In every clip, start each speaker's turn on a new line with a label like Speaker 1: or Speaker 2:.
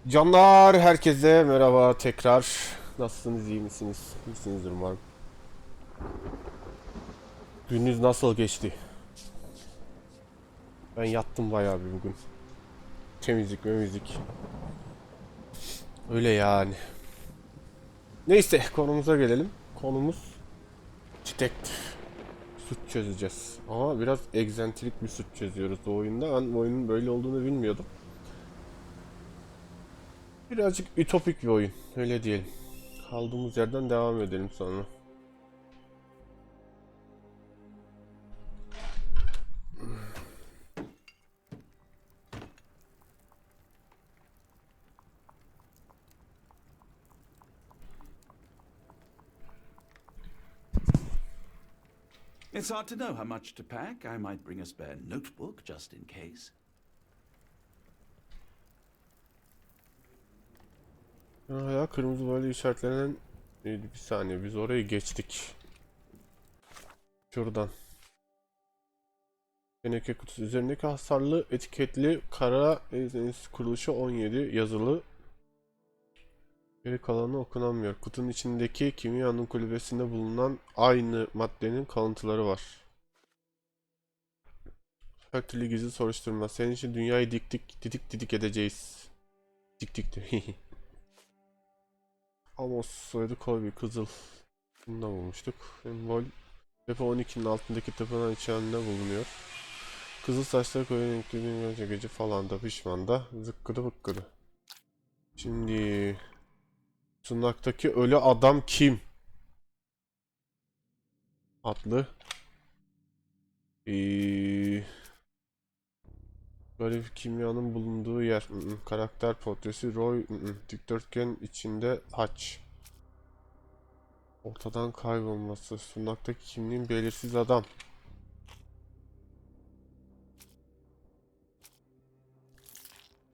Speaker 1: Canlar, herkese merhaba tekrar. Nasılsınız, iyi misiniz? İyisinizdir umarım. Gününüz nasıl geçti? Ben yattım bayağı bir bugün. Temizlik, memizlik. Öyle yani. Neyse, konumuza gelelim. Konumuz detektif. Suç çözeceğiz. Ama biraz egzantrik bir suç çözüyoruz bu oyunda. Ben bu oyunun böyle olduğunu bilmiyordum. Birazcık ütopik bir oyun, öyle diyelim. Kaldığımız yerden devam edelim sonra.
Speaker 2: It's hard to know how much to pack. I might bring a spare notebook just in case.
Speaker 1: Hala kırmızı böyle işaretlenen bir saniye, biz orayı geçtik. Şuradan. Teneke kutusu üzerindeki hasarlı etiketli kara kuruluşu 17 yazılı. Geri kalanı okunamıyor. Kutunun içindeki kimyanın kulübesinde bulunan aynı maddenin kalıntıları var. Her türlü gizli soruşturma. Senin için dünyayı didik edeceğiz. Dik dik de. Amos soyadı Colby Kızıl. Bunu da bulmuştuk. Sembol depo 12'nin altındaki tapınan içerisinde bulunuyor. Kızıl saçları koyun renkli gece falan da pişman da zıkkıdı bıkkıdı. Şimdi sunnaktaki ölü adam kim? Adlı. Garip kimyanın bulunduğu yer. Karakter portresi Roy. Dikdörtgen içinde haç. Ortadan kaybolması. Sunnaktaki kimliğin belirsiz adam.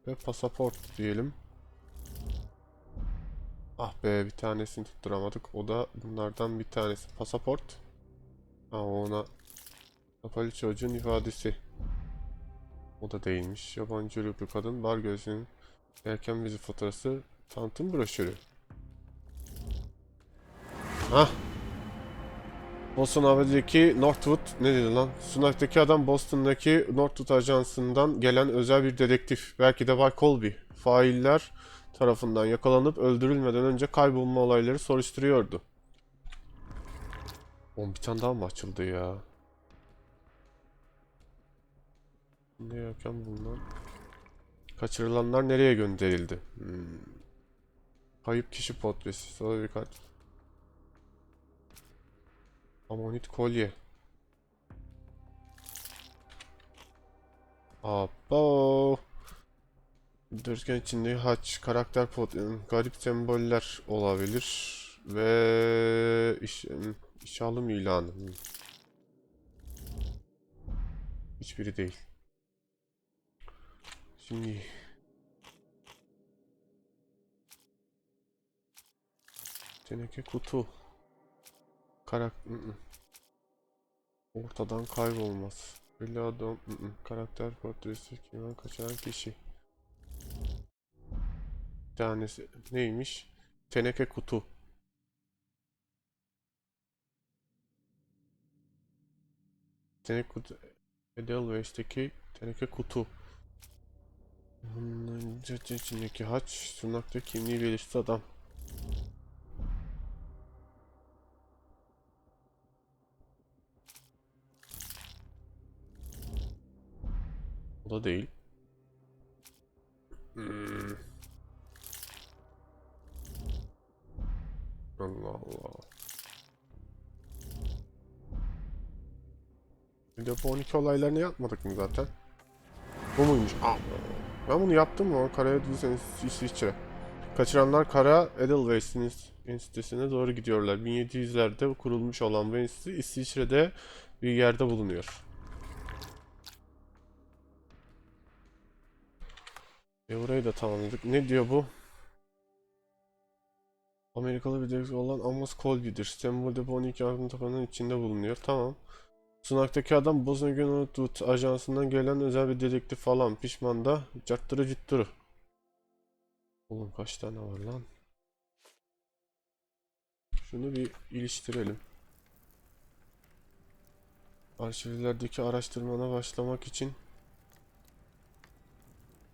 Speaker 1: Ve pasaport diyelim. Ah be, bir tanesini tutturamadık. O da bunlardan bir tanesi. Pasaport. Ha, ona kapalı çocuğun ifadesi. O da değilmiş. Yabancı uyruklu kadın. Bar gözünün erken bizi fotoğrafı. Tanıtım broşürü. Hah. Boston Haber'deki Northwood ne dedi lan? Sunak'taki adam Boston'daki Northwood ajansından gelen özel bir dedektif. Belki de Bay Colby. Failler tarafından yakalanıp öldürülmeden önce kaybolma olayları soruşturuyordu. Oğlum, bir tane daha mı açıldı ya? Ne yakan bunlar? Kaçırılanlar nereye gönderildi? Kayıp kişi portresi. Sonra birkaç. Amonit kolye. Abo. Dörtgen içinde haç, karakter garip semboller olabilir. Ve işe alım ilanı. Hiçbiri değil. Şimdi teneke kutu. Karakter ortadan kaybolmaz. Ölü adam. Karakter portresi kimden kaçıran kişi. Bir tanesi neymiş? Teneke kutu. Teneke kutu. Edelweiss'teki teneke kutu. Bunun içindeki haç, sunakta kimliği belirsiz adam. O da değil. Hmm. Allah Allah. Bir de bu 12 olaylarını yapmadık mı zaten? Bu muymuş? Aa, ben bunu yaptım mı? Karaya Düzen İsviçre. Kaçıranlar Kara Edelweiss'in enstitüsüne doğru gidiyorlar. 1700'lerde kurulmuş olan bu enstitü İsviçre'de bir yerde bulunuyor. Orayı da tamamladık. Ne diyor bu? Amerikalı bir dedektif olan Amos Colby'dir. Sembolde bu 12 altın tapanın içinde bulunuyor. Tamam. Sunak'taki adam Boston Gunwood ajansından gelen özel bir dedektif falan. Pişman da carttırı cüttürü. Oğlum kaç tane var lan? Şunu bir iliştirelim. Arşivlerdeki araştırmana başlamak için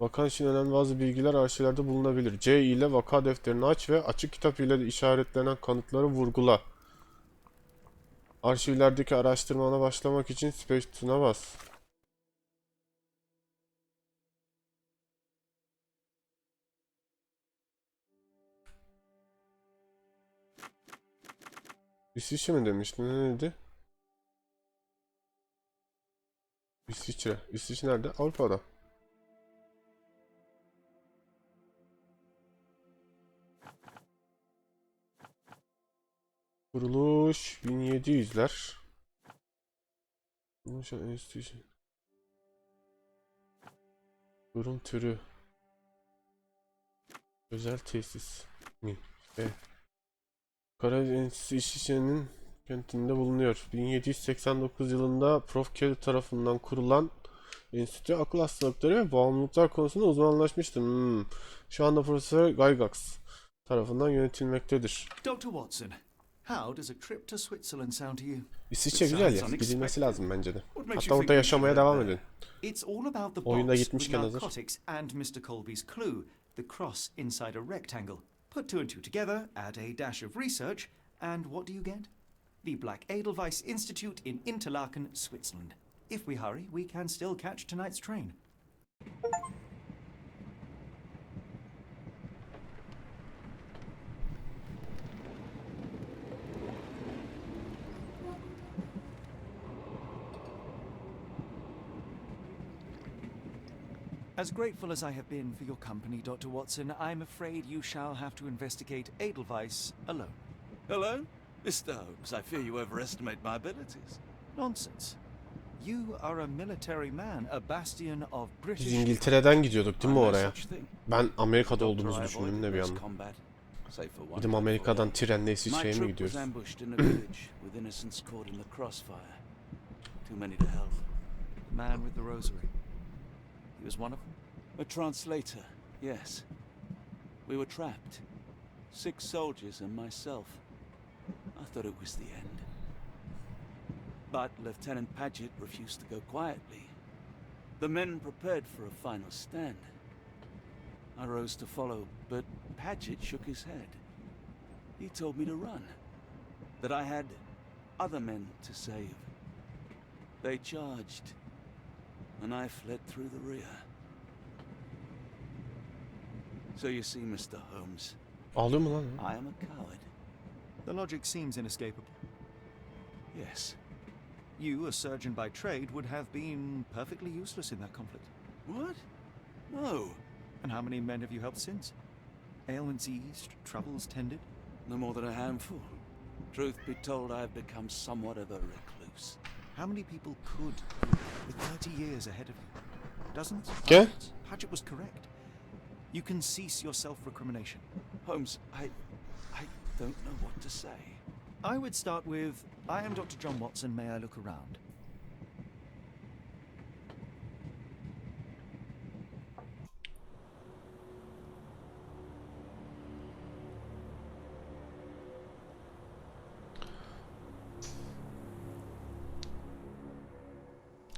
Speaker 1: vaka için önemli bazı bilgiler arşivlerde bulunabilir. C ile vaka defterini aç ve açık kitap ile de işaretlenen kanıtları vurgula. Arşivlerdeki araştırmana başlamak için space tuşuna bas. İsviçre mi demiştin? Ne dedi? İsviçre. İsviçre nerede? Avrupa'da. Kuruluş 1700'ler. Durum türü. Özel tesis mi? Karadeniz İsviçre'nin kentinde bulunuyor. 1789 yılında Prof. Kelly tarafından kurulan enstitü akıl hastalıkları ve bağımlılıklar konusunda uzmanlaşmıştır. Şu anda Profesör Gygax tarafından yönetilmektedir.
Speaker 3: Dr. Watson, how does a trip to Switzerland sound to you?
Speaker 1: İsviçre güzel ya. Gidilmesi lazım bence de.
Speaker 2: What makes
Speaker 1: Hatta
Speaker 2: you
Speaker 1: orada
Speaker 2: think we should
Speaker 1: yaşamaya
Speaker 2: head
Speaker 1: devam
Speaker 2: there?
Speaker 1: edin.
Speaker 3: It's all about the
Speaker 1: Oyunda
Speaker 3: box with
Speaker 1: gitmişken hazır.
Speaker 3: narcotics and Mr. Colby's clue, the cross inside a rectangle. Put two and two together, add a dash of research, and what do you get? The Black Edelweiss Institute in Interlaken, Switzerland. If we hurry, we can still catch tonight's train. As grateful as I have been for your company, Dr. Watson, I'm afraid you shall have to investigate Edelweiss alone.
Speaker 2: Hello? Mr. Holmes, I fear you overestimate my abilities.
Speaker 3: Nonsense. You are a military man, a bastion of
Speaker 1: Biz
Speaker 3: British...
Speaker 1: İngiltere'den gidiyorduk değil mi
Speaker 2: I know
Speaker 1: oraya?
Speaker 2: such thing.
Speaker 1: Ben Amerika'da
Speaker 2: Doctor,
Speaker 1: olduğumuzu
Speaker 2: I
Speaker 1: düşündüm
Speaker 2: avoided
Speaker 1: de bir
Speaker 2: close
Speaker 1: anda.
Speaker 2: combat, save for one
Speaker 1: Gidip
Speaker 2: time
Speaker 1: Amerika'dan
Speaker 2: for
Speaker 1: trenle
Speaker 2: my
Speaker 1: İsviçre'ye mi
Speaker 2: troop was
Speaker 1: gidiyoruz?
Speaker 2: ambushed in a village with innocents caught in the crossfire. Too many to help.
Speaker 3: The man with the rosary. He was one of them?
Speaker 2: A translator, yes. We were trapped. 6 soldiers and myself. I thought it was the end. But Lieutenant Paget refused to go quietly. The men prepared for a final stand. I rose to follow, but Paget shook his head. He told me to run. That I had other men to save. They charged, and I fled through the rear. So you see, Mr. Holmes,
Speaker 1: Ağlıyor mu lan?
Speaker 2: I am a coward.
Speaker 3: The logic seems inescapable.
Speaker 2: Yes.
Speaker 3: You, a surgeon by trade, would have been perfectly useless in that conflict.
Speaker 2: What? No.
Speaker 3: And how many men have you helped since? Ailments eased, troubles tended?
Speaker 2: No more than a handful. Truth be told, I have become somewhat of a recluse.
Speaker 3: How many people could, with 30 years ahead of you? Dozens?
Speaker 1: Okay.
Speaker 3: Hundreds? Paget was correct. You can cease your self-recrimination.
Speaker 2: Holmes, I don't know what to say.
Speaker 3: I would start with, I am Dr. John Watson, may I look around?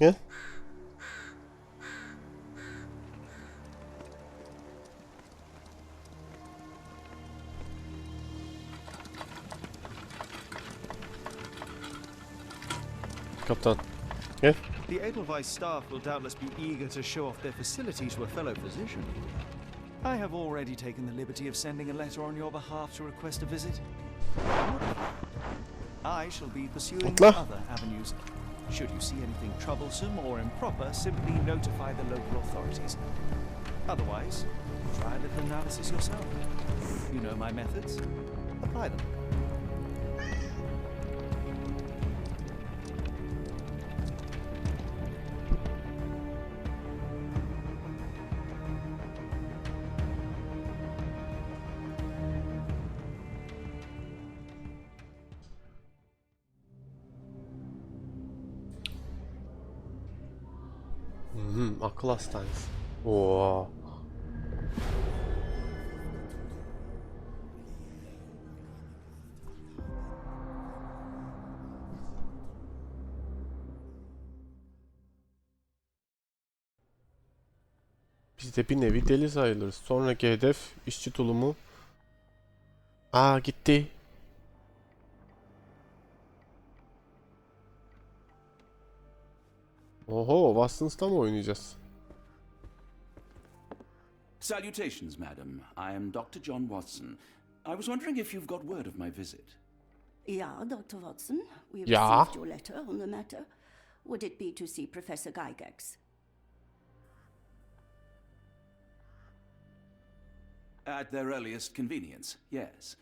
Speaker 1: Gel. Kaptan. Gel.
Speaker 3: The Edelweiss staff will doubtless be eager to show off their facilities to a fellow physician. I have already taken the liberty of sending a letter on your behalf to request a visit. I shall be pursuing
Speaker 1: Atla.
Speaker 3: other avenues. Should you see anything troublesome or improper, simply notify the local authorities. Otherwise, try a little analysis yourself. You know my methods. Apply them.
Speaker 1: Akıl hastanesi. Oo. Biz de bir nevi deli sayılırız. Sonraki hedef işçi tulumu. Aa gitti. Oho, Watson's'ta mı oynayacağız?
Speaker 2: Salutations, madam. I am Dr. John Watson. I was wondering if you've got word of my visit.
Speaker 4: Yeah, Dr. Watson. We
Speaker 1: Yeah.
Speaker 4: received your letter on the matter. Would it be to see Professor Gygax?
Speaker 2: At their earliest convenience, yes.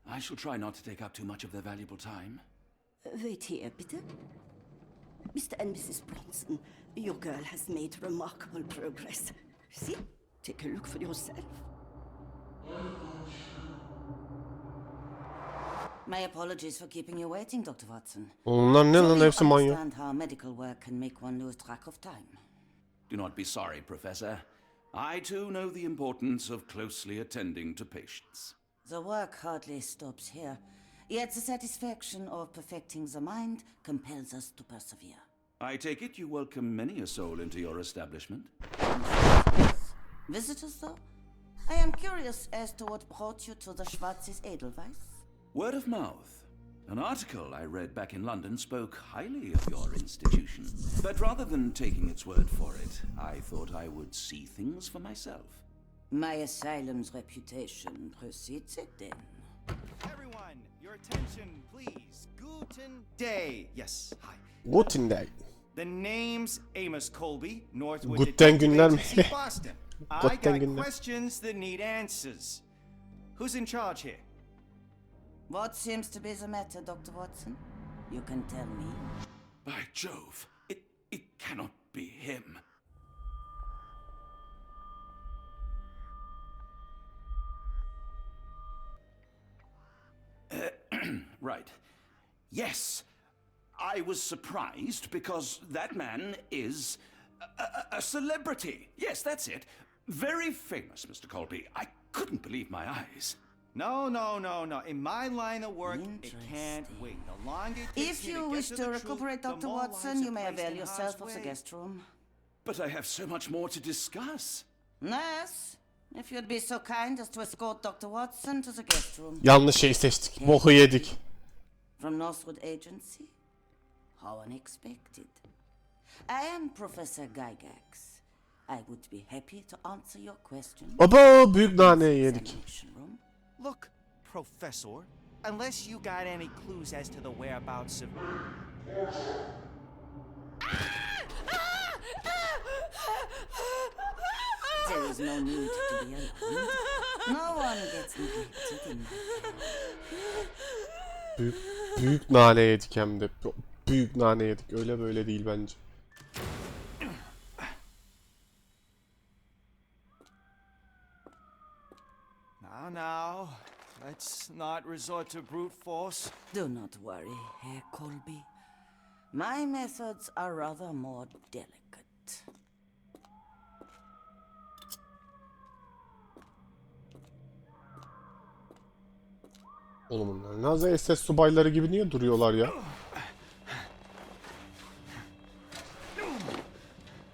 Speaker 2: I shall try not to take up too much of their valuable time.
Speaker 4: Wait here, bitte. Mr. and Mrs. Bronson, your girl has made remarkable progress. See? Take a look for yourself.
Speaker 5: My apologies for keeping you waiting, Dr. Watson.
Speaker 1: Onlar ne lan,
Speaker 5: Surely you
Speaker 1: hepsi manyak.
Speaker 5: understand how medical work can make one lose track of time.
Speaker 2: Do not be sorry, Professor. I too know the importance of closely attending to patients.
Speaker 5: The work hardly stops here, yet the satisfaction of perfecting the mind compels us to persevere.
Speaker 2: I take it you welcome many a soul into your establishment?
Speaker 5: Visitors, though? I am curious as to what brought you to the Schwarzes Edelweiss.
Speaker 2: Word of mouth. An article I read back in London spoke highly of your institution. But rather than taking its word for it, I thought I would see things for myself.
Speaker 5: My asylum's reputation precedes it, then.
Speaker 3: Everyone, your attention, please. Guten Day. Yes, hi.
Speaker 1: Guten Day.
Speaker 3: The name's Amos Colby, Northwood
Speaker 1: Guten
Speaker 3: Detective
Speaker 1: günler mi?
Speaker 3: Agency, Boston. I
Speaker 1: Guten
Speaker 3: got
Speaker 1: günler.
Speaker 3: questions that need answers. Who's in charge here?
Speaker 5: What seems to be the matter, Dr. Watson? You can tell me.
Speaker 2: By Jove, it cannot be him. Right. Yes. I was surprised because that man is a celebrity. Yes, that's it. Very famous, Mr. Colby. I couldn't believe my eyes.
Speaker 3: No. In my line of work, it can't wait. The longer it takes
Speaker 5: If
Speaker 3: me
Speaker 5: you
Speaker 3: to
Speaker 5: wish
Speaker 3: get
Speaker 5: to
Speaker 3: the truth,
Speaker 5: recuperate,
Speaker 3: the
Speaker 5: Dr.
Speaker 3: more
Speaker 5: Watson,
Speaker 3: lives
Speaker 5: you
Speaker 3: are
Speaker 5: may
Speaker 3: placed
Speaker 5: avail
Speaker 3: in
Speaker 5: yourself
Speaker 3: harm's
Speaker 5: of the
Speaker 3: way.
Speaker 5: guest room.
Speaker 2: But I have so much more to discuss.
Speaker 5: Nurse, if you'd be so kind as to escort Dr. Watson to the guest room.
Speaker 1: Yanlış şeyi seçtik. Boku yedik.
Speaker 5: From Northwood Agency? How unexpected. I am Professor Gygax. I would be happy to answer your questions.
Speaker 1: Aba, büyük naneyi yedik.
Speaker 5: Examination room.
Speaker 3: Look, Professor, unless you got any clues as to the whereabouts of...
Speaker 5: There is no need to be alarmed. No one gets neglected in my care.
Speaker 1: Büyük nane yedik hem de. Büyük nane yedik. Öyle böyle değil bence.
Speaker 3: Now, let's not resort to brute force.
Speaker 5: Do not worry, Herr Colby. My methods are rather more delicate.
Speaker 1: Oğlum bunlar Nazi SS subayları gibi niye duruyorlar ya?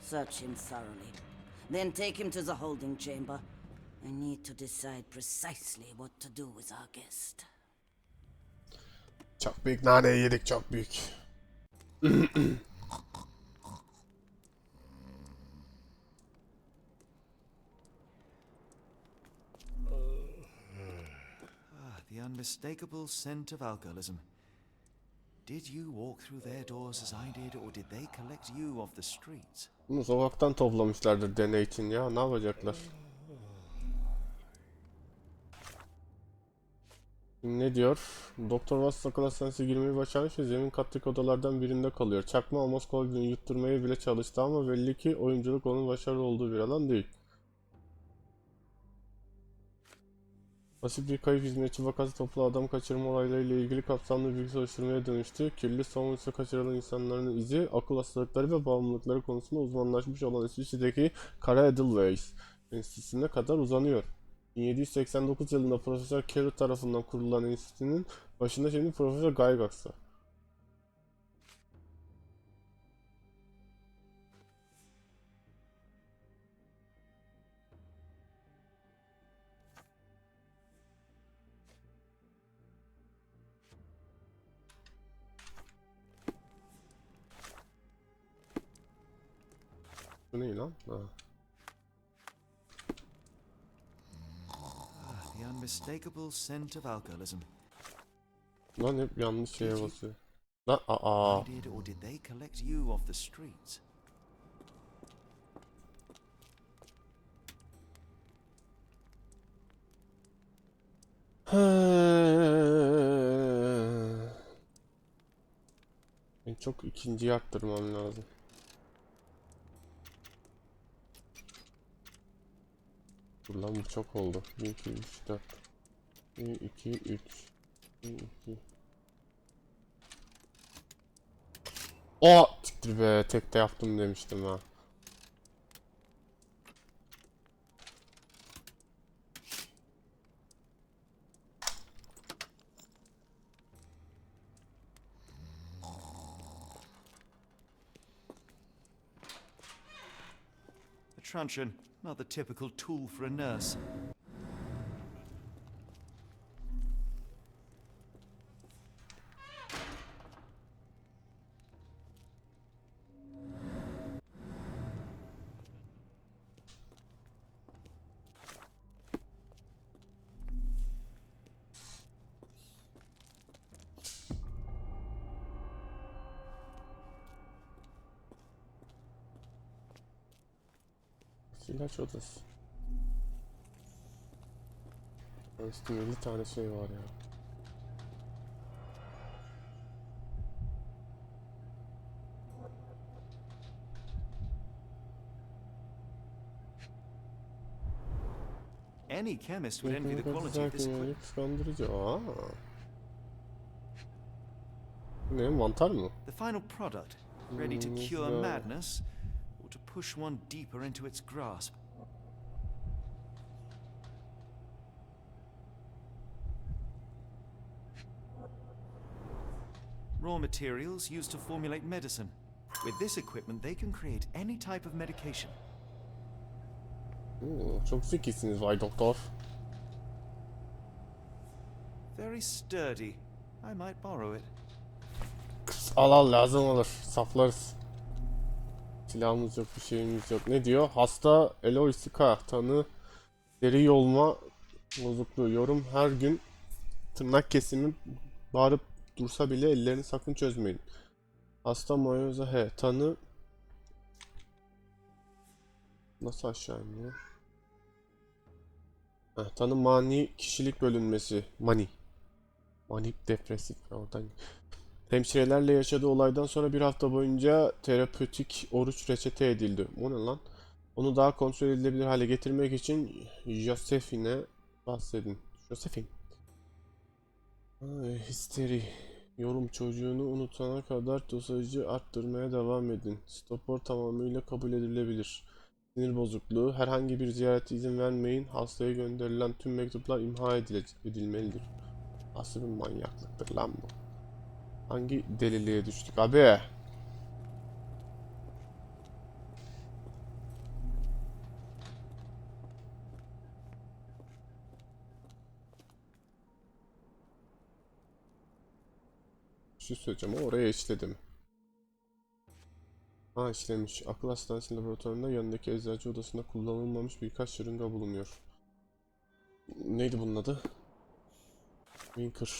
Speaker 5: Search him thoroughly. Then take him to the holding chamber. I need to decide precisely what to do with our guest.
Speaker 1: Çok büyük naneyi yedik, çok büyük.
Speaker 3: The unmistakable scent of alcoholism. Did you walk through their doors as I did, or did they collect you off the streets?
Speaker 1: Bunu sokaktan toplamışlardır deney için ya. Ne yapacaklar? Ne diyor? Doktor Watson akıl hastanesine girmeyi başarmış ve zemin kattaki odalardan birinde kalıyor. Çakma Amos Colby'ni yutturmaya bile çalıştı ama belli ki oyunculuk onun başarılı olduğu bir alan değil. Basit bir kayıp hizmetçi vakası toplu adam kaçırma olaylarıyla ilgili kapsamlı bilgi soruşturmaya dönüştü. Kirli savunması kaçırılan insanların izi, akıl hastalıkları ve bağımlılıkları konusunda uzmanlaşmış olan İsviçre'deki Kara Edelweiss Enstitüsü'ne kadar uzanıyor. 1789 yılında Profesör Carey tarafından kurulan enstitünün başında şimdi Profesör Gygax var. Bu ne lan? Ha.
Speaker 3: The unmistakable scent of alcoholism.
Speaker 1: Lan hep yanlış şeye basıyor. Lan aa.
Speaker 3: I did, or did they collect you off the streets?
Speaker 1: En çok ikinciyi arttırmam lazım. Dur lan bu çok oldu. 1, 2, 3, 4. 1, 2, 3. 1, 2. O siktir be, tekte yaptım demiştim ha.
Speaker 3: A truncheon, not the typical tool for a nurse.
Speaker 1: İlaç odası. Üstümde 50 tane şey var ya.
Speaker 3: Any chemist would envy the quality of this equipment.
Speaker 1: Kıskandırıcı. Aa. Bu ne, mantar mı?
Speaker 3: The final product, ready to cure madness, or to push one deeper into its grasp. Raw materials used to formulate medicine. With this equipment, they can create any type of medication.
Speaker 1: Çok zekisiniz Bay Doktor.
Speaker 3: Very sturdy. I might borrow it.
Speaker 1: Al lazım olur. Saflarız. Silahımız yok, bir şeyimiz yok. Ne diyor? Hasta Eloisika tanı deri yolma bozukluğu. Yorum her gün tırnak kesimi bağırıp dursa bile ellerini sakın çözmeyin. Hasta mayoza he tanı nasıl aşağı iniyor? Tanı mani kişilik bölünmesi. Manik depresif oradan. Hemşirelerle yaşadığı olaydan sonra bir hafta boyunca terapötik oruç reçete edildi. O ne lan? Onu daha kontrol edilebilir hale getirmek için Josephine bahsedin. Josephine. Histeri. Yorum çocuğunu unutana kadar dosajı arttırmaya devam edin. Stopor tamamıyla kabul edilebilir. Sinir bozukluğu. Herhangi bir ziyarete izin vermeyin. Hastaya gönderilen tüm mektuplar imha edilmelidir. Nasıl bir manyaklıktır lan bu? Hangi deliliğe düştük abi? Bir şey söyleyeceğim ama oraya işledim. Ha işlemiş. Akıl hastanesi laboratuvarında yanındaki eczacı odasında kullanılmamış birkaç şırınga bulunuyor. Neydi bunun adı? Winker.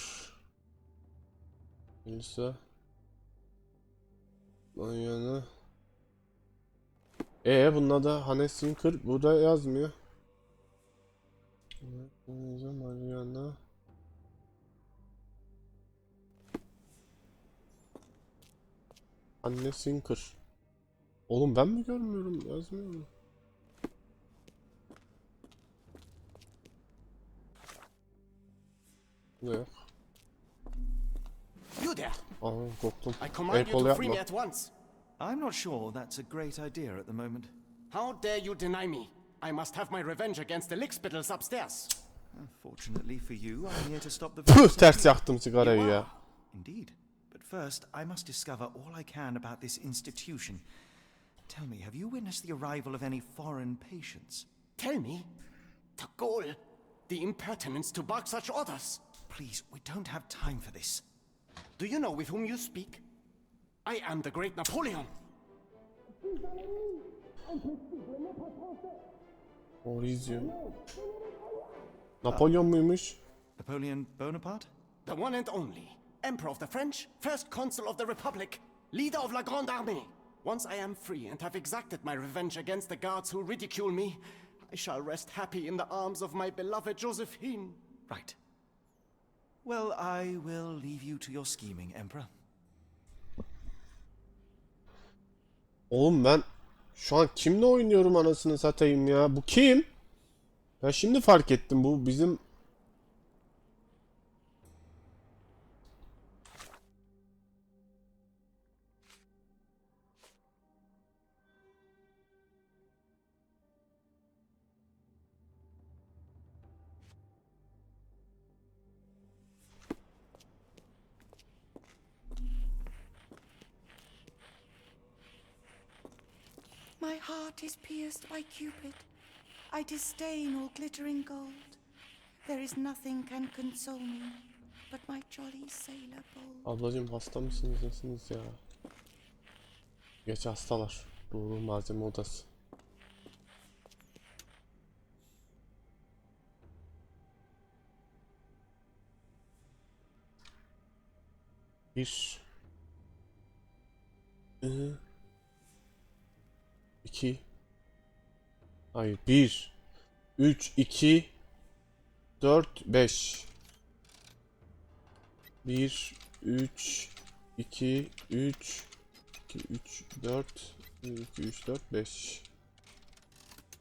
Speaker 1: Melissa. Mariana. Bunun adı Hannes Winker. Burada yazmıyor. Mariana. Hannes Winker. Oğlum ben mi görmüyorum? Yazmıyor mu? Ne yok?
Speaker 6: You there!
Speaker 1: Aa korktum.
Speaker 6: I command you
Speaker 1: Kol
Speaker 6: to free
Speaker 1: yapma.
Speaker 6: me at once.
Speaker 3: I'm not sure that's a great idea at the moment.
Speaker 6: How dare you deny me? I must have my revenge against the lickspittles upstairs.
Speaker 3: Fortunately for you, I'm here to stop the
Speaker 1: Püh,
Speaker 3: virus.
Speaker 1: ters yaktım sigarayı ya.
Speaker 3: Indeed. But first, I must discover all I can about this institution. Tell me, have you witnessed the arrival of any foreign patients?
Speaker 6: Tell me, the goal, the impertinence to bark such orders.
Speaker 3: Please, we don't have time for this.
Speaker 6: Do you know with whom you speak? I am the great Napoleon.
Speaker 1: Orizio. Napolyon muymuş?
Speaker 3: Napoleon Bonaparte?
Speaker 6: The one and only. Emperor of the French, first consul of the Republic, leader of La Grande Armée. Once I am free and have exacted my revenge against the guards who ridicule me, I shall rest happy in the arms of my beloved Josephine.
Speaker 3: Right. Well, I will leave you to your scheming, Emperor.
Speaker 1: Oğlum ben şu an kimle oynuyorum anasını satayım ya? Bu kim? Ben şimdi fark ettim, bu bizim...
Speaker 5: My heart is pierced by Cupid. I disdain all glittering gold. There is nothing can console me but my jolly sailor bold.
Speaker 1: Ablacım hasta mısınız, nesiniz ya? Geç hastalar. Bu malzeme odası. Bir. 2. Hayır. 1. 3, 2, 4, 5. 1, 3, 2, 3, 2, 3, 4, 2, 3, 4, 5.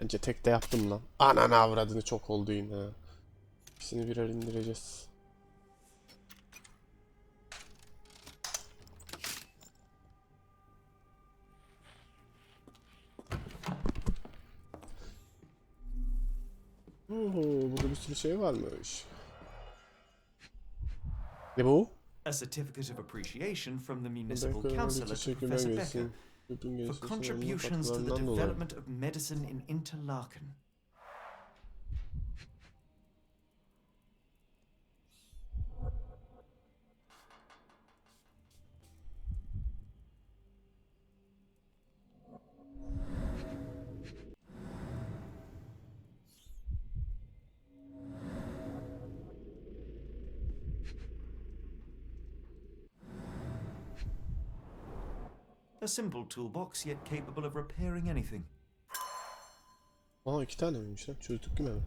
Speaker 1: Bence tek de yaptım lan. Ananı avradını, çok oldu yine. İkisini birer indireceğiz. Burada bir sürü şey varmış. Ne bu?
Speaker 3: A certificate of appreciation from the municipal
Speaker 1: Becker,
Speaker 3: councillor to
Speaker 1: teşekkürler
Speaker 3: Professor Becker
Speaker 1: gelsin. Bütün
Speaker 3: for
Speaker 1: gençlerin
Speaker 3: contributions to the
Speaker 1: katkılarından dolayı.
Speaker 3: development of medicine in Interlaken. A simple toolbox, yet capable of repairing anything.
Speaker 1: Aa, 2 tane miymiş lan? Çözdük değil mi?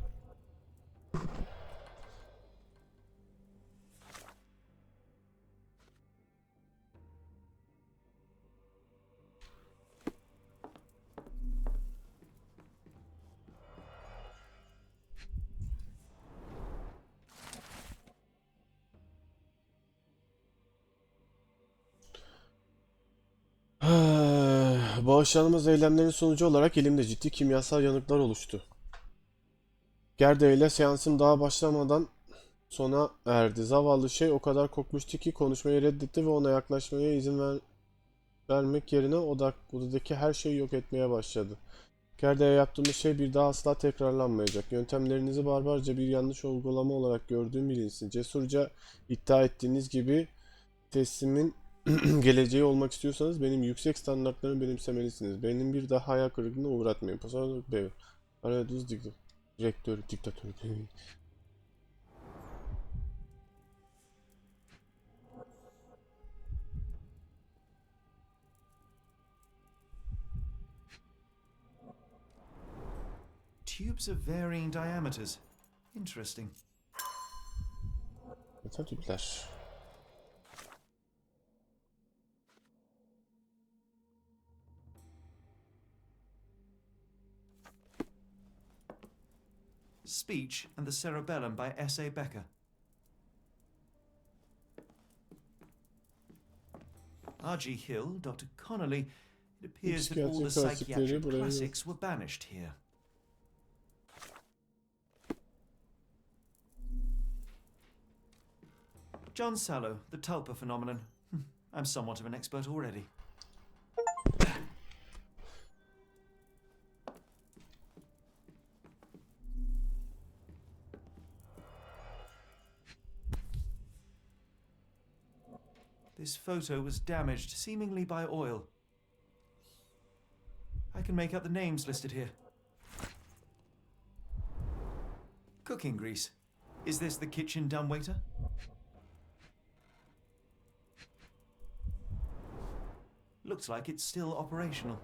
Speaker 1: Bağışlanmaz eylemlerin sonucu olarak elimde ciddi kimyasal yanıklar oluştu. Gerda ile seansım daha başlamadan sona erdi. Zavallı şey o kadar korkmuştu ki konuşmayı reddetti ve ona yaklaşmaya izin vermek yerine odadaki her şeyi yok etmeye başladı. Gerda'ya yaptığımız şey bir daha asla tekrarlanmayacak. Yöntemlerinizi barbarca bir yanlış uygulama olarak gördüğüm bilinsin. Cesurca iddia ettiğiniz gibi teslimin geleceği olmak istiyorsanız benim yüksek standartlarımı benimsemelisiniz. Benim bir daha hayal kırıklığına uğratmayın. Pasaport Bey. Aradığınız diktatörü.
Speaker 3: Tubes of varying diameters. Interesting.
Speaker 1: Yeter tüpler.
Speaker 3: Speech and the Cerebellum by S.A. Becker. R.G. Hill, Dr. Connolly. It appears that all the psychiatric classics were banished here. John Sallow, the tulpa phenomenon. I'm somewhat of an expert already. This photo was damaged, seemingly by oil. I can make out the names listed here. Cooking grease. Is this the kitchen dumbwaiter? Looks like it's still operational.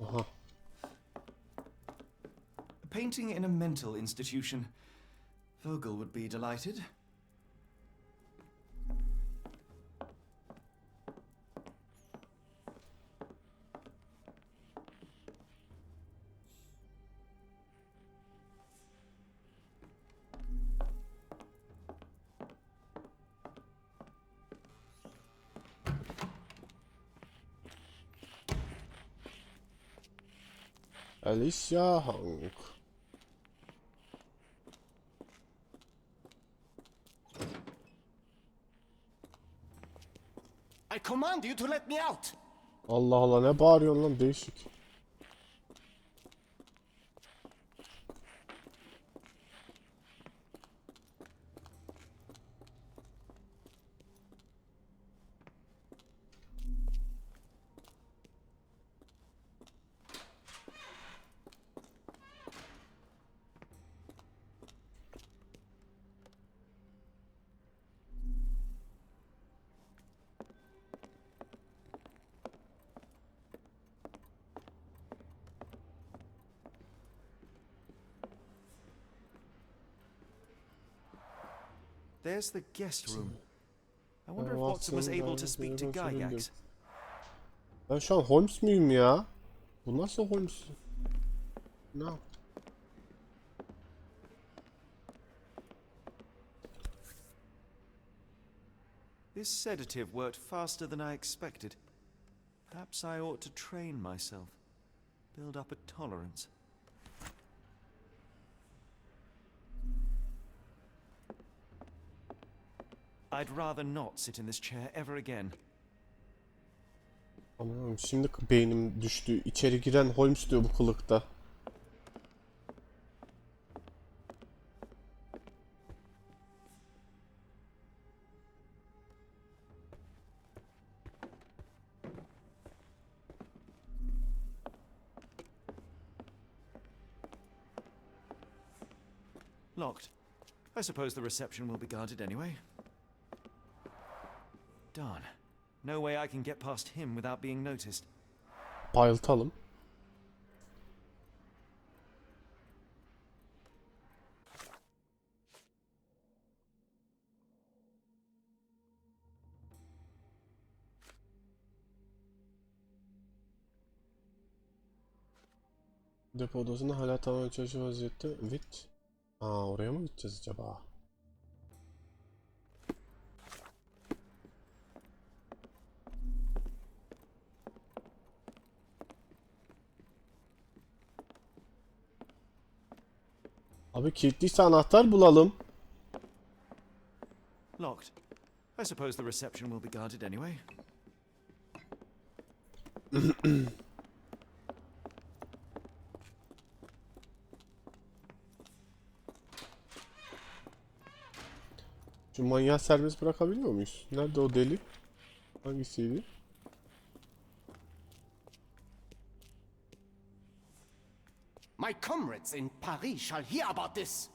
Speaker 1: Aha.
Speaker 3: A painting in a mental institution. Vogel would be delighted.
Speaker 1: Alicia Hank.
Speaker 6: I command you to let me out!
Speaker 1: Allah Allah, ne bağırıyorsun lan, değişik.
Speaker 3: There's the guest room. I wonder if Watson was able to speak to Gygax.
Speaker 1: Ben şu an Holmes muyum ya? Bu nasıl Holmes? Ne yap?
Speaker 3: This sedative worked faster than I expected. Perhaps I ought to train myself. Build up a tolerance. I'd rather not sit in this chair ever again.
Speaker 1: Aman, şimdi beynim düştü. İçeri giren Holmes diyor bu kılıkta.
Speaker 3: Locked. I suppose the reception will be guarded anyway. Darn. No way I can get past him without being noticed.
Speaker 1: Bayıltalım. Depo odasında hala tamamen çalışır vaziyette. Evet. Aa, oraya mı gideceğiz acaba? Abi kilitliyse anahtar bulalım.
Speaker 3: Locked. I suppose the reception will be guarded anyway. Şu manyağı serbest bırakabiliyor muyuz? Nerede o deli? Hangisiydi?
Speaker 6: My comrades in Paris shall hear about this!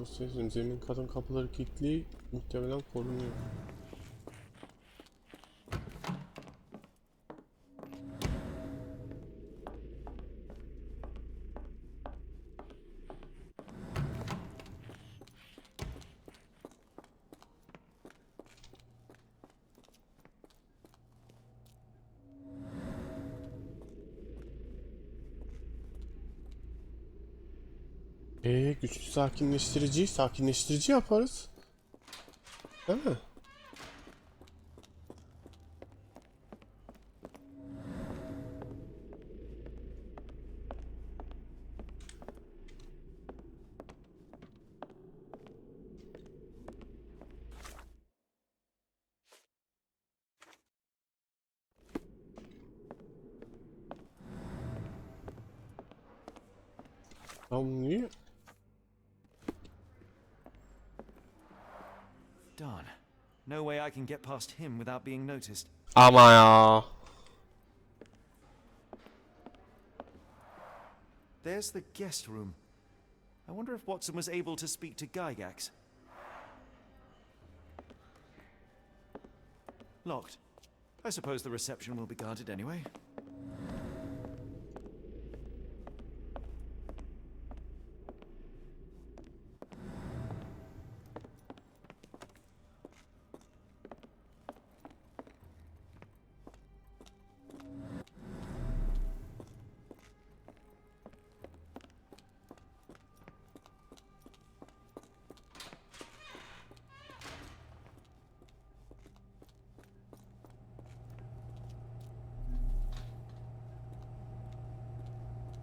Speaker 1: Bu sesim zemin katın kapıları kilitli, muhtemelen korunuyor. Güçlü sakinleştirici yaparız. Değil mi? Tamam, niye?
Speaker 3: Darn. No way I can get past him without being noticed.
Speaker 1: Ama ya.
Speaker 3: There's the guest room. I wonder if Watson was able to speak to Gygax. Locked. I suppose the reception will be guarded anyway.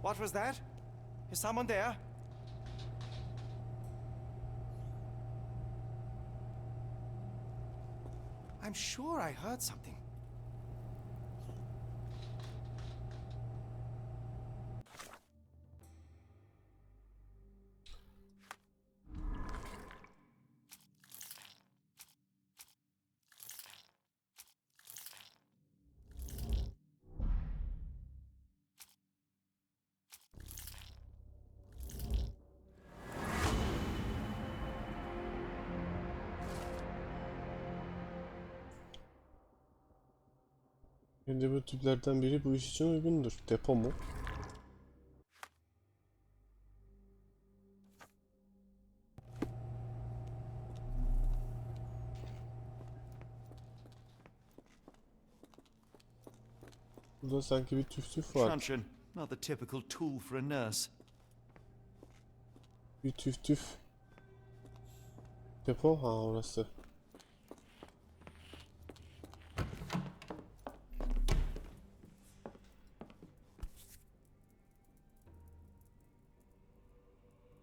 Speaker 6: What was that? Is someone there? I'm sure I heard something.
Speaker 1: Şimdi bu tüplerden biri bu iş için uygundur. Depo mu? Burada sanki bir tüf var.
Speaker 3: Truncheon, not the typical tool for a nurse.
Speaker 1: Bir tüf. Depo, ha orası.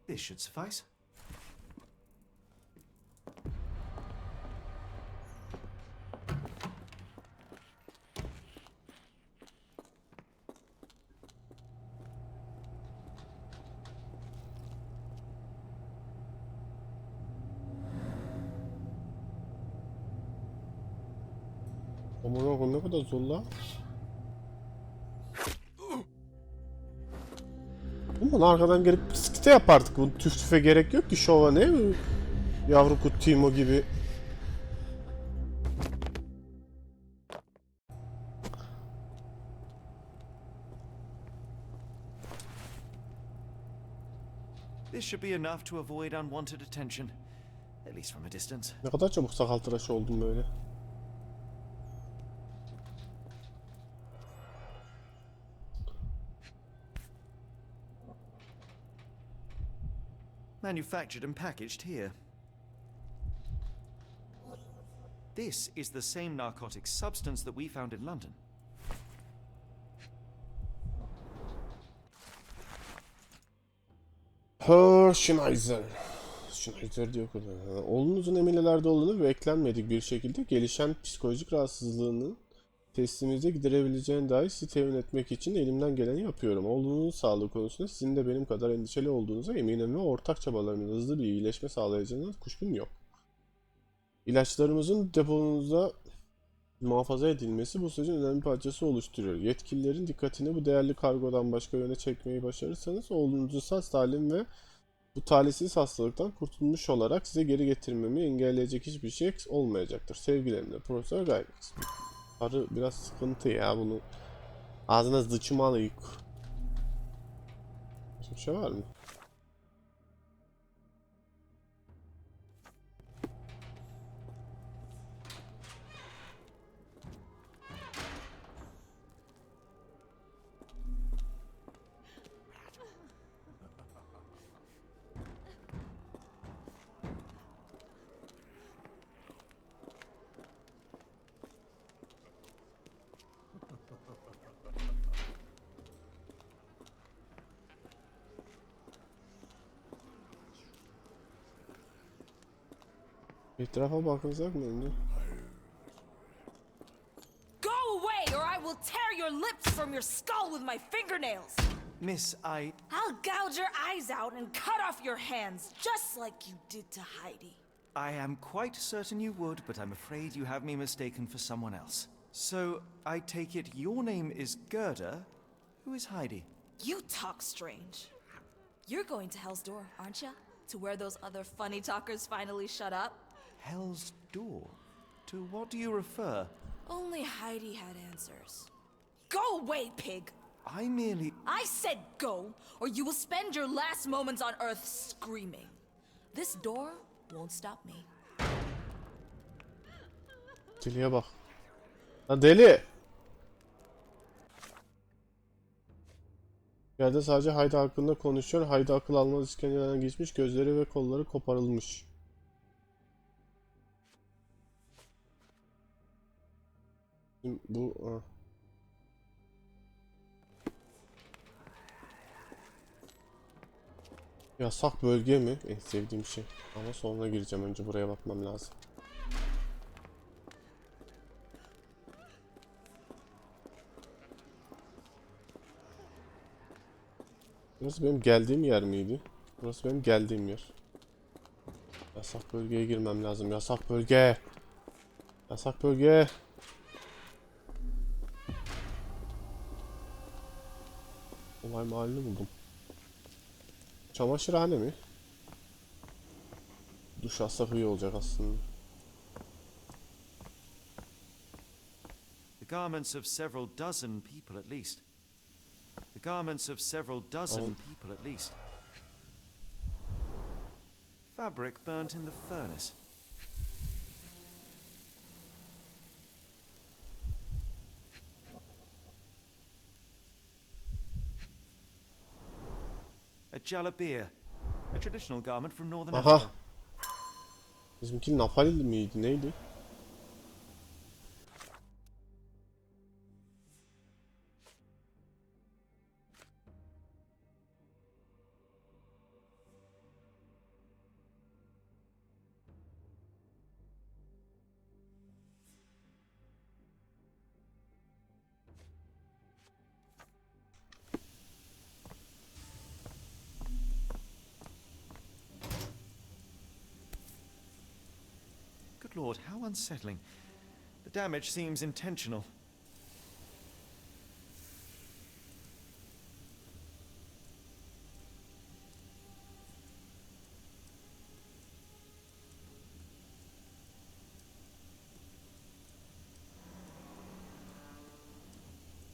Speaker 3: This should suffice.
Speaker 1: Aman ne kadar zor lan. Ama arkadan gelip bisiklete yapardık. Bu tüfe gerek yok ki şova, ne mi? Yavru kut Timo gibi.
Speaker 3: This should be enough to avoid unwanted attention, at least from a distance.
Speaker 1: Ne kadar çabuk sakal tıraşı oldum böyle.
Speaker 3: Manufactured and packaged here. This is the same narcotic substance that we found in London.
Speaker 1: Schneider diyor kadar. Oğlunuzun emelelerde olduğunu ve eklenmedik bir şekilde gelişen psikolojik rahatsızlığının testimizde giderebileceğine dair sizi temin etmek için elimden geleni yapıyorum. Oğlunuzun sağlığı konusunda sizin de benim kadar endişeli olduğunuza eminim ve ortak çabalarımızla hızlı bir iyileşme sağlayacağına kuşkum yok. İlaçlarımızın deponuzda muhafaza edilmesi bu sürecin önemli bir parçası oluşturuyor. Yetkililerin dikkatini bu değerli kargodan başka yöne çekmeyi başarırsanız oğlunuzu sağ salim ve Bu talihsiz hastalıktan kurtulmuş olarak size geri getirmemi engelleyecek hiçbir şey olmayacaktır. Sevgilerimle Profesör Gygax. Arı biraz sıkıntı ya bunu. Ağzına zıçmalıyık. Başka bir şey var mı? Etrafa bakılacak mı önce?
Speaker 7: Go away, or I will tear your lips from your skull with my fingernails.
Speaker 3: Miss,
Speaker 7: I'll gouge your eyes out and cut off your hands, just like you did to Heidi.
Speaker 3: I am quite certain you would, but I'm afraid you have me mistaken for someone else. So, I take it your name is Gerda. Who is Heidi?
Speaker 7: You talk strange. You're going to Hell's Door, aren't you? To where those other funny talkers finally shut up?
Speaker 3: Hell's Door? To what do you refer?
Speaker 7: Only Heidi had answers. Go away, pig!
Speaker 3: I merely...
Speaker 7: I said go, or you will spend your last moments on Earth screaming. This door won't stop me.
Speaker 1: Deliye bak. Lan deli! Yerde sadece Haydi hakkında konuşuyor. Haydi akıl almaz işkencelerden geçmiş, gözleri ve kolları koparılmış. Şimdi bu... Yasak bölge mi? En sevdiğim şey. Ama sonra gireceğim. Önce buraya bakmam lazım. Burası benim geldiğim yer miydi? Burası benim geldiğim yer. Yasak bölgeye girmem lazım. Yasak bölge. Yasak bölge. Olay mahallini buldum. Çamaşırhane mi? Duş alsak iyi olacak aslında.
Speaker 3: The garments of several dozen people at least. The garments of several dozen people at least. Fabric burnt in the furnace. A jalabia, a traditional garment from northern
Speaker 1: Aha.
Speaker 3: Africa.
Speaker 1: Bizimki Napal miydi? Neydi?
Speaker 3: Good Lord, how unsettling. The damage seems intentional.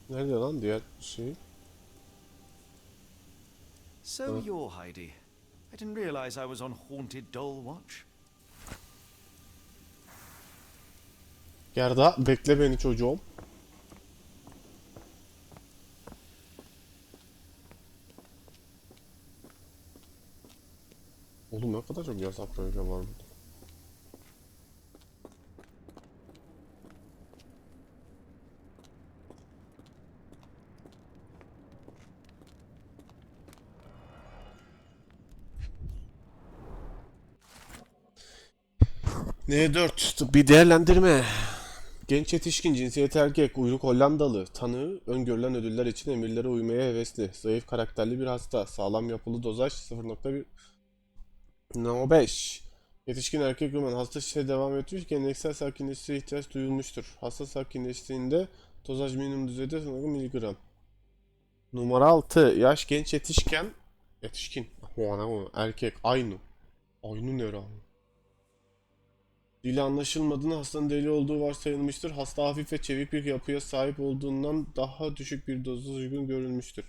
Speaker 1: Nerede lan diğer şey?
Speaker 3: So you're Heidi. I didn't realize I was on haunted doll watch.
Speaker 1: Gerda bekle beni çocuğum. Oğlum ne kadar çok yasak bölge var burada. N4 tıbbi değerlendirme. Genç yetişkin, cinsiyeti erkek, uyruk Hollandalı, tanığı, öngörülen ödüller için emirlere uymaya hevesli, zayıf karakterli bir hasta, sağlam yapılı dozaj 0.1 No 5. Yetişkin erkek Rumen hasta şişe devam etmiş, geleneksel sakinleştirici ihtiyaç duyulmuştur. Hasta sakinleştiğinde dozaj minimum düzeyde 0.1 mg. Numara 6. Yaş genç yetişkin. Erkek. Aynu. Aynu ne lan? Dili anlaşılmadığında hastanın deli olduğu varsayılmıştır. Hasta hafif ve çevik bir yapıya sahip olduğundan daha düşük bir dozda uygun görülmüştür.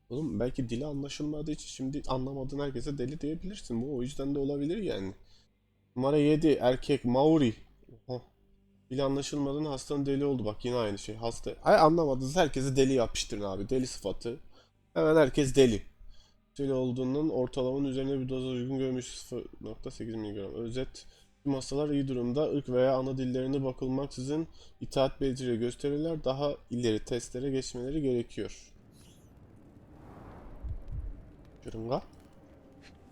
Speaker 1: Oğlum belki dili anlaşılmadığı için şimdi anlamadığın herkese deli diyebilirsin. Bu o yüzden de olabilir yani. Numara 7. Erkek. Maori. Oha. Dili anlaşılmadığında hastanın deli oldu. Bak yine aynı şey. Hasta. Ay anlamadınız. Herkese deli yapıştırın abi. Deli sıfatı. Hemen herkes deli. Deli olduğundan ortalamanın üzerine bir doza uygun görmüş 0,8 mg. Özet. Tüm hastalar iyi durumda. Irk veya ana dillerine bakılmaksızın itaat belirtileri gösterirler. Daha ileri testlere geçmeleri gerekiyor. Şırınga.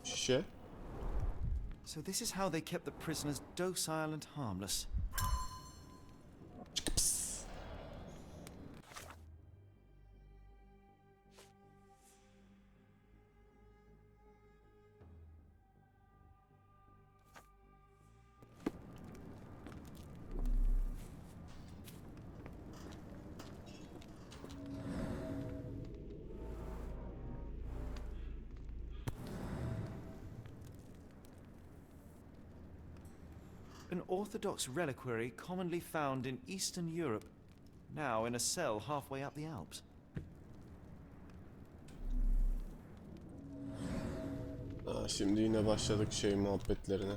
Speaker 1: Şişe.
Speaker 3: So this is how they kept the prisoners docile and harmless. An Orthodox reliquary commonly found in Eastern Europe, now in a cell halfway up the Alps.
Speaker 1: Şimdi yine başladık şey muhabbetlerine.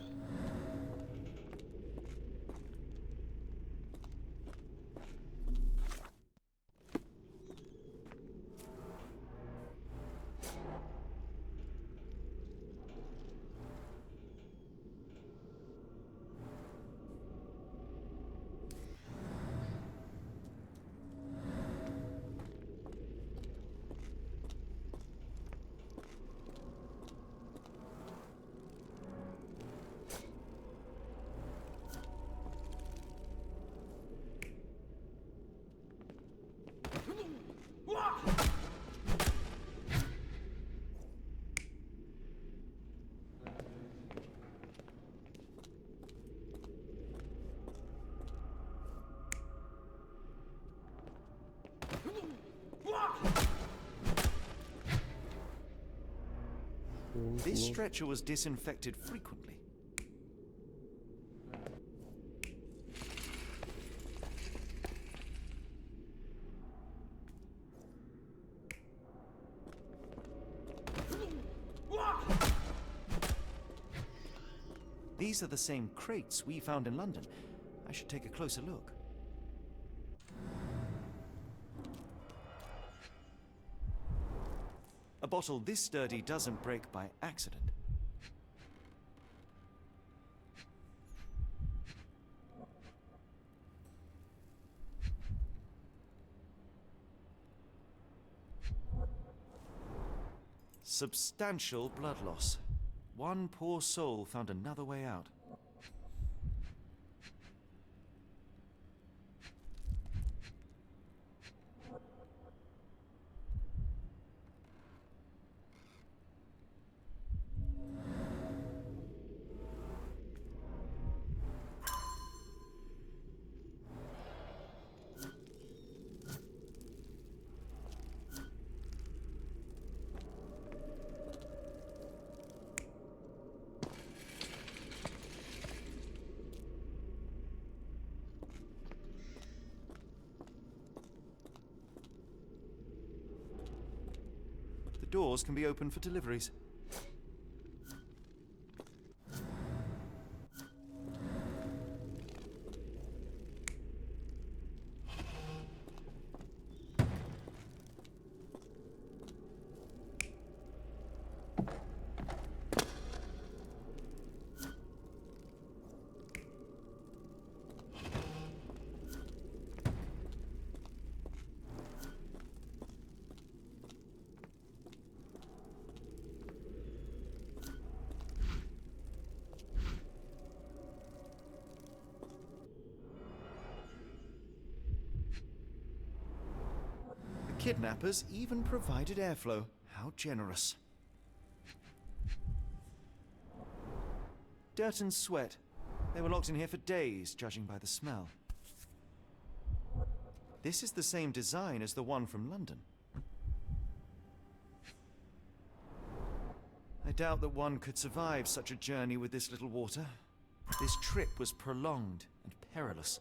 Speaker 3: This stretcher was disinfected frequently. These are the same crates we found in London. I should take a closer look. A bottle this sturdy doesn't break by accident. Substantial blood loss. One poor soul found another way out. The doors can be opened for deliveries. Kidnappers even provided airflow. How generous. Dirt and sweat. They were locked in here for days, judging by the smell. This is the same design as the one from London. I doubt that one could survive such a journey with this little water. This trip was prolonged and perilous.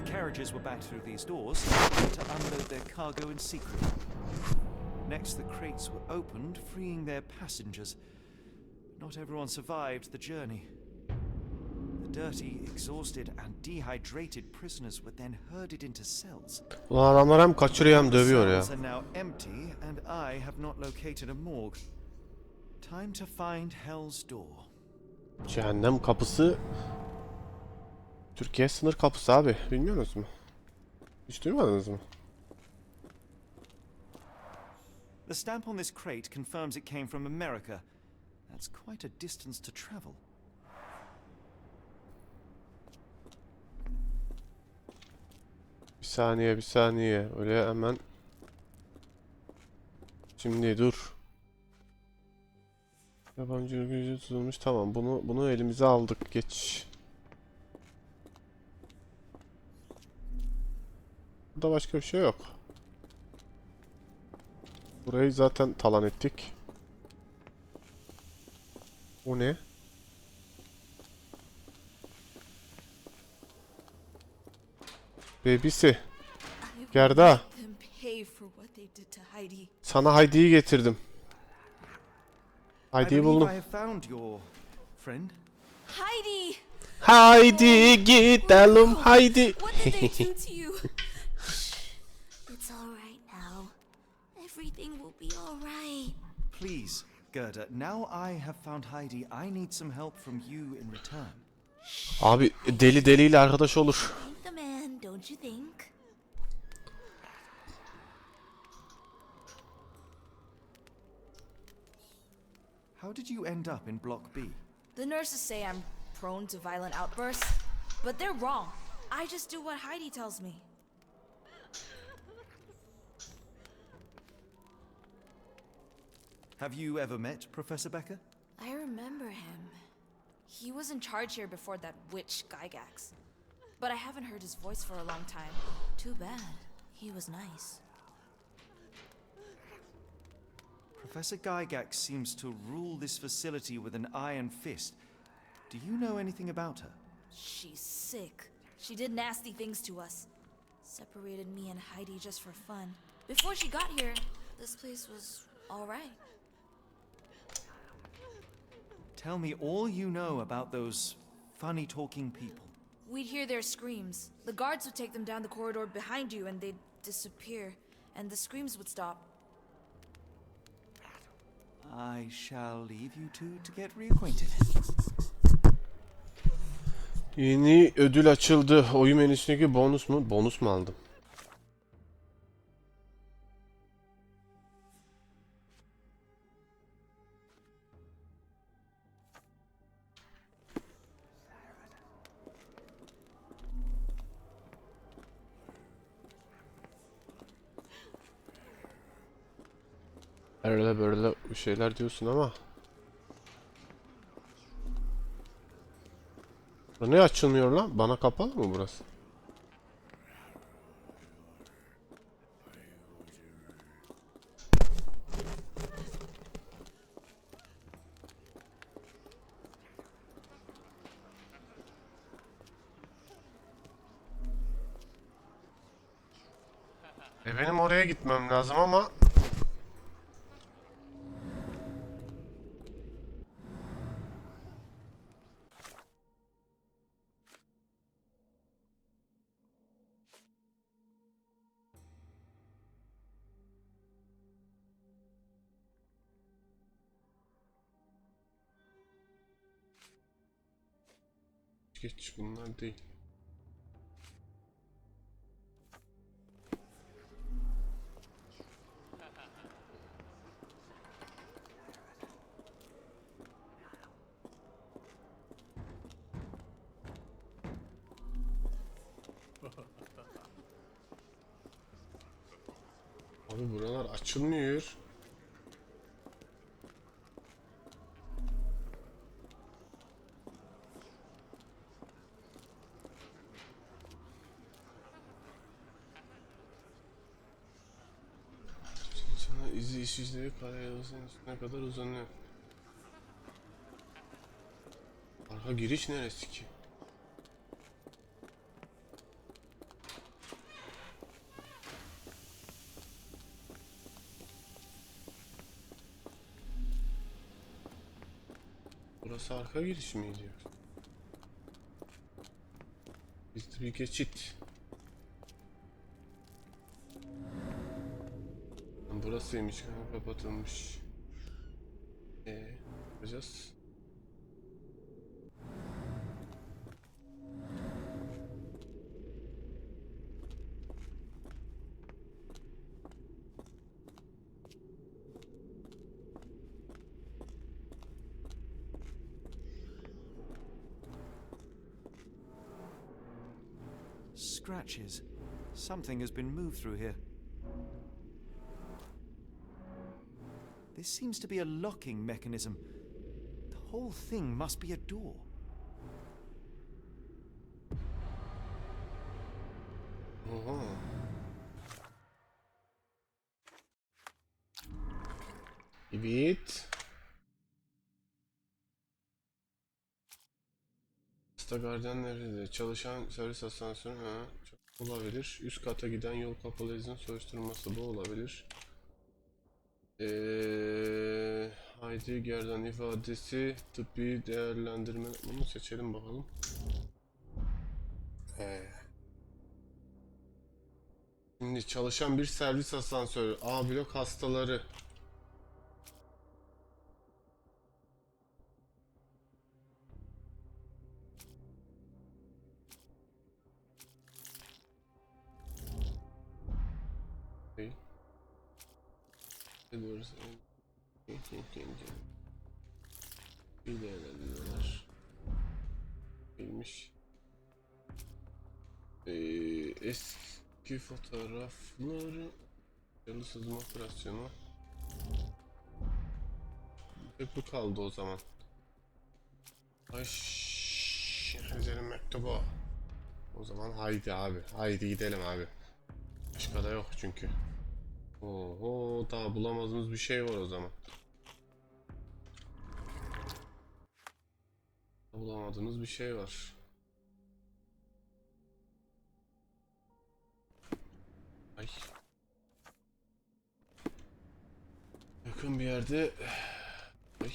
Speaker 3: Carriages were back through these doors to unload their cargo in secret. Next, the crates were opened, freeing their passengers. Not everyone survived the journey. The dirty, exhausted, and dehydrated prisoners were then herded into cells.
Speaker 1: Ulan adamlar hem kaçırıyor hem dövüyor ya.
Speaker 3: The cells are now empty, and I have not located a morgue. Time to find Hell's Door.
Speaker 1: Cehennem kapısı. Türkiye sınır kapısı abi. Bilmiyor musunuz mu? Hiç duymadınız mı?
Speaker 3: The stamp on this crate confirms it came from America. That's quite a distance to travel.
Speaker 1: Bir saniye. Öyle hemen. Şimdi dur. Yabancı ülkece tutulmuş. Tamam, bunu elimize aldık. Geç. Burada başka bir şey yok. Burayı zaten talan ettik. O ne? Babysi. Gerda.
Speaker 7: Them pay for what they did to Heidi.
Speaker 1: Sana Heidi'yi getirdim.
Speaker 3: I
Speaker 1: Heidi'yi
Speaker 3: believe
Speaker 1: buldum.
Speaker 3: I have found your friend.
Speaker 7: Heidi!
Speaker 1: Haydi gidelim haydi.
Speaker 7: What did they do to you?
Speaker 8: It's all right now. Everything will be all right.
Speaker 3: Please, Gerda, now I have found Heidi, I need some help from you in return.
Speaker 1: Abi deli deliyle arkadaş olur.
Speaker 8: I'm the man, don't you think?
Speaker 3: How did you end up in Block B?
Speaker 7: The nurses say I'm prone to violent outbursts, but they're wrong. I just do what Heidi tells me.
Speaker 3: Have you ever met Professor Becker?
Speaker 7: I remember him. He was in charge here before that witch Gygax. But I haven't heard his voice for a long time. Too bad. He was nice.
Speaker 3: Professor Gygax seems to rule this facility with an iron fist. Do you know anything about her?
Speaker 7: She's sick. She did nasty things to us. Separated me and Heidi just for fun. Before she got here, this place was all right.
Speaker 3: Tell me all you know about those funny-talking people.
Speaker 7: We'd hear their screams. The guards would take them down the corridor behind you and they'd disappear. And the screams would stop.
Speaker 3: I shall leave you two to get reacquainted.
Speaker 1: Yeni ödül açıldı. Oyun menüsündeki bonus mu? Bonus mu aldım? Öyle böyle bir şeyler diyorsun ama. Ne açılmıyor lan? Bana kapalı mı burası? Benim oraya gitmem lazım ama geç bunlar değil. Abi buralar açılmıyor. Sana izi işçileri karayolunun üstüne kadar uzanıyor. Arka giriş neresi ki? Burası arka giriş miydi yoksa? Bizde bir geçit. Burasıymış, kapatılmış. Yapacağız.
Speaker 3: Scratches. Something has been moved through here. This seems to be a locking mechanism. The whole thing must be a door.
Speaker 1: Oha. Evet. Hasta gardiyan nerede? Çalışan servis asansörü olabilir. Üst kata giden yol kapalı izin soruşturması bu olabilir. Haydi gerdan ifadesi tıbbi değerlendirme. Bunu seçelim bakalım. Şimdi çalışan bir servis asansörü. A blok hastaları. Okay. Ne diyoruz? Bir değerlendiriyorlar. Neymiş? Eski fotoğrafları. Yılı sızma operasyonu. Hep bu kaldı o zaman. Ay, Ezel'in mektubu. O zaman haydi abi. Haydi gidelim abi. Başka da yok çünkü. Oho, daha bulamadığımız bir şey var o zaman. Bulamadığımız bir şey var. Ay. Yakın bir yerde. Ay.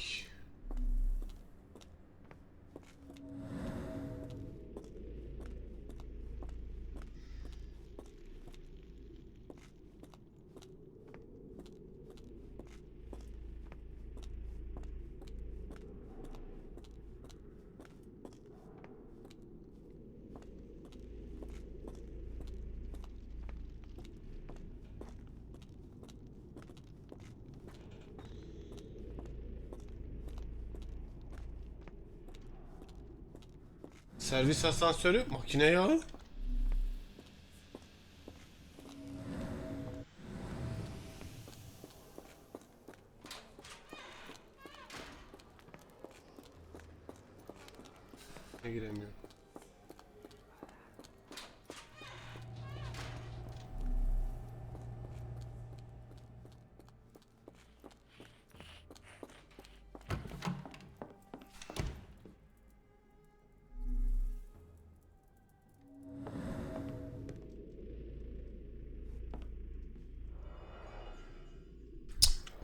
Speaker 1: Servis asansörü, makine yağı. Ne giremiyor.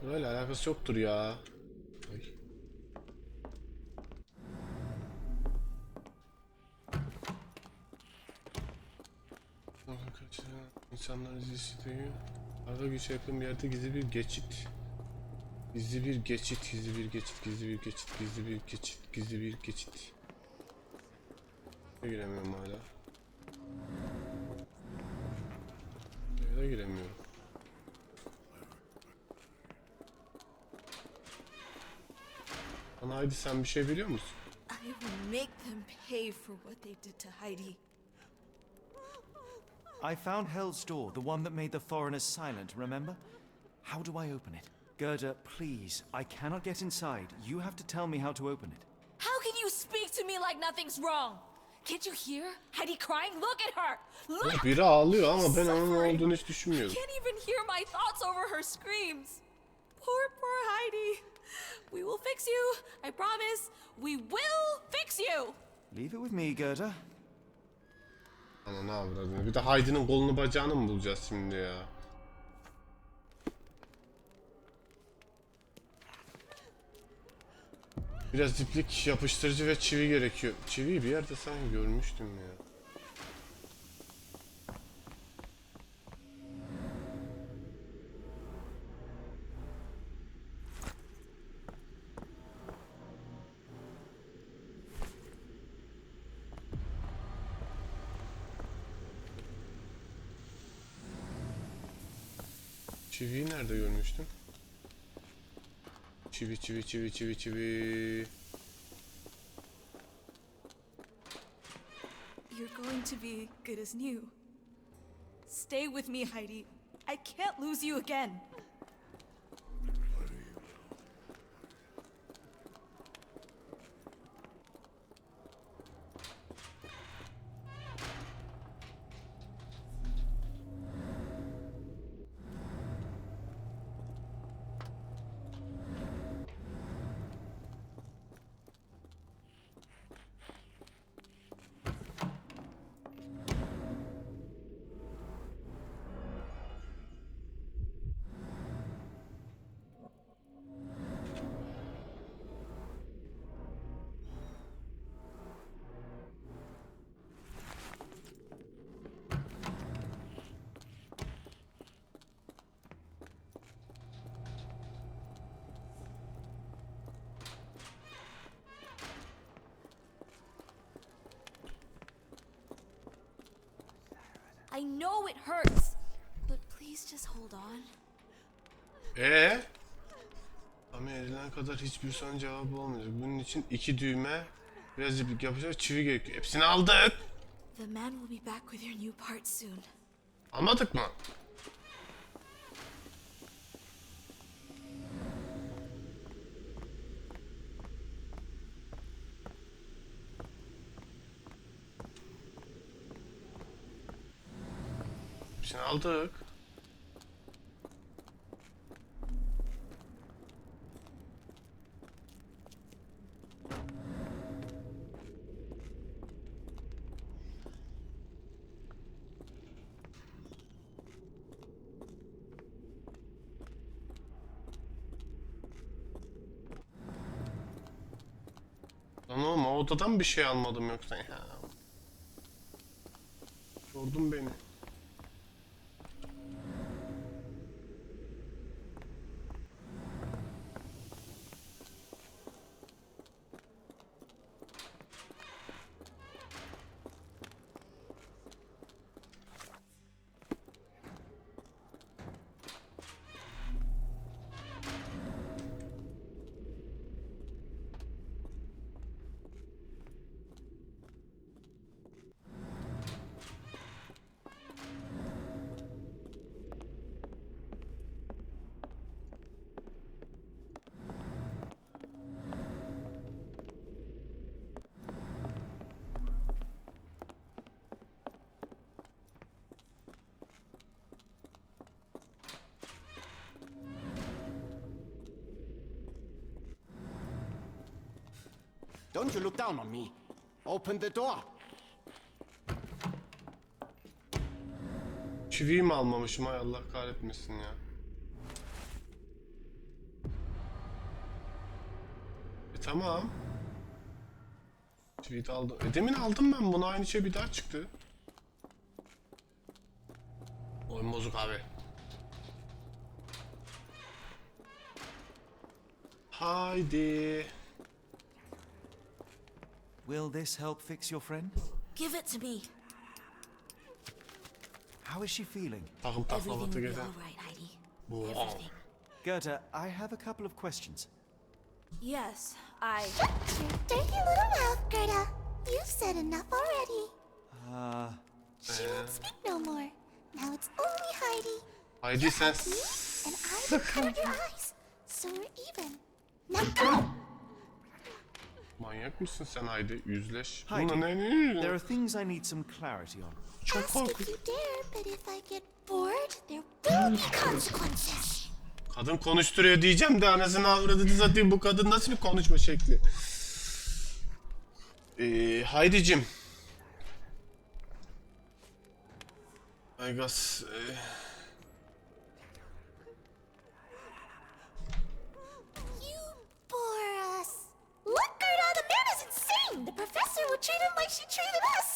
Speaker 1: Böyle alakası yoktur ya. Ay. İnsanlar dizisi diyor. Arka güçe yakın bir yerde gizli bir geçit. Gizli bir geçit, gizli bir geçit, gizli bir geçit, gizli bir geçit, gizli bir geçit. Giremiyorum hala. Buraya da giremiyorum. Ana Haydi, sen bir şey biliyor musun?
Speaker 7: I will make them pay for what they did to Heidi.
Speaker 3: I found Hell's Door, the one that made the foreigners silent, remember? How do I open it? Gerda, please. I cannot get inside. You have to tell me how to open it.
Speaker 7: How can you speak to me like nothing's wrong? Can't you hear Heidi crying? Look at her! Look!
Speaker 1: Biri ağlıyor ama ben onun
Speaker 7: Suffering.
Speaker 1: olduğunu hiç düşünmüyorum.
Speaker 7: Can't even hear my thoughts over her screams. Poor Heidi. We will fix you. I promise. We will fix you.
Speaker 3: Leave it with me, Gerda.
Speaker 1: Ana ne avradını. Bir de Heidi'nin kolunu bacağını mı bulacağız şimdi ya? Biraz diplik, yapıştırıcı ve çivi gerekiyor. Çiviyi bir yerde sanki görmüştüm ya. Çiviyi nerede görmüştüm? Çivi.
Speaker 7: You're going to be good as new. Stay with me, Heidi. I can't lose you again. I know it hurts, but please just hold on.
Speaker 1: Ama edilen kadar hiçbir sorun cevabı olmayacak. Bunun için 2 düğme, biraz iplik yapacağız, çivi gerekiyor. Hepsini aldık.
Speaker 7: The man will be back with your new parts soon.
Speaker 1: Almadık mı? Hepsini aldık. Lan oğlum o odadan bir şey almadım yoksa ya. Sordun beni.
Speaker 6: Don't you look down on me. Open the door.
Speaker 1: Çiviyi mi almamışım? Hay Allah kahretmesin ya. Tamam. Çiviyi de aldım. Demin aldım ben bunu. Aynı şey bir daha çıktı. Oyun bozuk abi. Haydi.
Speaker 3: Will this help fix your friend?
Speaker 8: Give it to me.
Speaker 3: How is she feeling?
Speaker 1: Takım
Speaker 8: Everything
Speaker 1: taklavatı
Speaker 8: will be
Speaker 1: gezen.
Speaker 8: all right, Heidi.
Speaker 1: Wow.
Speaker 8: Everything.
Speaker 3: Gerda, I have a couple of questions.
Speaker 7: Yes, I...
Speaker 8: Dirty little mouth, Gerda. You've said enough already.
Speaker 3: Uh,
Speaker 8: She won't speak no more. Now it's only Heidi.
Speaker 1: Haydi sen
Speaker 8: And I will cover your eyes, so we're even. Now go!
Speaker 1: Manyak mısın sen Haydi? Yüzleş.
Speaker 3: Heidi,
Speaker 1: Bununla ne
Speaker 3: there
Speaker 1: yüzleş?
Speaker 3: are things I need some clarity on.
Speaker 1: Çok
Speaker 8: Ask if
Speaker 1: korkunç.
Speaker 8: you dare, but if I get bored, there will be consequences.
Speaker 1: Kadın konuşturuyor diyeceğim de anasını avradını satayım, bu kadın nasıl bir konuşma şekli? Haydi'cim. I guess,
Speaker 8: You bore us. Look, Gerda, the man is insane. The professor will treat him like she treated us.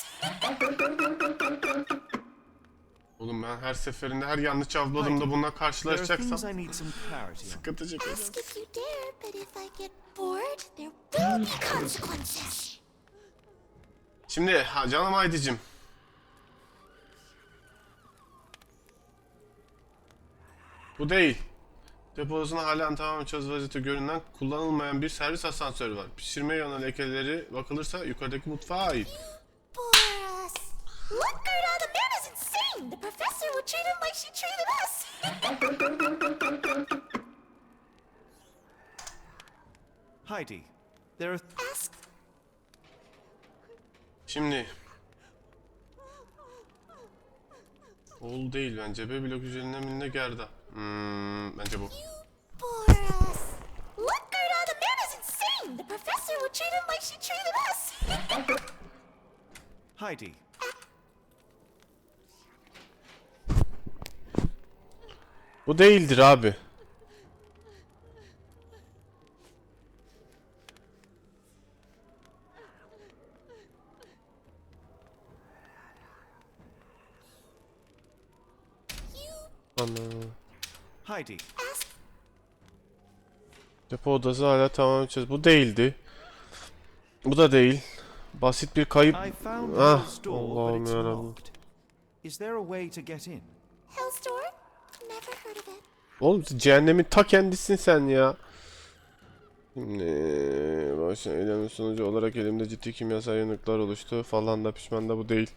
Speaker 1: Oğlum ben her seferinde her yanlış avladığımda
Speaker 3: Haydi,
Speaker 1: bununla
Speaker 3: There are things
Speaker 1: karşılaşacaksam
Speaker 3: I need some clarity on.
Speaker 1: sıkıntı çekeceğim.
Speaker 8: Ask if you dare, but if I get bored, there will be consequences.
Speaker 1: Şimdi canım Haydi'cim. Bu değil. Deposuna halen tamamen çöz vaziyette görünen kullanılmayan bir servis asansörü var. Pişirme yanı lekeleri bakılırsa yukarıdaki mutfağa ait.
Speaker 8: Bore us. Look, Gerda, the man is insane. The professor will treat him like she treated us.
Speaker 3: Heidi, there are
Speaker 8: Ask.
Speaker 1: Şimdi Oğul değil bence. B blok üzerinde minne Gerda. Bence bu.
Speaker 8: Bore us. Look, Gerda, the man is insane. The professor will treat him like she treated us.
Speaker 3: Heidi.
Speaker 1: Bu değildir abi. Ana.
Speaker 3: Heidi.
Speaker 1: Depo odası hala tamamen çöz. Bu değildi. Bu da değil. Basit bir kayıp.
Speaker 3: I found
Speaker 1: Ah,
Speaker 3: Hill's door, but
Speaker 1: Allah'ım
Speaker 3: it's
Speaker 1: yarabbim.
Speaker 3: locked. Is there a way to get in?
Speaker 8: Hell's Door? Never heard of it.
Speaker 1: Oğlum cehennemin ta kendisin sen ya. Şimdi başına eylemin sonucu olarak elimde ciddi kimyasal yanıklar oluştu falan da pişman da bu değil.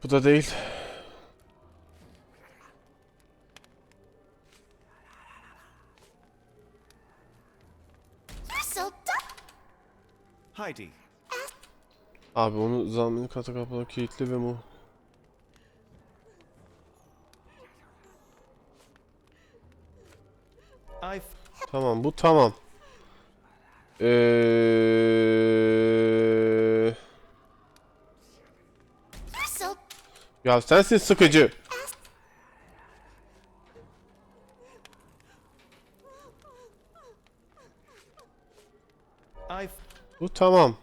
Speaker 1: Bu da değil.
Speaker 8: You're so dumb.
Speaker 3: Heidi.
Speaker 1: Abi onu zamini katı kapalı kilitli ve mu.
Speaker 3: I've
Speaker 1: Tamam bu tamam.
Speaker 8: You're so.
Speaker 1: Ya sensin sıkıcı.
Speaker 3: I've
Speaker 1: Bu tamam.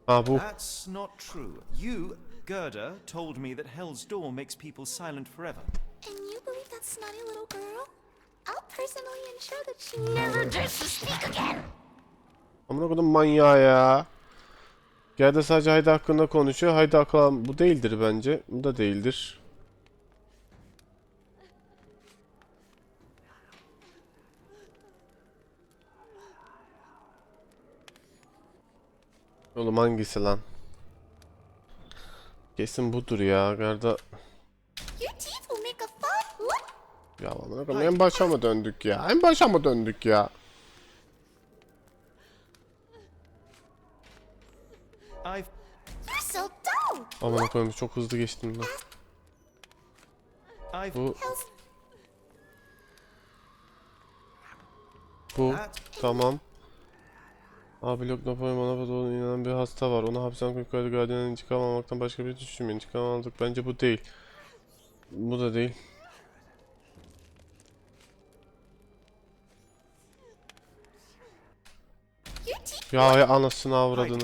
Speaker 1: Ha bu.
Speaker 3: That's not true. You, Gerda, told me that Hell's Door makes people silent forever.
Speaker 8: And you believe that snotty little girl? I'll personally ensure that she never dares to speak again.
Speaker 1: Amına kodum manyağı ya. Gerda sadece Haydi hakkında konuşuyor. Haydi akla bu değildir bence. Bu da değildir. Oğlum hangisi lan? Kesin budur ya. Gerda
Speaker 8: Your teeth will make a fun look.
Speaker 1: ya amına kodum en başa mı döndük ya? En başa mı döndük ya?
Speaker 3: I've
Speaker 8: You're so dumb.
Speaker 1: Amına koyayım çok hızlı geçtim lan.
Speaker 3: I've
Speaker 1: Bu
Speaker 8: Hell's
Speaker 1: bu
Speaker 3: that
Speaker 1: tamam. Abi blok Napolyon Monopoly'e inanan bir hasta var. Ona hapisten yukarıda gardiyanın intikam almaktan başka bir düşünmeyin. İntikam aldık. Bence bu değil. Bu da değil.
Speaker 8: your teeth.
Speaker 1: Ya anasını avradını.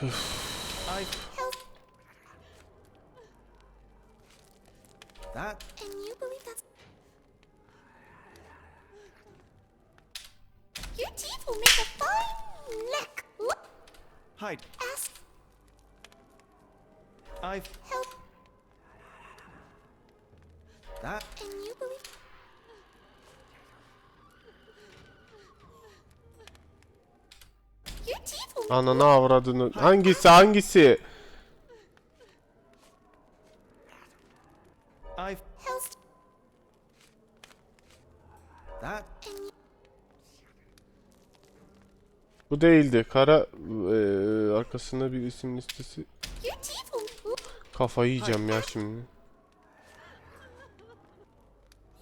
Speaker 3: I've that
Speaker 8: And you believe that's. Your teeth will make a fine neck. Look.
Speaker 3: Heidi.
Speaker 8: Ask.
Speaker 3: I've
Speaker 8: Help.
Speaker 3: that
Speaker 8: And you believe.
Speaker 1: Ananı avradını. Hangisi?
Speaker 3: I've
Speaker 8: Hell's
Speaker 3: that.
Speaker 1: Bu değildi. Kara arkasında bir isim listesi.
Speaker 8: your teeth will.
Speaker 1: Kafayı yiyeceğim ya şimdi.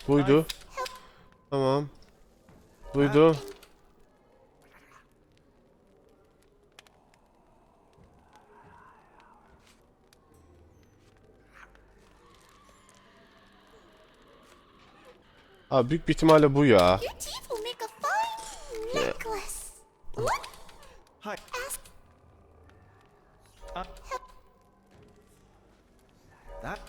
Speaker 1: Buydu. Tamam. Buydu. Abi büyük bir ihtimalle bu ya.
Speaker 8: Your teeth will make a fine necklace. Look,
Speaker 3: Hi.
Speaker 8: ask.
Speaker 3: That.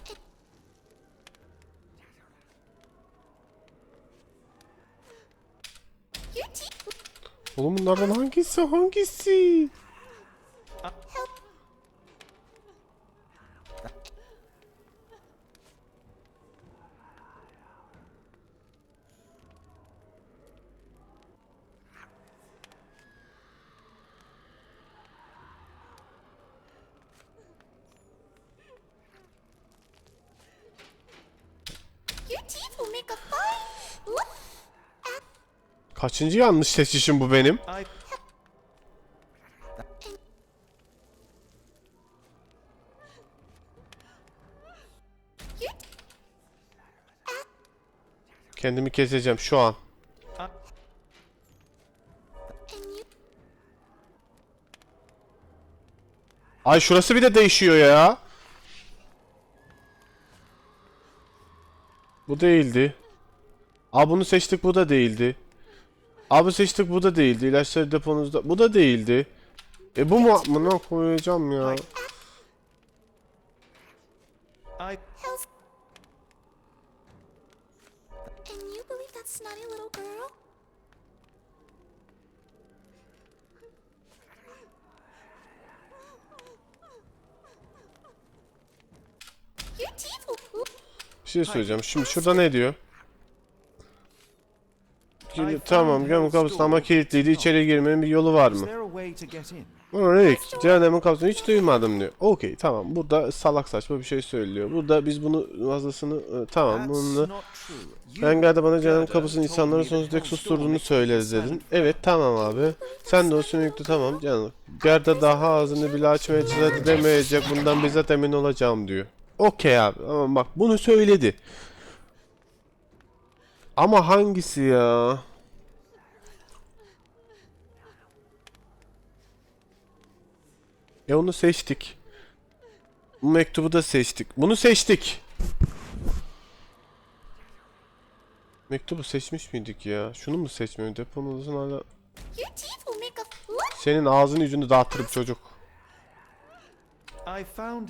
Speaker 8: Your teeth.
Speaker 1: Oğlum bunlardan hangisi?
Speaker 8: Your teeth will make a fine. Look,
Speaker 1: Kaçıncı yanlış seçişim bu benim?
Speaker 3: I've
Speaker 8: your.
Speaker 1: Kendimi keseceğim şu an.
Speaker 8: And you.
Speaker 1: Ay şurası bir de değişiyor ya. Bu değildi. Aa bunu seçtik, bu da değildi. Abi seçtik, bu da değildi. İlaçları deponuzda. Bu da değildi. Bu mu? Amına koyacağım ya.
Speaker 3: I've.
Speaker 8: Hell's. And you believe that snotty little girl? Your teeth will.
Speaker 1: Bir şey söyleyeceğim. Şimdi şurada ne diyor? Tamam, gömün kapısı ama kilitliydi. İçeri girmenin bir yolu var
Speaker 3: Is
Speaker 1: mı?
Speaker 3: there a way to get in?
Speaker 1: Ona ne dedik? Cehennemin kapısını hiç duymadım diyor. Okey, tamam. Burada salak saçma bir şey söylüyor. Burada biz bunu fazlasını tamam
Speaker 3: That's
Speaker 1: bununla.
Speaker 3: not true. You,
Speaker 1: Ben geldi bana cehennem
Speaker 3: Gerda,
Speaker 1: kapısının
Speaker 3: told
Speaker 1: insanların
Speaker 3: me that
Speaker 1: sonsuza dek
Speaker 3: Holmes' door
Speaker 1: susturduğunu
Speaker 3: makes
Speaker 1: söyledi
Speaker 3: a silent
Speaker 1: dedin.
Speaker 3: prayer.
Speaker 1: Evet tamam abi. Sen de o sümüklü tamam canım. Gerda daha ağzını bile açmaya cesaret edemeyecek. Bundan bizzat emin olacağım diyor. Okey abi. Ama bak bunu söyledi. Ama hangisi ya? Onu seçtik. Bu mektubu da seçtik. Bunu seçtik. Mektubu seçmiş miydik ya? Şunu mu seçmiyorum? Deponun odasını hala...
Speaker 8: Your teeth will make a. Look,
Speaker 1: Senin ağzını yüzünü dağıtırım çocuk.
Speaker 3: I found.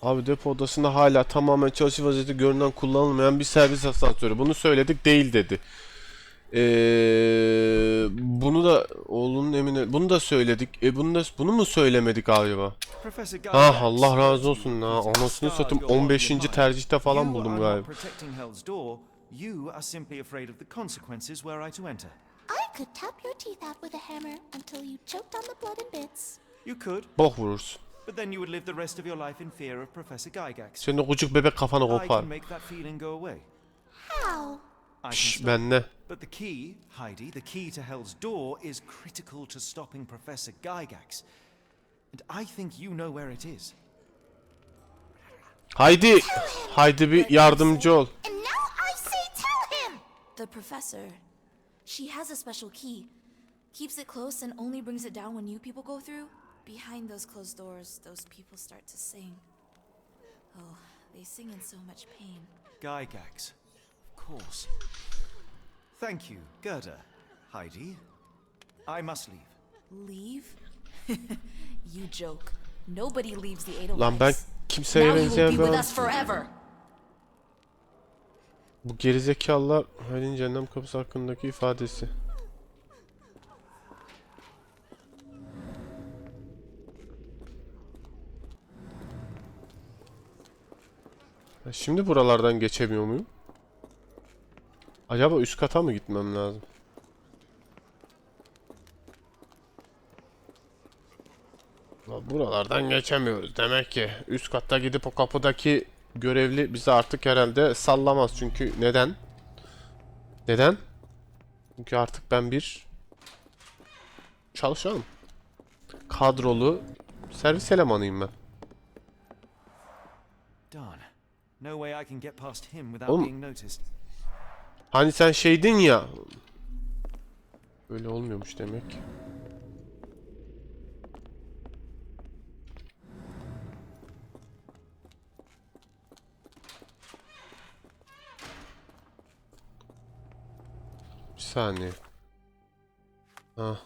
Speaker 1: Abi depo odasında hala tamamen çalışır vaziyette görünen kullanılmayan bir servis asansörü. Bunu söyledik, değil dedi. Bunu da oğlunun emine bunu da söyledik. Bunu mu söylemedik galiba?
Speaker 3: Professor
Speaker 1: Ah
Speaker 3: Gygax
Speaker 1: Allah razı
Speaker 3: told
Speaker 1: olsun
Speaker 3: you
Speaker 1: ya.
Speaker 3: to
Speaker 1: Anasını
Speaker 3: discard
Speaker 1: satayım
Speaker 3: your one
Speaker 1: 15.
Speaker 3: in mind.
Speaker 1: tercihte falan
Speaker 3: You
Speaker 1: buldum
Speaker 3: are
Speaker 1: galiba.
Speaker 3: not protecting Hell's door. You are simply afraid of the consequences were I to enter.
Speaker 8: I could tap your teeth out with a hammer until you choked on the blood in bits.
Speaker 3: You could,
Speaker 1: Bok vurursun.
Speaker 3: but then you would live the rest of your life in fear of Professor Gygax.
Speaker 1: Senin o küçük bebek kafanı
Speaker 3: I
Speaker 1: kopar.
Speaker 3: can make that feeling go away.
Speaker 8: How?
Speaker 3: I can
Speaker 1: Şşş
Speaker 3: stop.
Speaker 1: ben ne?
Speaker 3: But the key, Heidi, the key to Hell's door is critical to stopping Professor Gygax. And I think you know where it is.
Speaker 1: Haydi. Haydi bir yardımcı ol.
Speaker 8: And now I say tell him!
Speaker 7: The professor. She has a special key. Keeps it close and only brings it down when you people go through. Behind those closed doors, those people start to sing. Oh, they sing in so much pain.
Speaker 3: Gygax. Of course. Thank you, Gerda. Heidi. I must leave.
Speaker 7: Leave? You joke. Nobody leaves the Edelweiss.
Speaker 1: Lan ben kimseye
Speaker 7: Now you will be
Speaker 1: benzeyen
Speaker 7: with
Speaker 1: ben.
Speaker 7: us forever.
Speaker 1: Bu gerizekalılar Halin cehennem kapısı hakkındaki ifadesi. Şimdi buralardan geçemiyor muyum? Acaba üst kata mı gitmem lazım? Buralardan geçemiyoruz demek ki. Üst katta gidip o kapıdaki görevli bizi artık herhalde sallamaz. Çünkü neden? Neden? Çünkü artık ben bir çalışanım. Kadrolu servis elemanıyım ben.
Speaker 3: Darn. No way I can get past him without
Speaker 1: Oğlum,
Speaker 3: being noticed.
Speaker 1: hani sen şeydin ya. Öyle olmuyormuş demek. Bir saniye. Ha.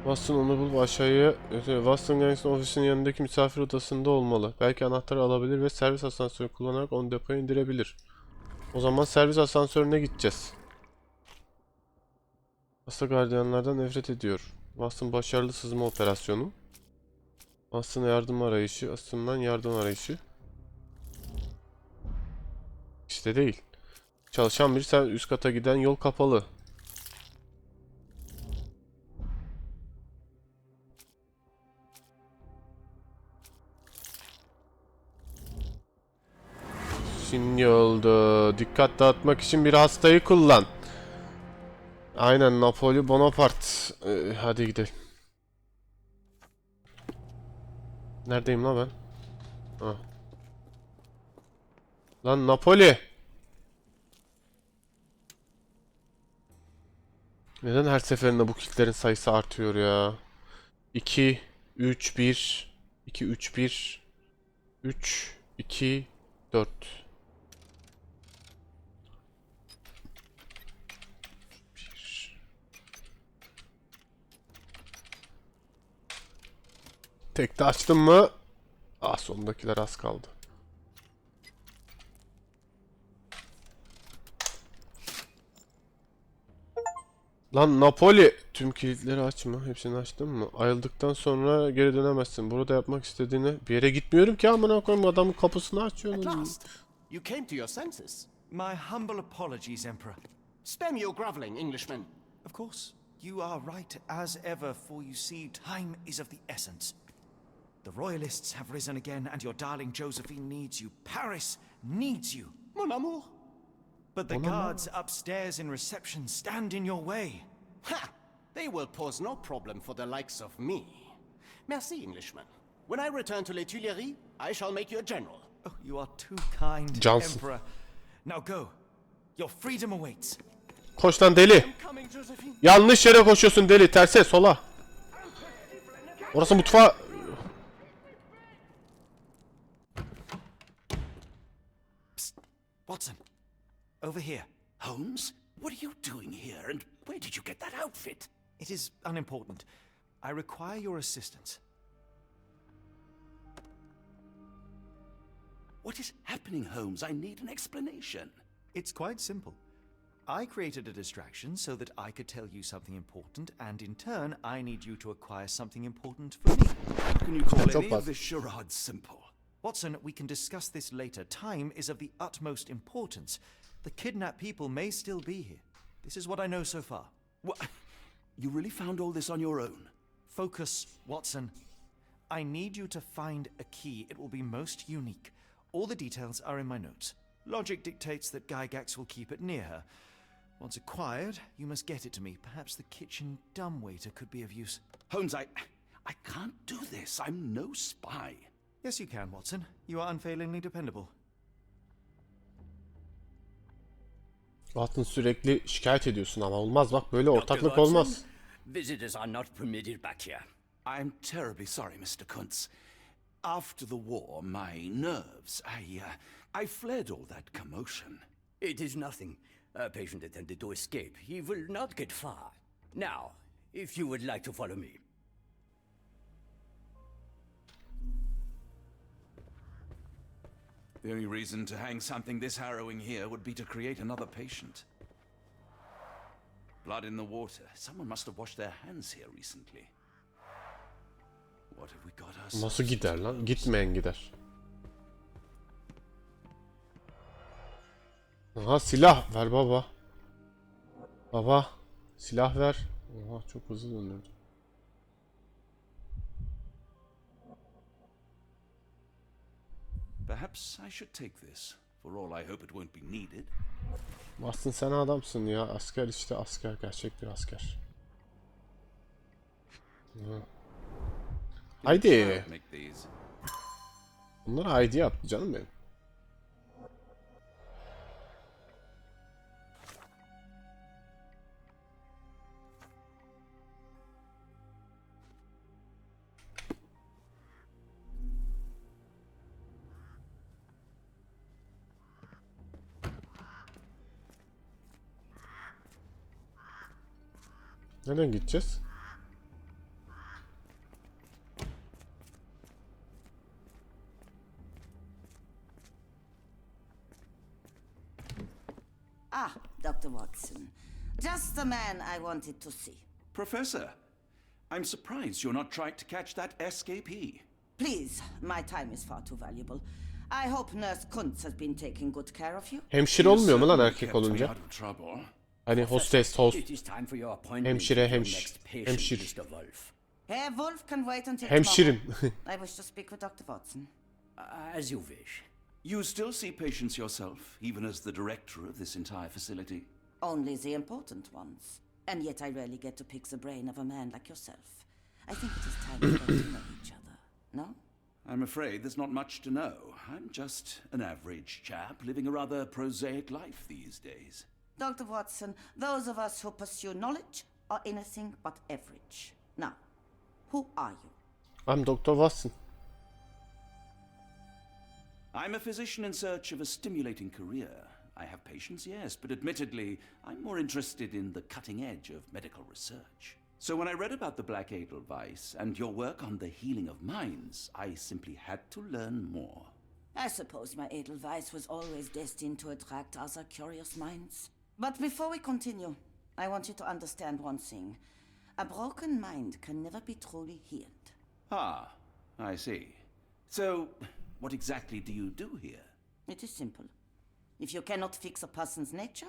Speaker 1: Watson onu bulup aşağıya Watson Gangs'ın ofisinin yanındaki misafir odasında olmalı. Belki anahtarı alabilir ve servis asansörü kullanarak onu depoya indirebilir. O zaman servis asansörüne gideceğiz. Hasta gardiyanlardan nefret ediyor. Watson başarılı sızma operasyonu. Watson'a yardım arayışı. Watson'dan yardım arayışı. İşte değil. Çalışan bir sen üst kata giden yol kapalı. Şimdi oldu. Dikkat dağıtmak için bir hastayı kullan. Aynen Napoli Bonaparte. Hadi gidelim. Neredeyim lan ben? Ha. Lan Napoli. Neden her seferinde bu kilitlerin sayısı artıyor ya? 2, 3, 1, 2, 3, 1, 3, 2, 4. Tekte açtım mı? Ah, sondakiler az kaldı. Lan Napoli! Tüm kilitleri açma. Hepsini açtın mı? Ayrıldıktan sonra geri dönemezsin. Burada yapmak istediğini... Bir yere gitmiyorum ki amına koyayım. Adamın kapısını
Speaker 6: At
Speaker 1: açıyorsun.
Speaker 6: last, you came to your senses.
Speaker 3: My humble apologies, Emperor.
Speaker 6: Spare me your groveling, Englishman.
Speaker 3: Of course, you are right as ever, for you see, time is of the essence. The royalists have risen again, and your darling Josephine needs you. Paris needs you.
Speaker 6: Mon amour.
Speaker 3: But the guards upstairs in reception stand in your way.
Speaker 6: Ha! They will pose no problem for the likes of me. Merci, Englishman. When I return to Les Tuileries, I shall make you a general.
Speaker 3: Oh, you are too kind,
Speaker 1: Johnson.
Speaker 3: Emperor. Now go. Your freedom awaits.
Speaker 1: Koş lan deli.
Speaker 6: I'm coming, Josephine.
Speaker 1: Yanlış yere koşuyorsun deli. Terse sola. Orası mutfağı.
Speaker 3: Watson, over here.
Speaker 2: Holmes, what are you doing here, and where did you get that outfit?
Speaker 3: It is unimportant. I require your assistance.
Speaker 2: What is happening, Holmes? I need an explanation.
Speaker 3: It's quite simple. I created a distraction so that I could tell you something important, and in turn, I need you to acquire something important for me.
Speaker 2: How can you call
Speaker 1: Çok
Speaker 2: any of
Speaker 1: fazla.
Speaker 2: this charade simple?
Speaker 3: Watson, we can discuss this later. Time is of the utmost importance. The kidnapped people may still be here. This is what I know so far.
Speaker 2: What? You really found all this on your own?
Speaker 3: Focus, Watson. I need you to find a key. It will be most unique. All the details are in my notes. Logic dictates that Gygax will keep it near her. Once acquired, you must get it to me. Perhaps the kitchen dumbwaiter could be of use.
Speaker 2: Holmes, I can't do this. I'm no spy.
Speaker 3: Yes, you can, Watson. You are unfailingly dependable.
Speaker 1: Watson sürekli şikayet ediyorsun ama olmaz bak böyle ortaklık olmaz.
Speaker 9: Visitors are not permitted back here.
Speaker 2: I'm terribly sorry, Mr. Kuntz. After the war, my nerves, I fled all that commotion.
Speaker 9: It is nothing. A patient attempted to escape. He will not get far. Now, if you would like to follow me.
Speaker 2: The only reason to hang something this harrowing here would be to create another patient. Blood in the water. Someone must have washed their hands here recently. What have we got ourselves
Speaker 1: Nasıl gider lan?
Speaker 2: into?
Speaker 1: Gitmeyen gider. Aha silah ver baba. Baba silah ver. Oha çok hızlı dönüyordu.
Speaker 2: Perhaps I should take this. For all I hope it won't be needed.
Speaker 1: Bastın sen adamsın ya. Asker işte asker. Gerçek bir asker. Hı. Haydi.
Speaker 2: Child make these.
Speaker 1: Bunları haydi yaptı canım benim. Nereden gideceğiz?
Speaker 4: Ah, Dr. Watson. Just the man I wanted to see.
Speaker 2: Professor, I'm surprised you're not trying to catch that escapee.
Speaker 4: Please, my time is far too valuable. I hope Nurse Kuntz has been taking good care of you.
Speaker 1: Hemşire
Speaker 2: You
Speaker 1: olmuyor mu lan
Speaker 2: certainly
Speaker 1: erkek
Speaker 2: kept me
Speaker 1: olunca?
Speaker 2: out of trouble.
Speaker 1: Hani hostes, host,
Speaker 9: It is time for your appointment
Speaker 1: hemşire,
Speaker 9: with your next patient,
Speaker 1: hemşir.
Speaker 9: Mr. Wolf.
Speaker 4: Herr Wolf can wait until
Speaker 1: Hemşirim.
Speaker 4: tomorrow. I wish to speak with Dr. Watson.
Speaker 9: As you wish.
Speaker 2: You still see patients yourself, even as the director of this entire facility?
Speaker 4: Only the important ones. And yet I rarely get to pick the brain of a man like yourself. I think it is time we got to know each other. No?
Speaker 2: I'm afraid there's not much to know. I'm just an average chap living a rather prosaic life these days.
Speaker 4: Dr. Watson, those of us who pursue knowledge are anything but average. Now, who are you?
Speaker 1: I'm Dr. Watson.
Speaker 2: I'm a physician in search of a stimulating career. I have patients, yes, but admittedly, I'm more interested in the cutting edge of medical research. So when I read about the Black Edelweiss and your work on the healing of minds, I simply had to learn more.
Speaker 4: I suppose my Edelweiss was always destined to attract other curious minds. But before we continue, I want you to understand one thing. A broken mind can never be truly healed.
Speaker 2: Ah, I see. So, what exactly do you do here?
Speaker 4: It is simple. If you cannot fix a person's nature,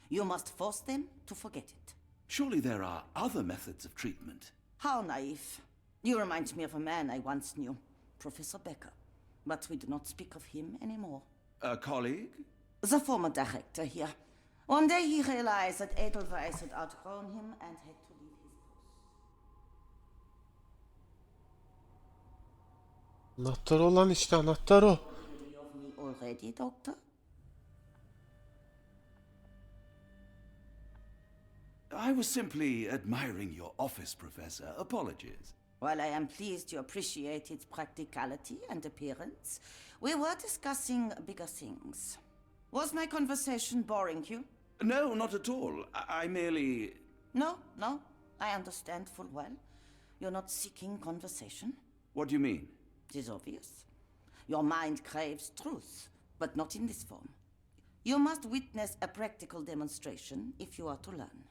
Speaker 4: you must force them to forget it.
Speaker 2: Surely there are other methods of treatment.
Speaker 4: How naive. You remind me of a man I once knew, Professor Becker. But we do not speak of him anymore.
Speaker 2: A colleague?
Speaker 4: The former director here. One day he realized that Edelweiss had outgrown him and had to leave his post.
Speaker 1: Anahtar olan işte anahtar o.
Speaker 4: Angry of me already, Doctor?
Speaker 2: I was simply admiring your office, Professor. Apologies.
Speaker 4: While I am pleased you appreciate its practicality and appearance, we were discussing bigger things. Was my conversation boring you?
Speaker 2: No, not at all. I merely...
Speaker 4: No, I understand full well. You're not seeking conversation.
Speaker 2: What do you mean?
Speaker 4: It is obvious. Your mind craves truth, but not in this form. You must witness a practical demonstration if you are to learn.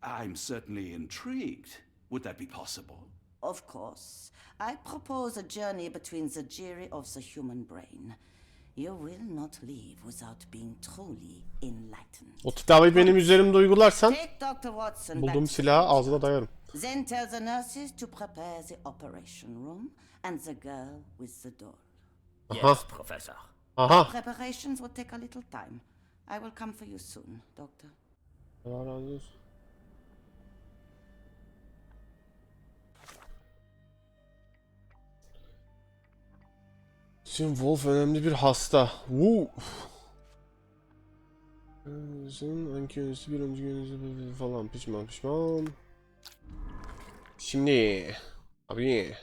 Speaker 2: I'm certainly intrigued. Would that be possible?
Speaker 4: Of course. I propose a journey between the jury of the human brain. You will not leave without being truly enlightened.
Speaker 1: O tedaviyi benim üzerimde uygularsan
Speaker 4: Take Dr. Watson
Speaker 1: bulduğum
Speaker 4: back to
Speaker 1: silahı
Speaker 4: the
Speaker 1: ağzına dayarım.
Speaker 4: Then tell the nurses to prepare the operation room and the girl with the doll.
Speaker 9: Yes, Professor.
Speaker 1: Aha.
Speaker 4: Preparations will take a little time. I will come for you soon, Doctor.
Speaker 1: Allah razı olsun. Şimdi Wolf önemli bir hasta. Hangi yönüsü bir önceki yönüsü falan pişman. Şimdi abi.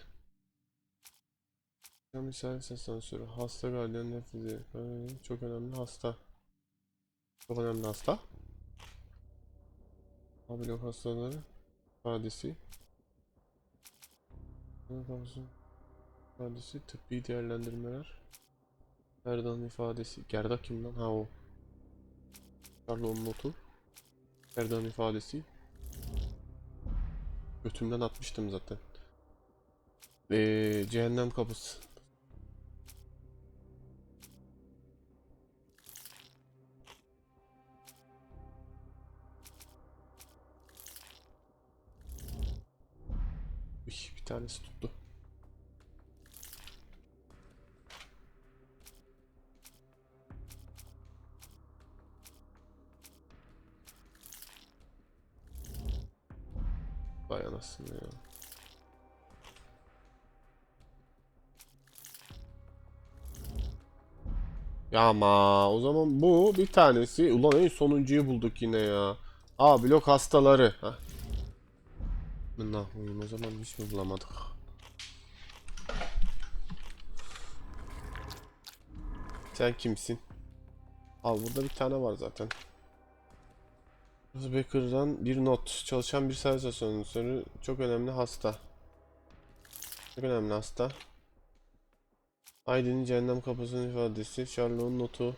Speaker 1: Misafir sensörü. Hasta gardiyan nefesi. Çok önemli hasta. Çok önemli hasta. Abi yok hastaları. Hadisi. İfadesi, tıbbi değerlendirmeler. Erdoğan ifadesi. Gerda kim lan? Ha o. Sherlock'un notu. Erdoğan ifadesi. Götümden atmıştım zaten. Cehennem kapısı. Bir tanesi tuttu. Vay anasını ya. Ya ama o zaman bu bir tanesi. Ulan en sonuncuyu bulduk yine ya. A blok hastaları. Heh. Ne o zaman hiç mi bulamadık? Sen kimsin? Al burada bir tane var zaten. Baker'dan bir not. Çalışan bir servis asansörü. Çok önemli hasta. Çok önemli hasta. Ailenin cehennem kapısının ifadesi. Sherlock'un notu.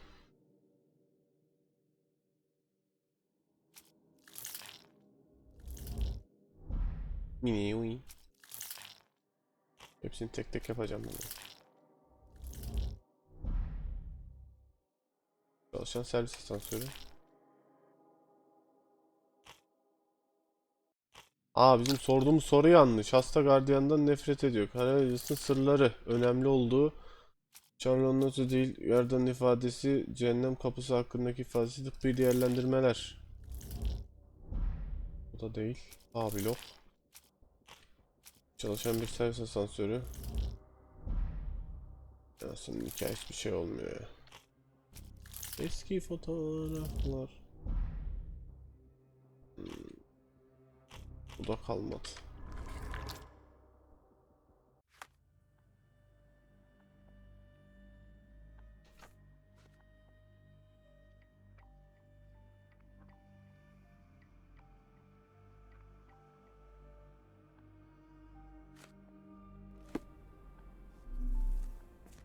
Speaker 1: Mini uy. Hepsini tek tek yapacağım bunu. Çalışan servis asansörü. Bizim sorduğumuz soru yanlış. Hasta gardiyandan nefret ediyor. Karayolcusunun sırları önemli olduğu. Sherlock'un notu değil. Yardanın ifadesi. Cehennem kapısı hakkındaki ifadesi. Tıbbi değerlendirmeler. Bu da değil. Blok. Çalışan bir servis asansörü. Aslında hikayesi bir şey olmuyor ya. Eski fotoğraflar. Bu da kalmadı.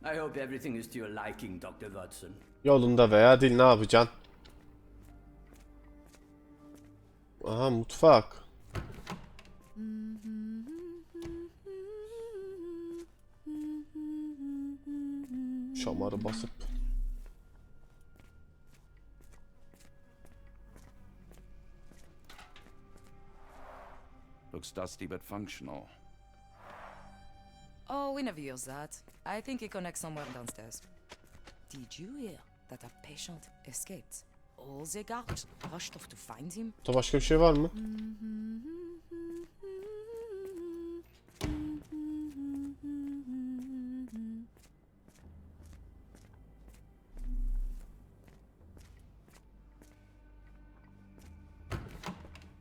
Speaker 9: I hope everything is to your liking, Dr. Watson.
Speaker 1: Yolunda veya değil, ne yapacaksın? Aha, mutfak. Şamarı basıp.
Speaker 2: Looks dusty but functional.
Speaker 10: Oh, we never use that. I think it connects somewhere downstairs. Did you hear that a patient escaped? All the guards rushed off to find him.
Speaker 1: Burada başka bir şey var mı?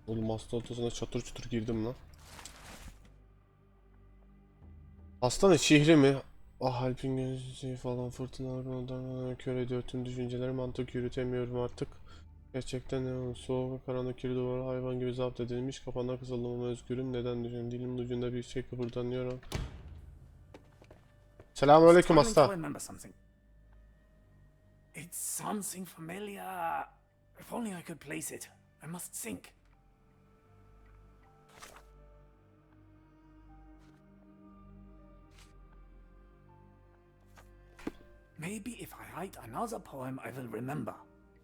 Speaker 1: Oğlum hasta odasına çatır çutur girdim lan. Hastanın şehri mi? Alp'in gözü falan fırtınalarından kör ediyor tüm düşünceleri, mantık yürütemiyorum artık. Gerçekten soğuk ve karanlık kiri duvarı hayvan gibi zapt edilmiş. Kapandan kısıldığımı özgürüm. Neden düşünüyorum? Dilimin ucunda bir şey kıpırdanıyor. Selamünaleyküm hasta.
Speaker 6: It's something familiar. If only I could place it. I must think. Maybe if I write another poem, I will remember.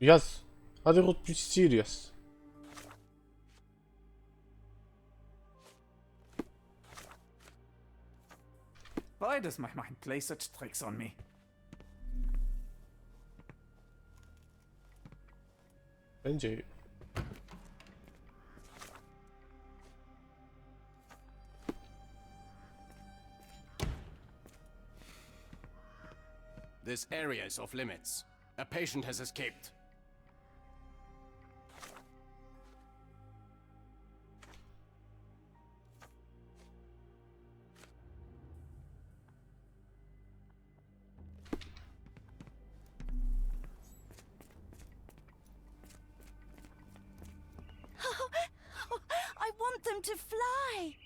Speaker 1: Yaz. Hadi Rut bir şiir yaz.
Speaker 6: Why does my mind play such tricks on me?
Speaker 1: Bence
Speaker 6: This area is off limits. A patient has escaped.
Speaker 5: I want them to fly.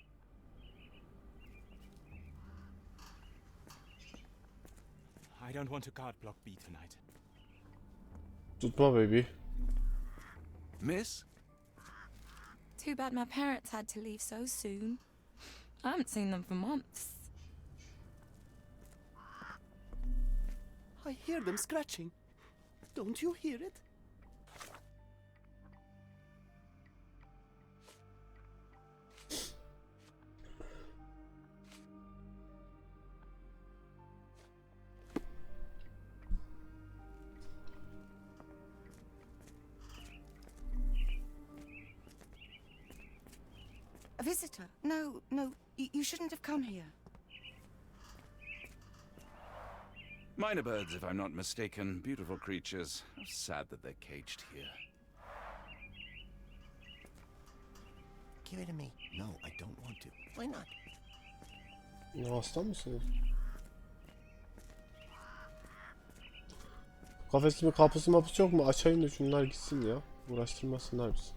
Speaker 2: I don't want to guard Block B tonight.
Speaker 1: tutma baby.
Speaker 2: Miss?
Speaker 10: Too bad my parents had to leave so soon. I haven't seen them for months.
Speaker 6: I hear them scratching. Don't you hear it?
Speaker 5: A visitor? No, no, you shouldn't have come here.
Speaker 2: Minor birds, if I'm not mistaken. Beautiful creatures. How sad that they're caged here.
Speaker 6: Give it to me. No, I don't want to. Why not?
Speaker 1: Ya hasta mısınız? Kafesimin kapısı mapısı yok mu? Açayım da şunlar gitsin ya. Uğraştırmasınlar bizi.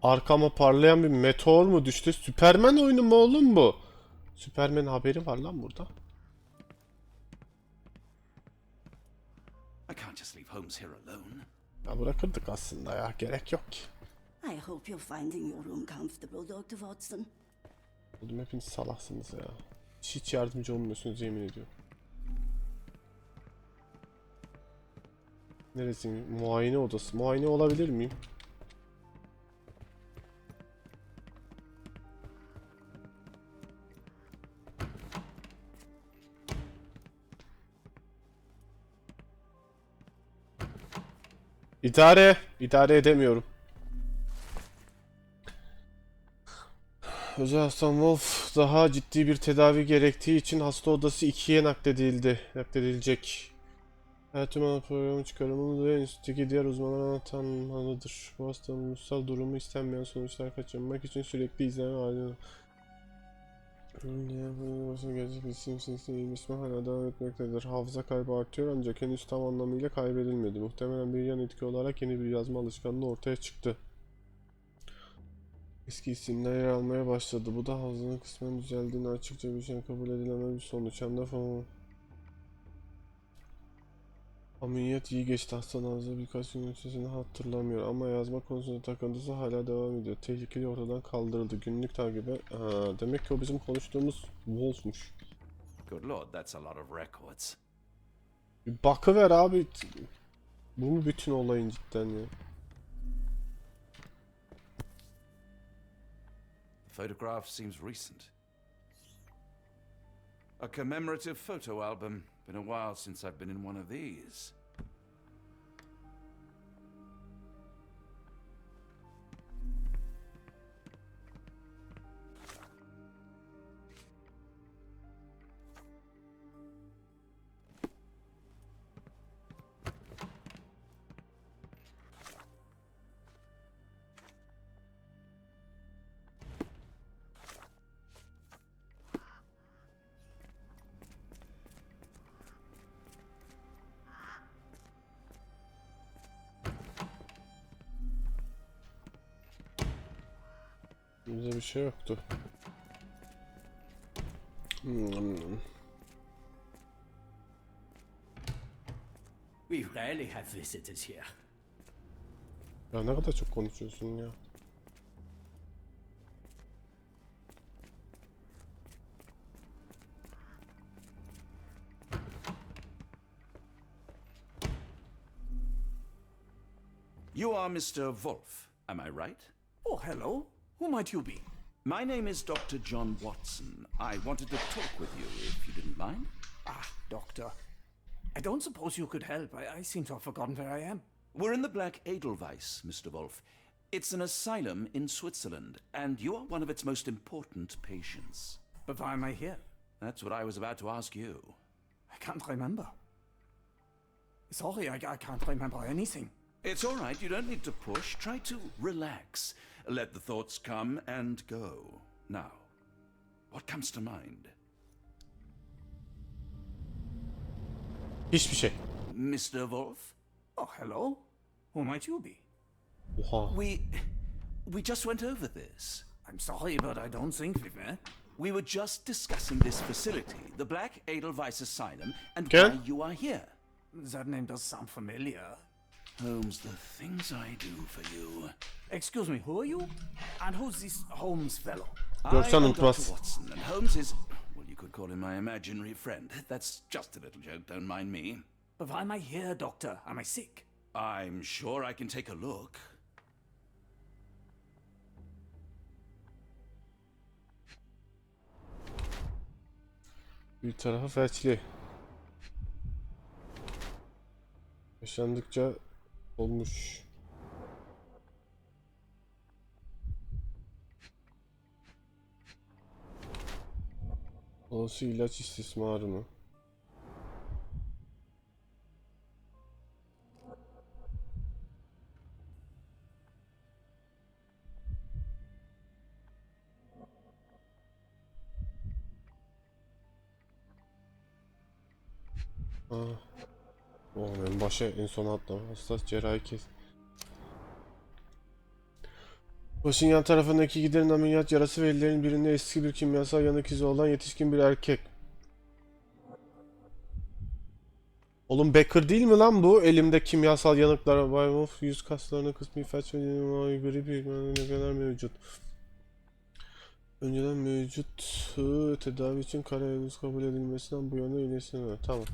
Speaker 1: Arkama parlayan bir meteor mu düştü? Süpermen oyunu mu oğlum bu? Süpermen'in haberi var lan burada.
Speaker 2: I can't just leave Holmes here alone.
Speaker 1: Ya bırakırdık aslında ya. Gerek yok ki.
Speaker 4: I hope you're finding your room comfortable, Dr. Watson.
Speaker 1: Oğlum hepiniz salaksınız ya. Hiç yardımcı olmuyorsunuz yemin ediyorum. Neresi? Muayene odası. Muayene olabilir miyim? İdare edemiyorum. Özel hastam Wolf daha ciddi bir tedavi gerektiği için hasta odası 2'ye nakledilecek. Hayatım programı çıkarımı ve enstitüdeki diğer uzmanlara tanınmalıdır. Bu hastanın ruhsal durumu istenmeyen sonuçlar kaçınmak için sürekli izleme halinde. Başına gelecek isim iyileşme hala devam etmektedir. Hafıza kaybı artıyor ancak henüz tam anlamıyla kaybedilmedi. Muhtemelen bir yan etki olarak yeni bir yazma alışkanlığı ortaya çıktı. Eski isimler yer almaya başladı. Bu da hafızanın kısmen düzeldiğini açıkça bir şey kabul edilemez bir sonuç. Hem de ameliyat iyi geçti. Hastanın hafıza birkaç gün öncesini hatırlamıyor ama yazma konusunda takıntısı hala devam ediyor. Tehlikeli ortadan kaldırıldı. Günlük takibe. Demek ki o bizim konuştuğumuz Wolf'muş.
Speaker 2: Good lord, that's a lot of records.
Speaker 1: Bir bakıver abi. Bu mu bütün olayın cidden ya?
Speaker 2: The photograph seems recent. A commemorative photo album. Been a while since I've been in one of these.
Speaker 1: Bize bir şey yoktu.
Speaker 9: We rarely have visitors here.
Speaker 1: Ya ne kadar çok konuşuyorsun ya.
Speaker 2: You are Mr. Wolf, am I right?
Speaker 6: Oh, hello. Who might you be?
Speaker 2: My name is Dr. John Watson. I wanted to talk with you, if you didn't mind.
Speaker 6: Ah, doctor. I don't suppose you could help. I seem to have forgotten where I am.
Speaker 2: We're in the Black Edelweiss, Mr. Wolf. It's an asylum in Switzerland, and you are one of its most important patients.
Speaker 6: But why am I here?
Speaker 2: That's what I was about to ask you.
Speaker 6: I can't remember. Sorry, I can't remember anything.
Speaker 2: It's all right, you don't need to push. Try to relax. Let the thoughts come and go. Now, what comes to mind?
Speaker 1: Hiçbir şey.
Speaker 2: Mr. Wolf?
Speaker 6: Oh, hello. Who might you be?
Speaker 1: Oha.
Speaker 2: We just went over this.
Speaker 11: I'm sorry, but I don't think we've met.
Speaker 2: We were just discussing this facility, the Black Edelweiss Asylum, and
Speaker 1: Okay.
Speaker 2: why you are here.
Speaker 11: That name does sound familiar.
Speaker 2: Holmes, the things I do for you.
Speaker 11: Excuse me, who are you? And who's this Holmes fellow?
Speaker 2: I am
Speaker 1: Görsen
Speaker 2: Dr.
Speaker 1: unutmaz.
Speaker 2: Watson, and Holmes is, well, you could call him my imaginary friend. That's just a little joke, don't mind me.
Speaker 11: But why am I here, Doctor? Am I sick?
Speaker 2: I'm sure I can take a look.
Speaker 1: Bir tarafı felçli. Yaşandıkça olmuş. Olası ilaç istismarı mı? Oğlum en başa en sona atlama. Hassas cerrahi kes. Başın yan tarafındaki giderin ameliyat yarası ve ellerin birinde eski bir kimyasal yanık izi olan yetişkin bir erkek. Oğlum Becker değil mi lan bu? Elimde kimyasal yanıklar, Weymouth yüz kaslarına kısmi felç ve grip ne kadar mevcut. Önceden mevcut tedavi için kararınız kabul edilmesinden bu yana iyileşsin. Tamam.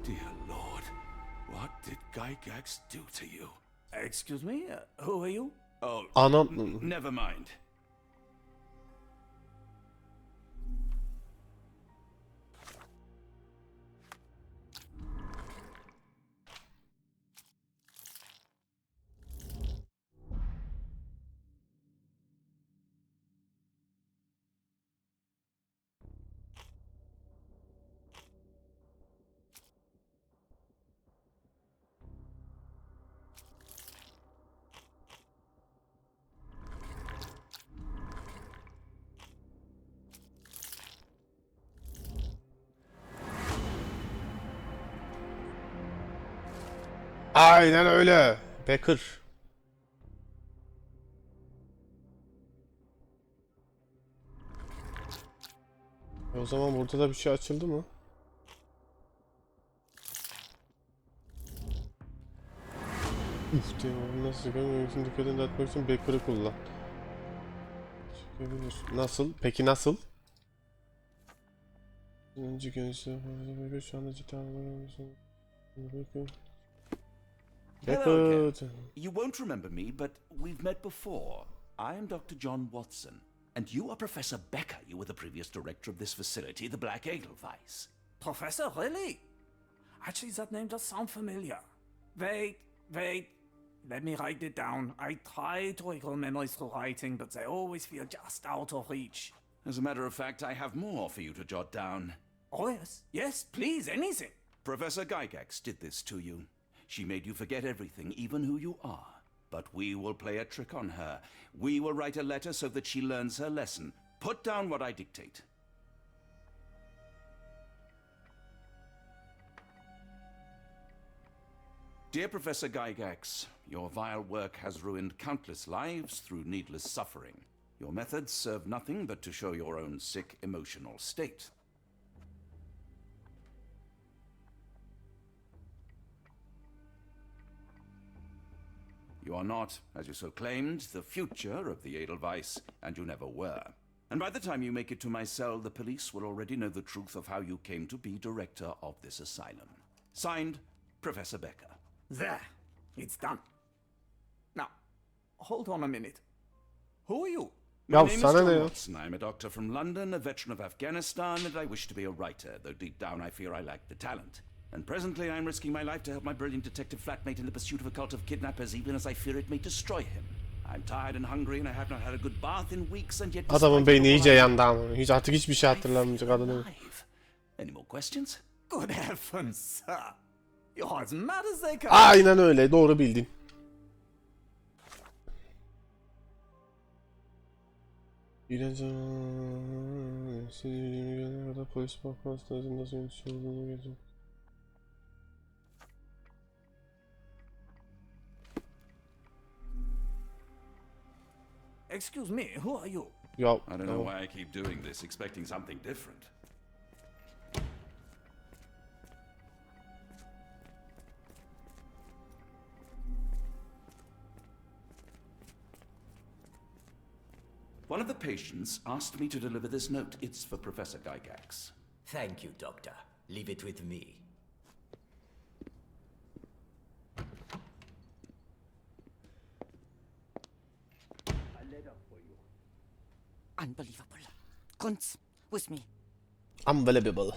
Speaker 2: Dear Lord, what did Gygax do to you?
Speaker 11: Excuse me, who are you?
Speaker 2: Oh,
Speaker 1: Anam.
Speaker 2: never mind.
Speaker 1: Aynen öyle. Becker. O zaman burada da bir şey açıldı mı? Uf diye nasıl mümkün dikkatini dağıtmak için Becker'ı kullan. Nasıl? Peki nasıl? Önce gençler şu anda ciddi
Speaker 2: Hello again. You won't remember me, but we've met before. I am Dr. John Watson, and you are Professor Becker. You were the previous director of this facility, the Black Edelweiss.
Speaker 11: Professor, really? Actually, that name does sound familiar. Wait. Let me write it down. I try to recall memories through writing, but they always feel just out of reach.
Speaker 2: As a matter of fact, I have more for you to jot down.
Speaker 11: Oh, yes. Yes, please, anything.
Speaker 2: Professor Gygax did this to you. She made you forget everything, even who you are. But we will play a trick on her. We will write a letter so that she learns her lesson. Put down what I dictate. Dear Professor Gygax, your vile work has ruined countless lives through needless suffering. Your methods serve nothing but to show your own sick emotional state. You are not, as you so claimed, the future of the Edelweiss, and you never were. And by the time you make it to my cell, the police will already know the truth of how you came to be director of this asylum. Signed, Professor Becker.
Speaker 11: There. It's done. Now, hold on a minute. Who are you?
Speaker 2: My
Speaker 1: Ya
Speaker 2: name is
Speaker 1: sana
Speaker 2: John
Speaker 1: ne ya?
Speaker 2: Watson. I'm a doctor from London, a veteran of Afghanistan, and I wish to be a writer, though deep down I fear I lack the talent. And presently I'm risking my life to help my brilliant detective flatmate in the pursuit of a cult of kidnappers, even as I fear it may destroy him. I'm tired and hungry, and I have not had a good bath in weeks, and yet...
Speaker 1: Adamın beyni iyice yandı ama. Hiç artık hiçbir şey hatırlamayacak adamı.
Speaker 2: Any more questions?
Speaker 11: Good heavens, sir. You're as mad as they come.
Speaker 1: Aynen öyle. Doğru bildin. İğrenç kadar polis bakma hastanesinde nasıl yönetici olduğunu göreceğim.
Speaker 11: excuse me, who are you?
Speaker 1: Ya
Speaker 2: I don't know why I keep doing this, expecting something different. One of the patients asked me to deliver this note. It's for Professor Gygax.
Speaker 9: Thank you, Doctor. Leave it with me.
Speaker 4: Unbelievable. Kunz, with me.
Speaker 1: unbelievable.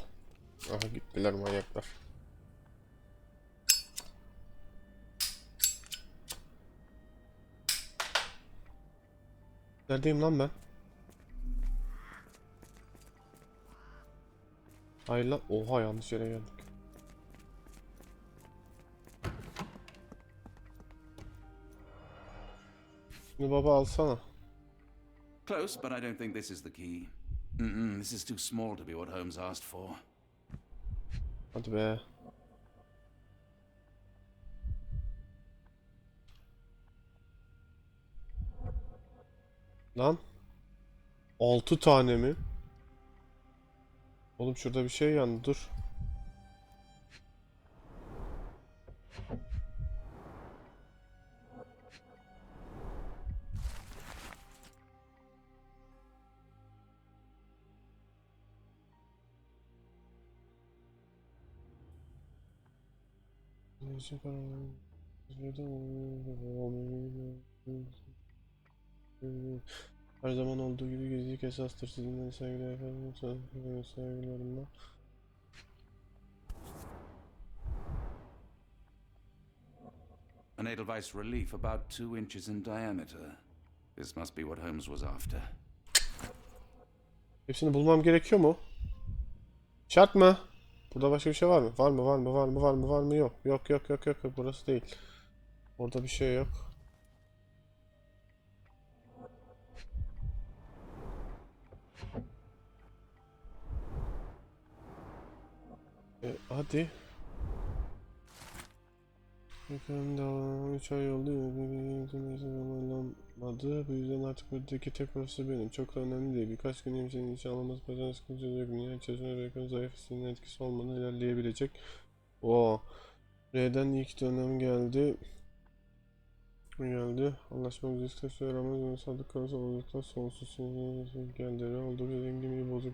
Speaker 1: Aha gittiler manyaklar. Neredeyim lan ben? Hayır lan. Oha yanlış yere geldik. Şimdi baba alsana.
Speaker 2: Close, but I don't think this is the key. This is too small to be what Holmes asked for.
Speaker 1: Hadi be. Lan. 6 tane mi? Oğlum şurada bir şey yandı, dur. Her zaman olduğu gibi gizlilik esastır. Sizinle saygılar efendim. Saygılarımla.
Speaker 2: An Edelweiss relief about 2 inches in diameter. This must be what Holmes was after.
Speaker 1: Hepsini bulmam gerekiyor mu? Şart mı? Burada başka bir şey var mı? Var mı? Var mı? Var mı? Var mı? Var mı? Yok. Yok yok yok yok. Burası değil. Orada bir şey yok. Hadi. Yakında 3 ay oldu. Zamanlamadı. Bu yüzden artık buradaki tek profesör benim. Çok da önemli değil. Birkaç gün imkanı hiç alınmaz. Bazen sıkıntı yok. Niye çözüme bekliyor. Zayıf hissinin etkisi olmadan ilerleyebilecek. Oo. R'den ilk dönem geldi. Anlaşmak üzere söylemez. Ve sadık kalırsa olduktan sonsuz geldileri oldukça zengin bir bozuk.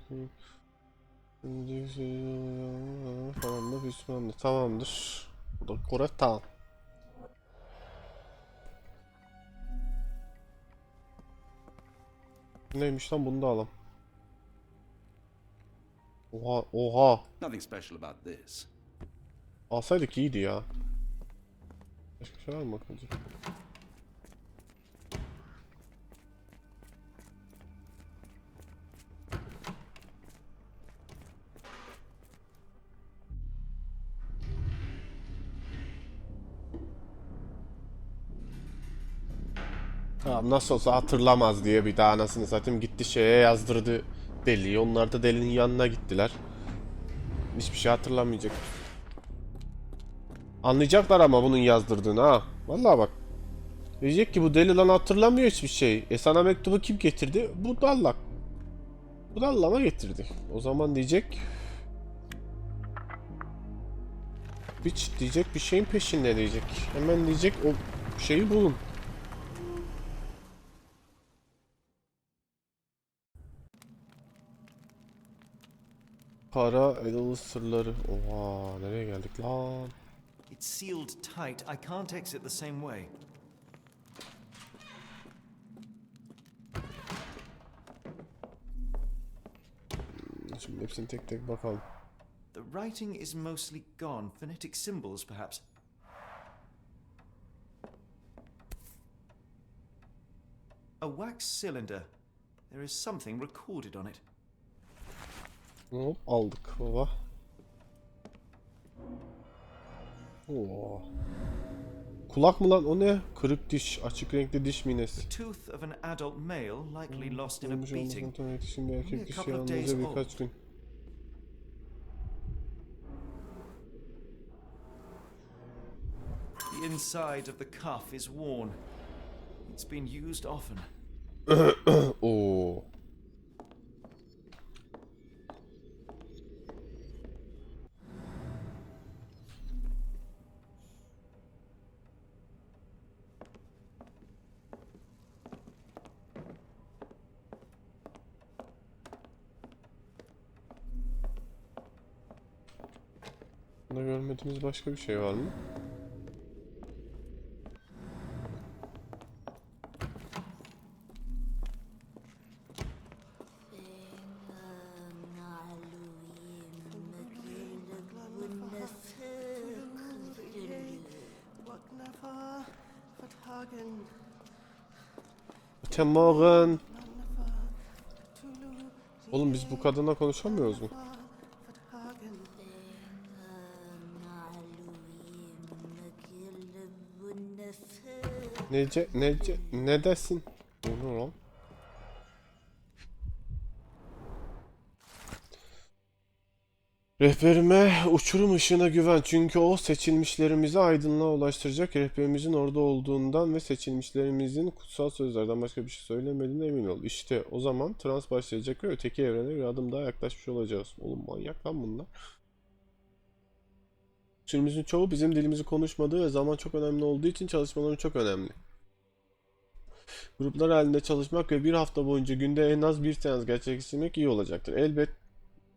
Speaker 1: Falan da pişmandı. Tamamdır. Bu da Kore tamam. Neymiş lan, bunu da alalım. Oha oha.
Speaker 2: Nothing special about this.
Speaker 1: Alsaydık iyiydi ya. Başka şey var mı bakacağım? Tamam, nasıl olsa hatırlamaz diye bir daha anasını satayım gitti şeye yazdırdı deliği. Onlar da delinin yanına gittiler. Hiçbir şey hatırlamayacak. Anlayacaklar ama bunun yazdırdığını ha. Vallahi bak. Diyecek ki bu deli lan hatırlamıyor hiçbir şey. Sana mektubu kim getirdi? Bu dallak. Bu dallama getirdi. O zaman diyecek. Hiç diyecek bir şeyin peşinde diyecek. Hemen diyecek o şeyi bulun. Para, Edelweiss sırları. Oha, nereye geldik lan?
Speaker 3: It's sealed tight. I can't exit the same way.
Speaker 1: Şimdi hepsini tek tek bakalım.
Speaker 3: The writing is mostly gone. Phonetic symbols, perhaps. A wax cylinder. There is something recorded on it.
Speaker 1: Hop, aldık baba. Oo. Kulak mı lan o ne? Kırık diş, açık renkli diş minesi.
Speaker 3: The tooth of an adult male likely lost in a
Speaker 1: Olmuş
Speaker 3: beating.
Speaker 1: olmasın yetişkin bir
Speaker 3: Only a
Speaker 1: erkek dişi
Speaker 3: couple of days
Speaker 1: yalnızca
Speaker 3: old.
Speaker 1: birkaç gün.
Speaker 3: The inside of the cuff is worn. It's been used often.
Speaker 1: Oo. Bunda görmediğimiz başka bir şey var mı? Guten Morgen. Oğlum biz bu kadına konuşamıyoruz mu? Ne desin? O ne lan? Rehberime uçurum ışığına güven çünkü o seçilmişlerimizi aydınlığa ulaştıracak. Rehberimizin orada olduğundan ve seçilmişlerimizin kutsal sözlerden başka bir şey söylemediğine emin ol. İşte o zaman trans başlayacak ve öteki evrene bir adım daha yaklaşmış olacağız. Oğlum manyak lan bunlar. Türümüzün çoğu bizim dilimizi konuşmadığı ve zaman çok önemli olduğu için çalışmaları çok önemli. Gruplar halinde çalışmak ve bir hafta boyunca günde en az bir seans gerçekleştirmek iyi olacaktır. Elbet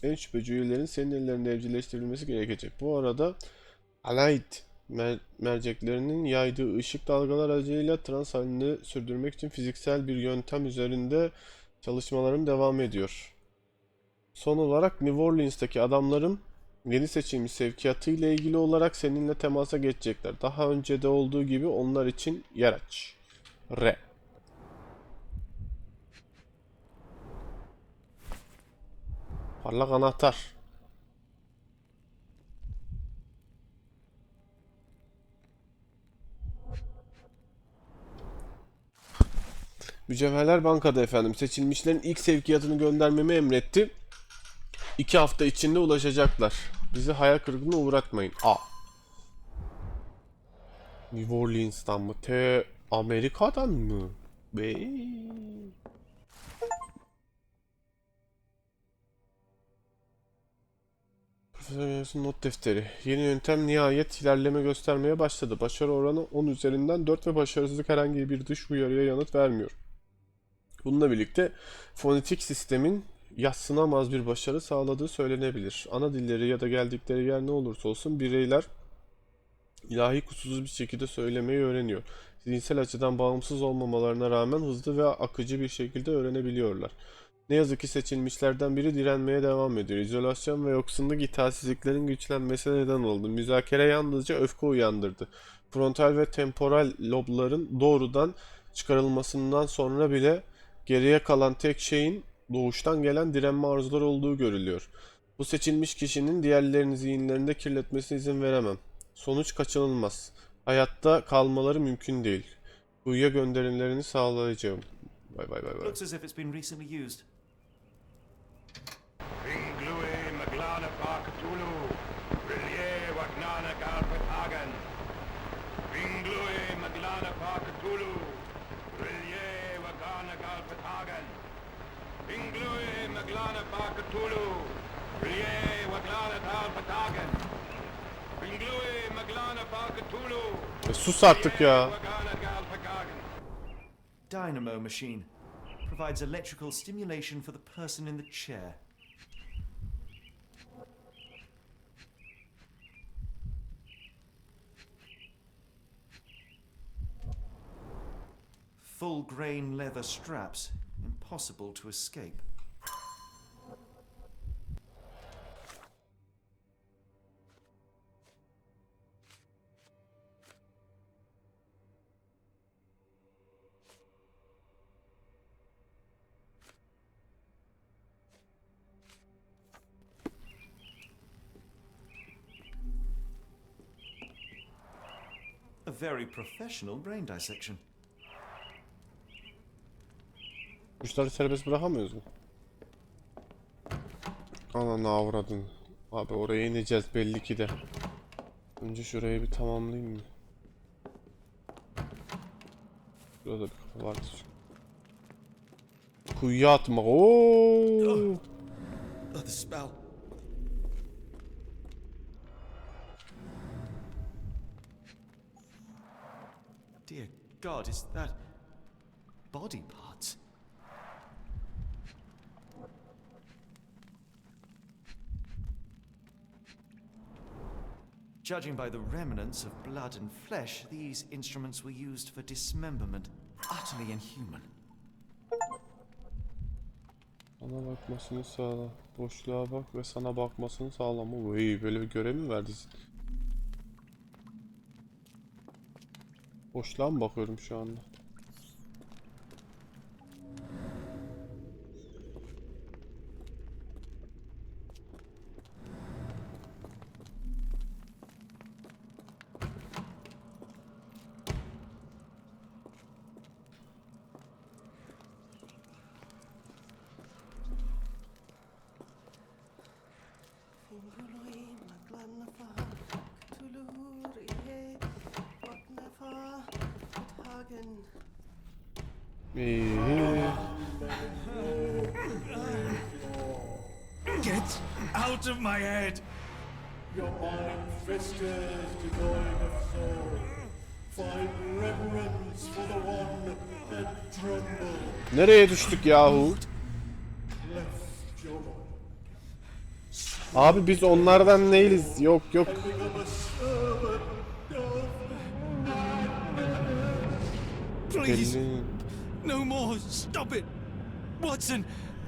Speaker 1: en şüpheci üyelerin senin ellerinde evcilleştirilmesi gerekecek. Bu arada Allied merceklerinin yaydığı ışık dalgalar aracılığıyla trans halini sürdürmek için fiziksel bir yöntem üzerinde çalışmalarım devam ediyor. Son olarak New Orleans'taki adamlarım yeni seçilmiş sevkiyatı ile ilgili olarak seninle temasa geçecekler. Daha önce de olduğu gibi onlar için yer aç. R. Parlak anahtar. Mücevherler bankada efendim. Seçilmişlerin ilk sevkiyatını göndermemi emretti. 2 hafta içinde ulaşacaklar. Bizi hayal kırıklığına uğratmayın. A. New Orleans'tan mı? Amerika'dan mı? B. Profesör not defteri. Yeni yöntem nihayet ilerleme göstermeye başladı. Başarı oranı 10 üzerinden 4 ve başarısızlık herhangi bir dış uyarıya yanıt vermiyor. Bununla birlikte fonetik sistemin yadsınamaz bir başarı sağladığı söylenebilir. Ana dilleri ya da geldikleri yer ne olursa olsun bireyler ilahi kusursuz bir şekilde söylemeyi öğreniyor. Zihinsel açıdan bağımsız olmamalarına rağmen hızlı ve akıcı bir şekilde öğrenebiliyorlar. Ne yazık ki seçilmişlerden biri direnmeye devam ediyor. İzolasyon ve yoksunluk itaatsizliklerin güçlenmesine neden oldu. Müzakere yalnızca öfke uyandırdı. Frontal ve temporal lobların doğrudan çıkarılmasından sonra bile geriye kalan tek şeyin doğuştan gelen direnme arzuları olduğu görülüyor. Bu seçilmiş kişinin diğerlerinin zihinlerinde kirletmesine izin veremem. Sonuç kaçınılmaz. Hayatta kalmaları mümkün değil. Kuyuya gönderimlerini sağlayacağım. Bay bay bay bay.
Speaker 3: Looks as if it's been recently used.
Speaker 1: Sus artık ya.
Speaker 3: Dynamo machine. Provides electrical stimulation for the person in the chair. Full grain leather straps. Impossible to escape. A very professional brain dissection.
Speaker 1: Kuşları serbest bırakamıyoruz mu? Ananı avradın. Abi oraya ineceğiz belli ki de. Önce şurayı bir tamamlayayım mı? Şurada bir kapı vardır. Kuyuya atma. Oo.
Speaker 2: The spell.
Speaker 3: Dear God, is that body parts? Judging by the remnants of blood and flesh, these instruments were used for dismemberment. Utterly inhuman.
Speaker 1: Sana bakmasını sağla. Boşluğa bak ve sana bakmasını sağlama. Vay, böyle bir görev mi verdi? Boşluğa mı bakıyorum şu anda?
Speaker 11: Get out of my head!
Speaker 12: Your iron fist is devoid of soul. Find reverence for the one that trembled.
Speaker 1: Nereye düştük yahu?
Speaker 12: Left your
Speaker 1: Abi biz onlardan değiliz. Yok yok.
Speaker 2: Please,
Speaker 1: Belli.
Speaker 2: no more. Stop it. Watson,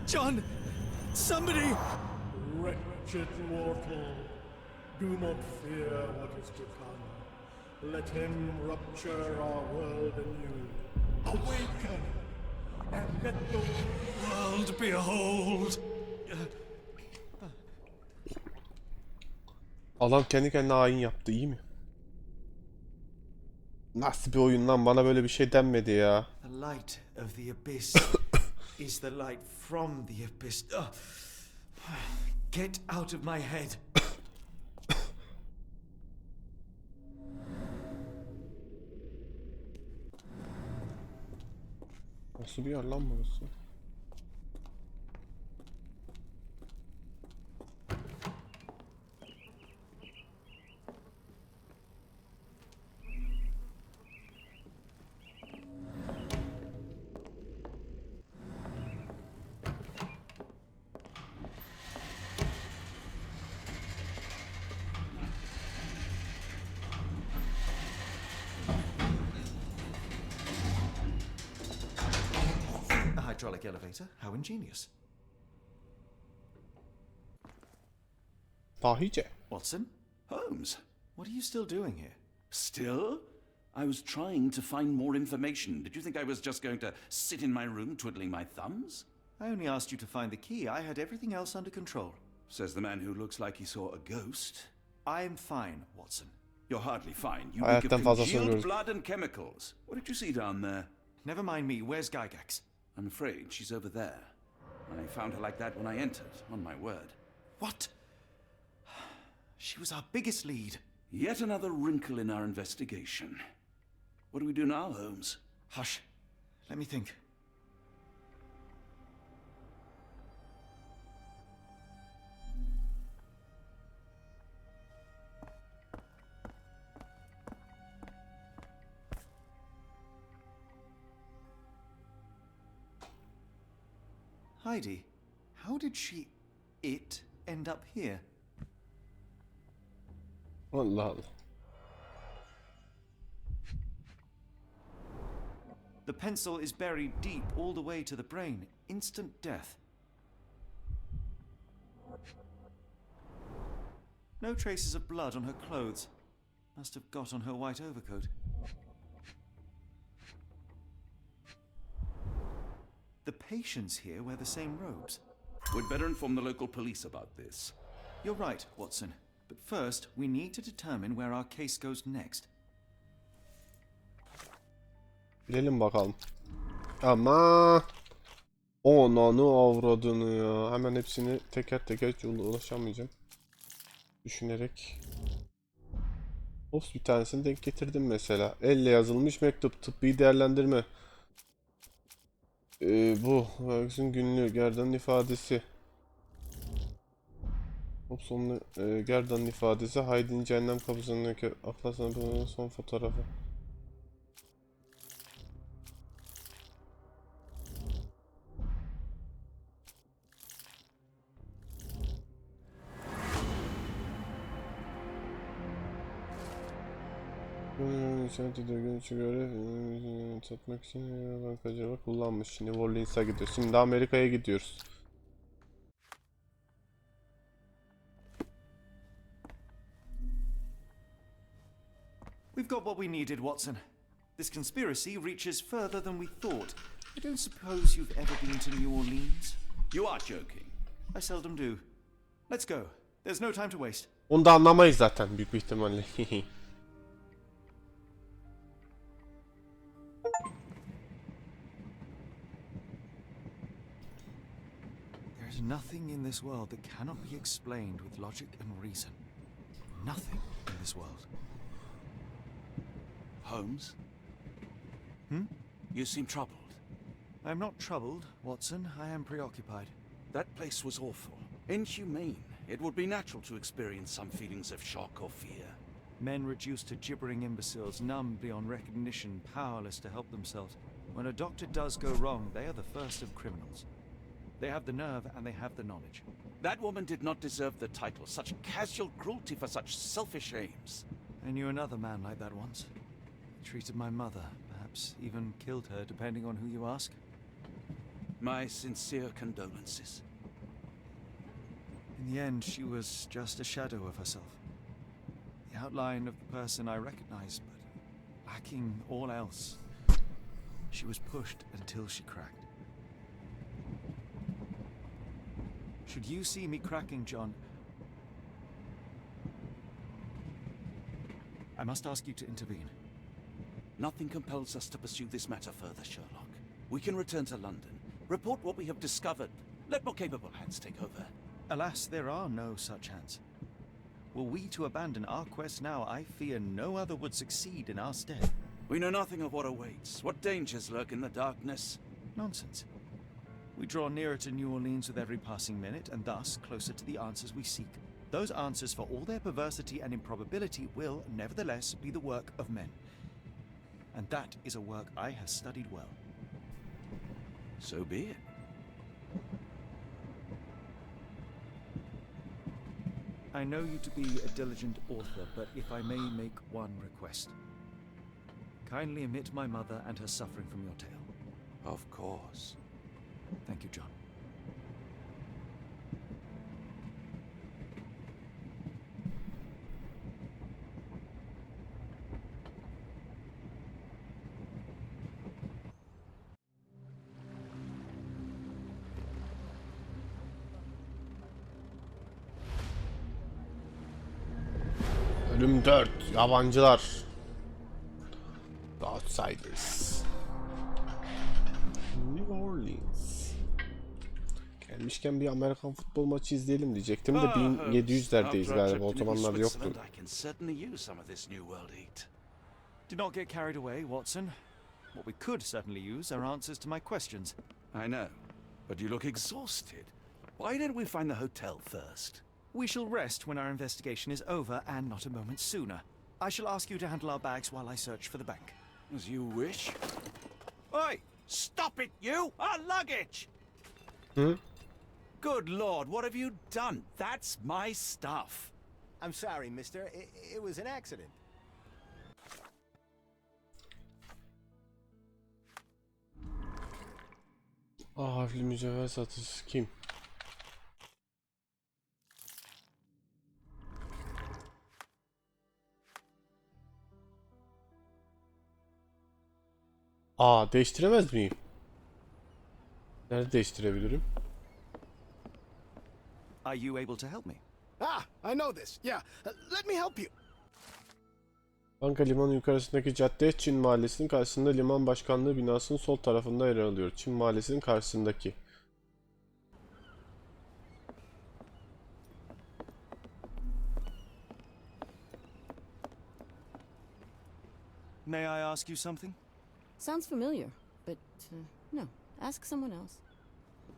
Speaker 2: John, somebody.
Speaker 12: wretched mortal. Do not fear what is to come. Let him rupture our world anew. Awaken and let the
Speaker 2: World behold.
Speaker 1: Adam kendi kendine hain yaptı, iyi mi? Nasıl bir oyun lan, bana böyle bir şey denmedi ya.
Speaker 3: The light of the abyss is the light from the abyss. Get out of my head.
Speaker 1: Nasıl bir yer lan burası?
Speaker 3: A hydraulic elevator? How ingenious.
Speaker 1: Dahice.
Speaker 3: Watson?
Speaker 2: Holmes,
Speaker 3: What are you still doing here?
Speaker 2: still? I was trying to find more information. Did you think I was just going to sit in my room twiddling my thumbs?
Speaker 3: I only asked you to find the key. I had everything else under control.
Speaker 2: Says the man who looks like he saw a ghost.
Speaker 3: I'm fine, Watson.
Speaker 2: You're hardly fine. You reek
Speaker 1: Hayattan
Speaker 2: of
Speaker 1: fazlasını
Speaker 2: congealed
Speaker 1: gördük.
Speaker 2: blood and chemicals. What did you see down there?
Speaker 3: Never mind me. Where's Gygax?
Speaker 2: I'm afraid she's over there. I found her like that when I entered, on my word.
Speaker 3: What? She was our biggest lead.
Speaker 2: Yet another wrinkle in our investigation. What do we do now, Holmes?
Speaker 3: Hush. Let me think. Heidi, how did it end up here?
Speaker 1: Allah Allah.
Speaker 3: The pencil is buried deep all the way to the brain. Instant death. No traces of blood on her clothes. Must have got on her white overcoat. The patients here wear the same robes.
Speaker 2: We'd better inform the local police about this.
Speaker 3: You're right, Watson. But first, we need to determine where our case goes next.
Speaker 1: Bilelim bakalım. Ama onanı avradını ya. Hemen hepsini teker teker ulaşamayacağım. Düşünerek. Ops, bir tanesini denk getirdim mesela. Elle yazılmış mektup, tıbbi değerlendirme. Bu Herkes'in günlüğü gerdanın ifadesi. Hobson'un gerdanın ifadesi. Haydi'nin cehennem kapısındaki Atlas'ın son fotoğrafı. Görünüşe göre satmak için bankacılığa kullanmış. New Orleans'a gidiyoruz. Şimdi Amerika'ya gidiyoruz.
Speaker 3: We've got what we needed, Watson. This conspiracy reaches further than we thought. I don't suppose you've ever been to New Orleans?
Speaker 2: You are joking.
Speaker 3: I seldom do. Let's go. There's no time to waste.
Speaker 1: Onu da anlamayız zaten büyük bir ihtimalle.
Speaker 3: There's nothing in this world that cannot be explained with logic and reason. Nothing in this world.
Speaker 2: Holmes?
Speaker 3: Hmm?
Speaker 2: You seem troubled.
Speaker 3: I'm not troubled, Watson. I am preoccupied.
Speaker 2: That place was awful. Inhumane. It would be natural to experience some feelings of shock or fear.
Speaker 3: Men reduced to gibbering imbeciles, numb beyond recognition, powerless to help themselves. When a doctor does go wrong, they are the first of criminals. They have the nerve and they have the knowledge.
Speaker 2: That woman did not deserve the title. Such casual cruelty for such selfish aims.
Speaker 3: I knew another man like that once. He treated my mother, perhaps even killed her, depending on who you ask.
Speaker 2: My sincere condolences.
Speaker 3: In the end, she was just a shadow of herself. The outline of the person I recognized, but lacking all else. She was pushed until she cracked. Should you see me cracking, John, I must ask you to intervene.
Speaker 2: Nothing compels us to pursue this matter further, Sherlock. We can return to London, report what we have discovered. Let more capable hands take over.
Speaker 3: Alas, there are no such hands. Were we to abandon our quest now, I fear no other would succeed in our stead.
Speaker 2: We know nothing of what awaits, what dangers lurk in the darkness.
Speaker 3: Nonsense. We draw nearer to New Orleans with every passing minute, and thus closer to the answers we seek. Those answers, for all their perversity and improbability, will, nevertheless, be the work of men. And that is a work I have studied well.
Speaker 2: So be it.
Speaker 3: I know you to be a diligent author, but if I may make one request. Kindly omit my mother and her suffering from your tale.
Speaker 2: Of course.
Speaker 3: Thank you, John.
Speaker 1: Bölüm 4. Yabancılar. The Outsiders. New Orleans. Gelmişken bir Amerikan futbol maçı izleyelim diyecektim de 1700'lerdeyiz galiba. O zamanlar yoktu.
Speaker 3: Do not get carried away, Watson. What we could certainly use are answers to my questions.
Speaker 2: I know, but you look exhausted. Why didn't we find the hotel first?
Speaker 3: We shall rest when our investigation is over, and not a moment sooner. I shall ask you to handle our bags while I search for the bank.
Speaker 2: As you wish. Oi! Stop it, you! Our luggage! Good Lord, what have you done? That's my stuff.
Speaker 6: I'm sorry, mister. It was an accident.
Speaker 1: Harfli mücevher satıcısı kim? Değiştiremez miyim? Nerede değiştirebilirim?
Speaker 3: Are you able to help me?
Speaker 6: I know this. Yeah, let me help you.
Speaker 1: Banka limanı yukarısındaki cadde Çin Mahallesi'nin karşısında liman başkanlığı binasının sol tarafında yer alıyor. Çin Mahallesi'nin karşısındaki.
Speaker 3: May I ask you something?
Speaker 13: Sounds familiar, but no. Ask someone else.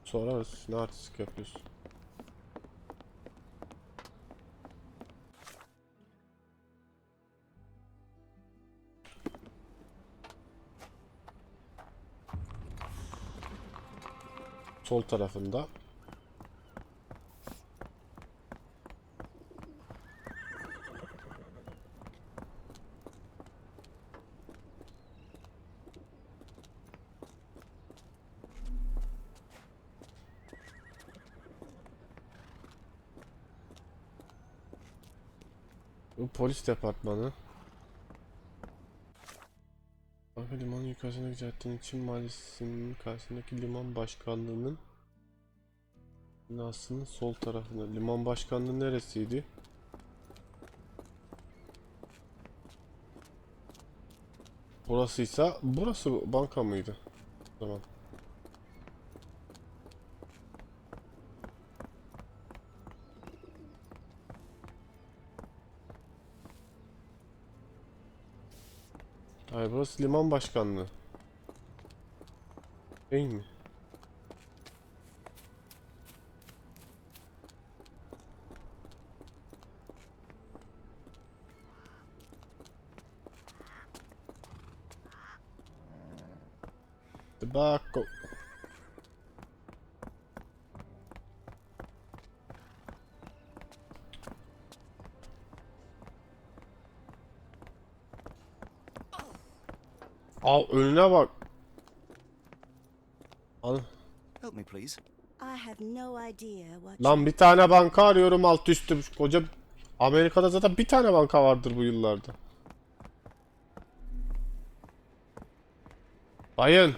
Speaker 1: Sorarız. Ne artistik yapıyorsun? Sol tarafında. Bu polis departmanı. Arka limanın yukarısındaki caddenin Çin Mahallesi'nin karşısındaki liman başkanlığının binasının sol tarafında. Liman başkanlığı neresiydi? Burasıysa burası banka mıydı? Tamam. Hayır, burası liman başkanlığı. Değil mi? Tobacco. Al önüne bak. Al.
Speaker 3: Help me, please.
Speaker 8: I have no idea what
Speaker 1: Lan bir tane banka arıyorum alt üstü. Koca Amerika'da zaten bir tane banka vardır bu yıllarda. Bayın.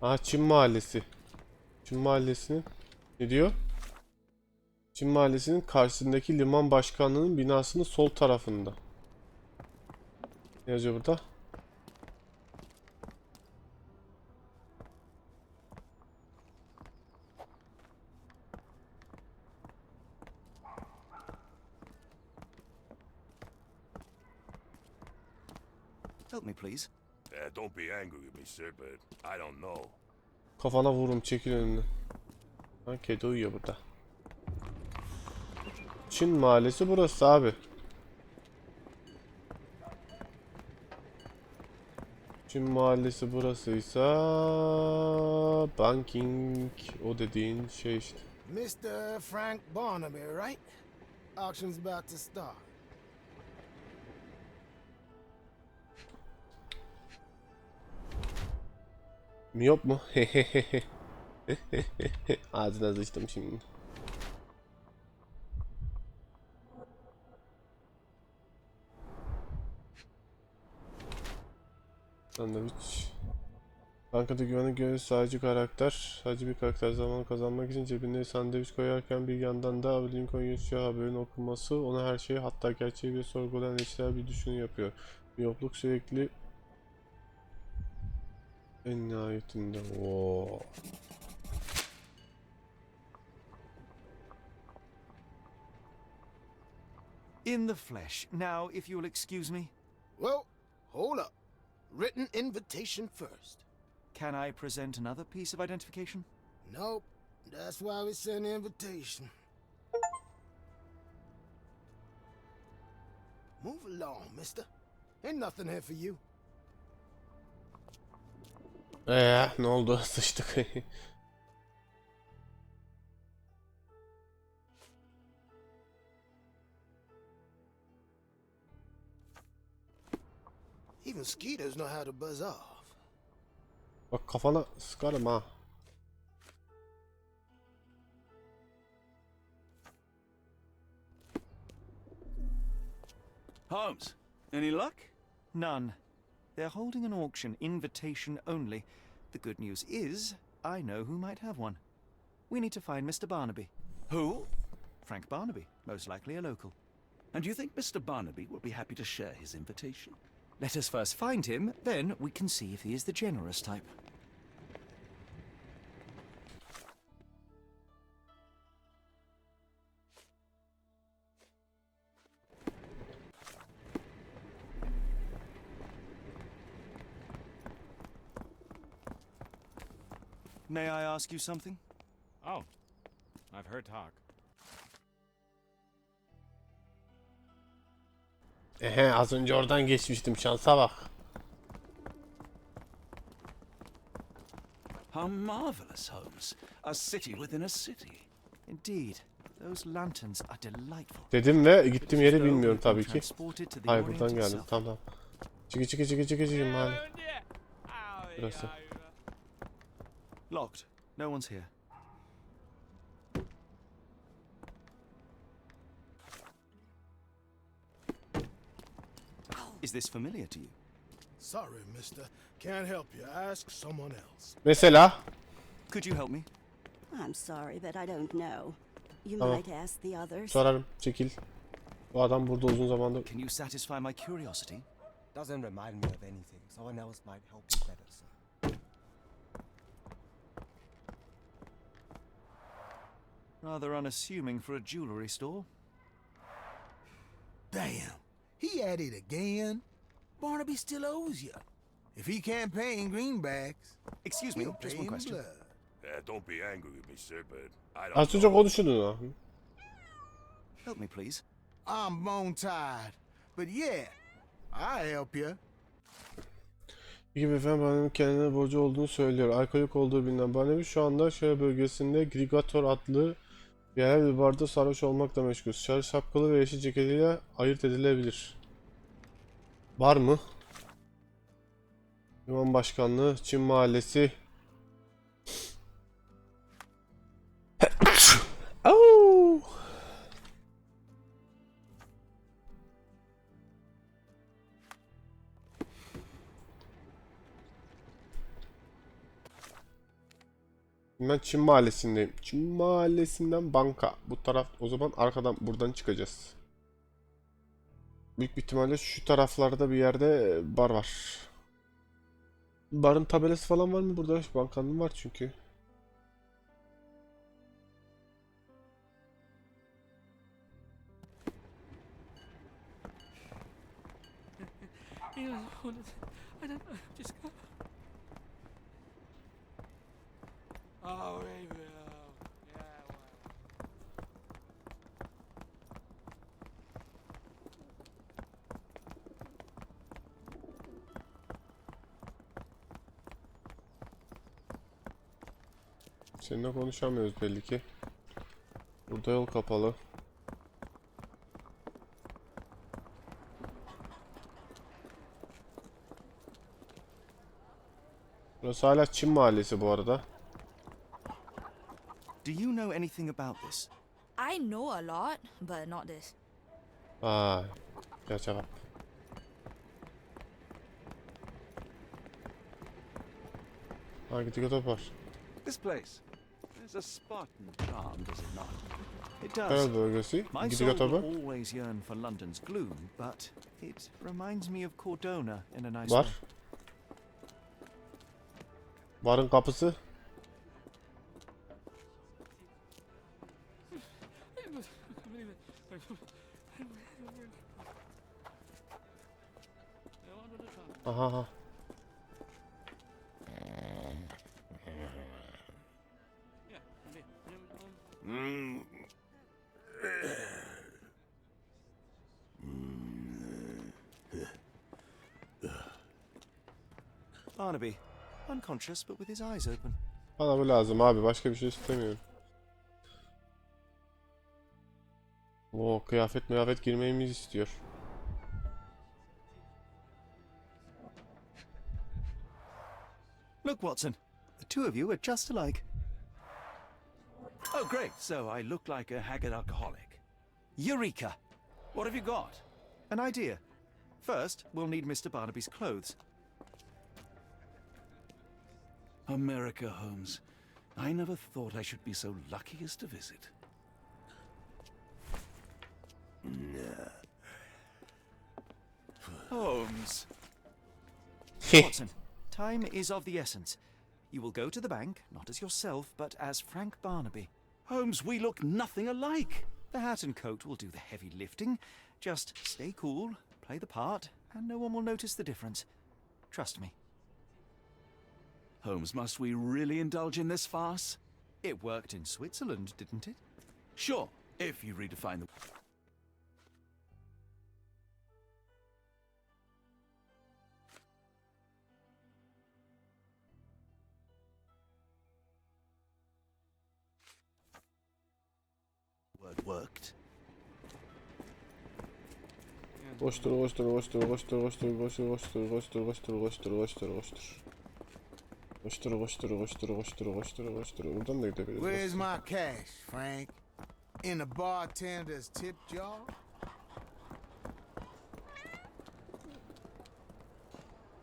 Speaker 1: Aha, Çin Mahallesi. Çin Mahallesi'nin ne diyor? Çin Mahallesi'nin karşısındaki liman başkanlığının binasının sol tarafında. Ne yazıyor burada?
Speaker 3: Help me, please.
Speaker 14: Don't be angry with me, sir, but I don't know.
Speaker 1: Kafana vururum, çekil önüne. Ha, kedi uyuyor burada. Çin Mahallesi burası abi. Çin Mahallesi burasıysa banking o dediğin şey işte.
Speaker 15: Mr. Frank Barnaby, right? Auction's about to start.
Speaker 1: Miyop mu? Ağzına sıçtım şimdi. Sandviç. Bankada güvenlik görevlisi sadece karakter. Sadece bir karakter zaman kazanmak için cebine sandviç koyarken bir yandan da Lincoln yaşıyor haberin okunması ona her şeyi hatta gerçeği bile sorgulayan eşler bir düşünü yapıyor. Miyopluk sürekli en nihayetinde. Oo.
Speaker 3: In the flesh. Now, if you'll excuse me.
Speaker 15: Well, hold up. Written invitation first.
Speaker 3: Can I present another piece of identification?
Speaker 15: Nope. That's why we send invitation. Move along, mister. Ain't nothing here for you.
Speaker 1: Ne oldu? Sıçtık.
Speaker 15: Even mosquitoes know how to buzz off.
Speaker 1: Bak kafana sıkarım ha.
Speaker 2: Holmes, any luck?
Speaker 3: None. They're holding an auction, invitation only. The good news is, I know who might have one. We need to find Mr. Barnaby.
Speaker 2: Who?
Speaker 3: Frank Barnaby, most likely a local.
Speaker 2: And do you think Mr. Barnaby will be happy to share his invitation?
Speaker 3: Let us first find him, then we can see if he is the generous type.
Speaker 13: May I ask you something?
Speaker 16: Oh, I've heard talk.
Speaker 1: Az önce oradan geçmiştim, şansa bak.
Speaker 2: How marvelous, Holmes. A city within a city.
Speaker 13: Indeed. Those lanterns are delightful.
Speaker 1: Dedim ve gittiğim yeri bilmiyorum tabii ki. Hayır, buradan geldim. Tamam. Çıkı mahalle. Burası.
Speaker 13: Locked. No one's here. Is this familiar to you?
Speaker 15: Sorry, mister. Can't help you. Ask someone else.
Speaker 1: Mesela?
Speaker 13: Could you help me?
Speaker 17: I'm sorry, but I don't know. You
Speaker 1: Tamam.
Speaker 17: might ask the others.
Speaker 1: Sorarım. Çekil. Bu adam burada uzun zamandır.
Speaker 13: Can you satisfy my curiosity?
Speaker 6: Doesn't remind me of anything. Someone else might help you better, sir.
Speaker 13: Rather unassuming for a jewelry store.
Speaker 18: Damn. He at it again? Barnaby still owes you. If he can't pay in greenbacks,
Speaker 13: excuse me,
Speaker 18: he'll
Speaker 13: just
Speaker 18: pay
Speaker 13: one
Speaker 18: in
Speaker 13: question.
Speaker 18: blood.
Speaker 14: Don't be angry with me, sir, but I don't
Speaker 1: Az önce konuşuyordun ha.
Speaker 13: Help me, please.
Speaker 18: I'm bone tired. But yeah, I'll help you.
Speaker 1: İki beyefendi Barnaby'nin kendine borcu olduğunu söylüyor. Alkolik olduğu bilinen Barnaby şu anda şehir bölgesinde Grigator adlı yerel bir barda sarhoş olmakla meşgul. Sarı şapkalı ve yeşil ceketiyle ayırt edilebilir. Var mı? Liman Başkanlığı, Çin Mahallesi. Oh! Ben Çin Mahallesi'ndeyim. Çin Mahallesi'nden banka. Bu taraf, o zaman arkadan buradan çıkacağız. Büyük bir ihtimalle şu taraflarda bir yerde bar var. Barın tabelası falan var mı burada? Bankanın var çünkü.
Speaker 2: I don't know. Just go. Oh, we will. Yeah, well.
Speaker 1: Seninle konuşamıyoruz belli ki. Burada yol kapalı. Burası hala Çin Mahallesi bu arada.
Speaker 13: Do you know anything about this?
Speaker 7: I know a lot, but not this.
Speaker 1: Vay. Gel cevap. Hangi dikkat var?
Speaker 2: This place. There's a Spartan charm, does it not?
Speaker 13: It does.
Speaker 1: Kaya bölgesi.
Speaker 13: My
Speaker 1: İki
Speaker 13: soul
Speaker 1: dikkat
Speaker 13: will
Speaker 1: var.
Speaker 13: always yearn for London's gloom, but it reminds me of Cordona in a nice
Speaker 1: Var.
Speaker 13: way.
Speaker 1: Barın kapısı. Aha aha.
Speaker 13: Barnaby, unconscious but with his eyes open.
Speaker 1: Bana bu lazım abi. Başka bir şey istemiyorum. Oo, kıyafet girmemizi istiyor.
Speaker 13: Look, Watson. The two of you are just alike.
Speaker 2: Oh, great. So I look like a haggard alcoholic.
Speaker 13: Eureka!
Speaker 2: What have you got?
Speaker 13: An idea. First, we'll need Mr. Barnaby's clothes.
Speaker 2: America, Holmes. I never thought I should be so lucky as to visit.
Speaker 13: Holmes. Watson, time is of the essence. You will go to the bank, not as yourself, but as Frank Barnaby.
Speaker 2: Holmes, we look nothing alike.
Speaker 13: The hat and coat will do the heavy lifting. Just stay cool, play the part, and no one will notice the difference. Trust me.
Speaker 2: Holmes, must we really indulge in this farce?
Speaker 13: It worked in Switzerland, didn't it?
Speaker 2: Sure, if you redefine the... word worked.
Speaker 1: Koştur, koştur, koştur, koştur, koştur, koştur, koştur, koştur, koştur, koştur, koştur, koştur. Koştur, koştur, koştur, koştur, koştur, koştur. Buradan da gidebiliriz.
Speaker 18: Where's my cash, Frank? In the bartender's tip jar?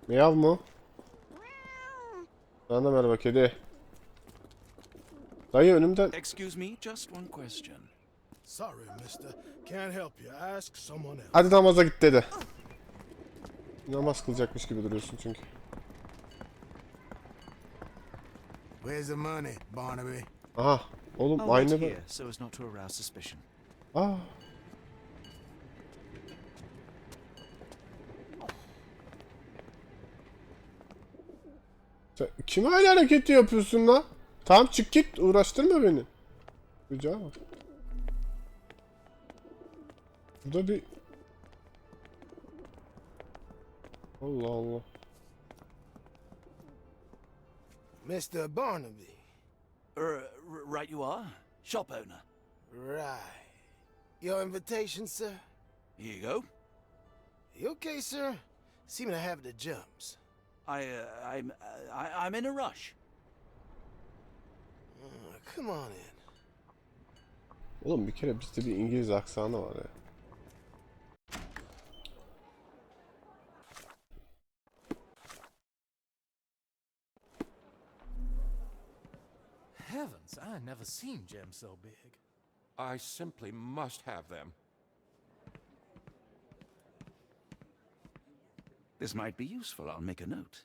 Speaker 1: Miyav mı? Sana da merhaba kedi. Dayı önümden...
Speaker 2: Excuse me, just one question.
Speaker 12: Sorry, mister. Can't help you. Ask someone else.
Speaker 1: Hadi namaza git dedi. Namaz kılacakmış gibi duruyorsun çünkü.
Speaker 18: Where's the money, Barnaby?
Speaker 1: Aha. Oğlum
Speaker 13: I'll
Speaker 1: aynı
Speaker 13: wait
Speaker 1: da...
Speaker 13: here so as not to arouse suspicion.
Speaker 1: Aa. Sen kime aynı hareketi yapıyorsun lan? Tamam çık git, uğraştırma beni. Rica bak. Burada bir... Allah Allah.
Speaker 15: Mr. Barnaby.
Speaker 2: Right you are. Shop owner.
Speaker 15: Right. Your invitation, sir?
Speaker 2: Here you go.
Speaker 15: You okay, sir? Seem to have the jumps.
Speaker 2: I'm in a rush.
Speaker 15: Come on in.
Speaker 1: Oğlum bir kere bizde bir İngiliz aksanı var ya.
Speaker 19: Heavens, I never seen gems so big.
Speaker 20: I simply must have them.
Speaker 2: This might be useful. I'll make a note.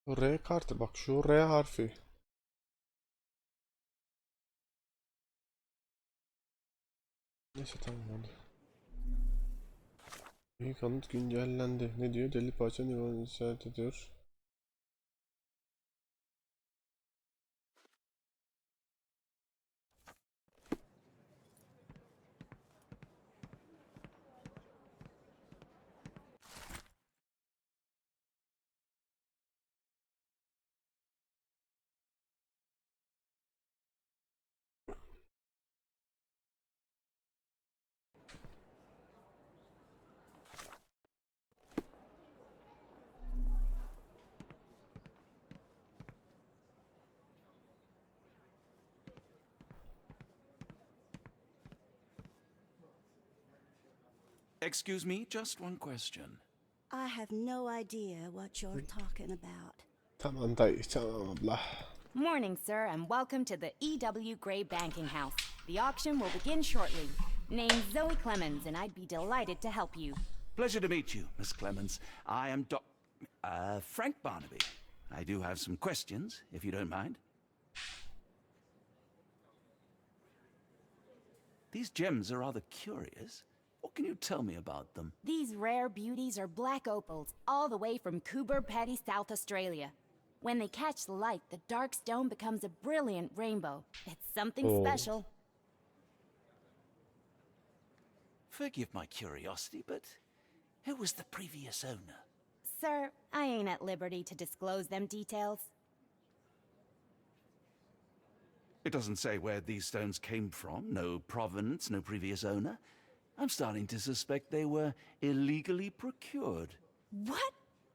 Speaker 1: R kartı bak şu R harfi. Neyse tamam hadi. İyi kanıt güncellendi. Ne diyor? Deli parça nivanı işaret ediyor.
Speaker 2: Excuse me, just one question.
Speaker 17: I have no idea what you're talking about.
Speaker 1: Tamam dayı, tamam abla.
Speaker 21: Morning, sir, and welcome to the E.W. Gray Banking House. The auction will begin shortly. Name's Zoe Clemens, and I'd be delighted to help you.
Speaker 2: Pleasure to meet you, Miss Clemens. I am Frank Barnaby. I do have some questions, if you don't mind. These gems are rather curious. What can you tell me about them?
Speaker 21: These rare beauties are black opals, all the way from Coober Pedy, South Australia. When they catch the light, the dark stone becomes a brilliant rainbow. It's something special.
Speaker 2: Forgive my curiosity, but who was the previous owner?
Speaker 21: Sir, I ain't at liberty to disclose them details.
Speaker 2: It doesn't say where these stones came from. No provenance, no previous owner. I'm starting to suspect they were illegally procured.
Speaker 21: What?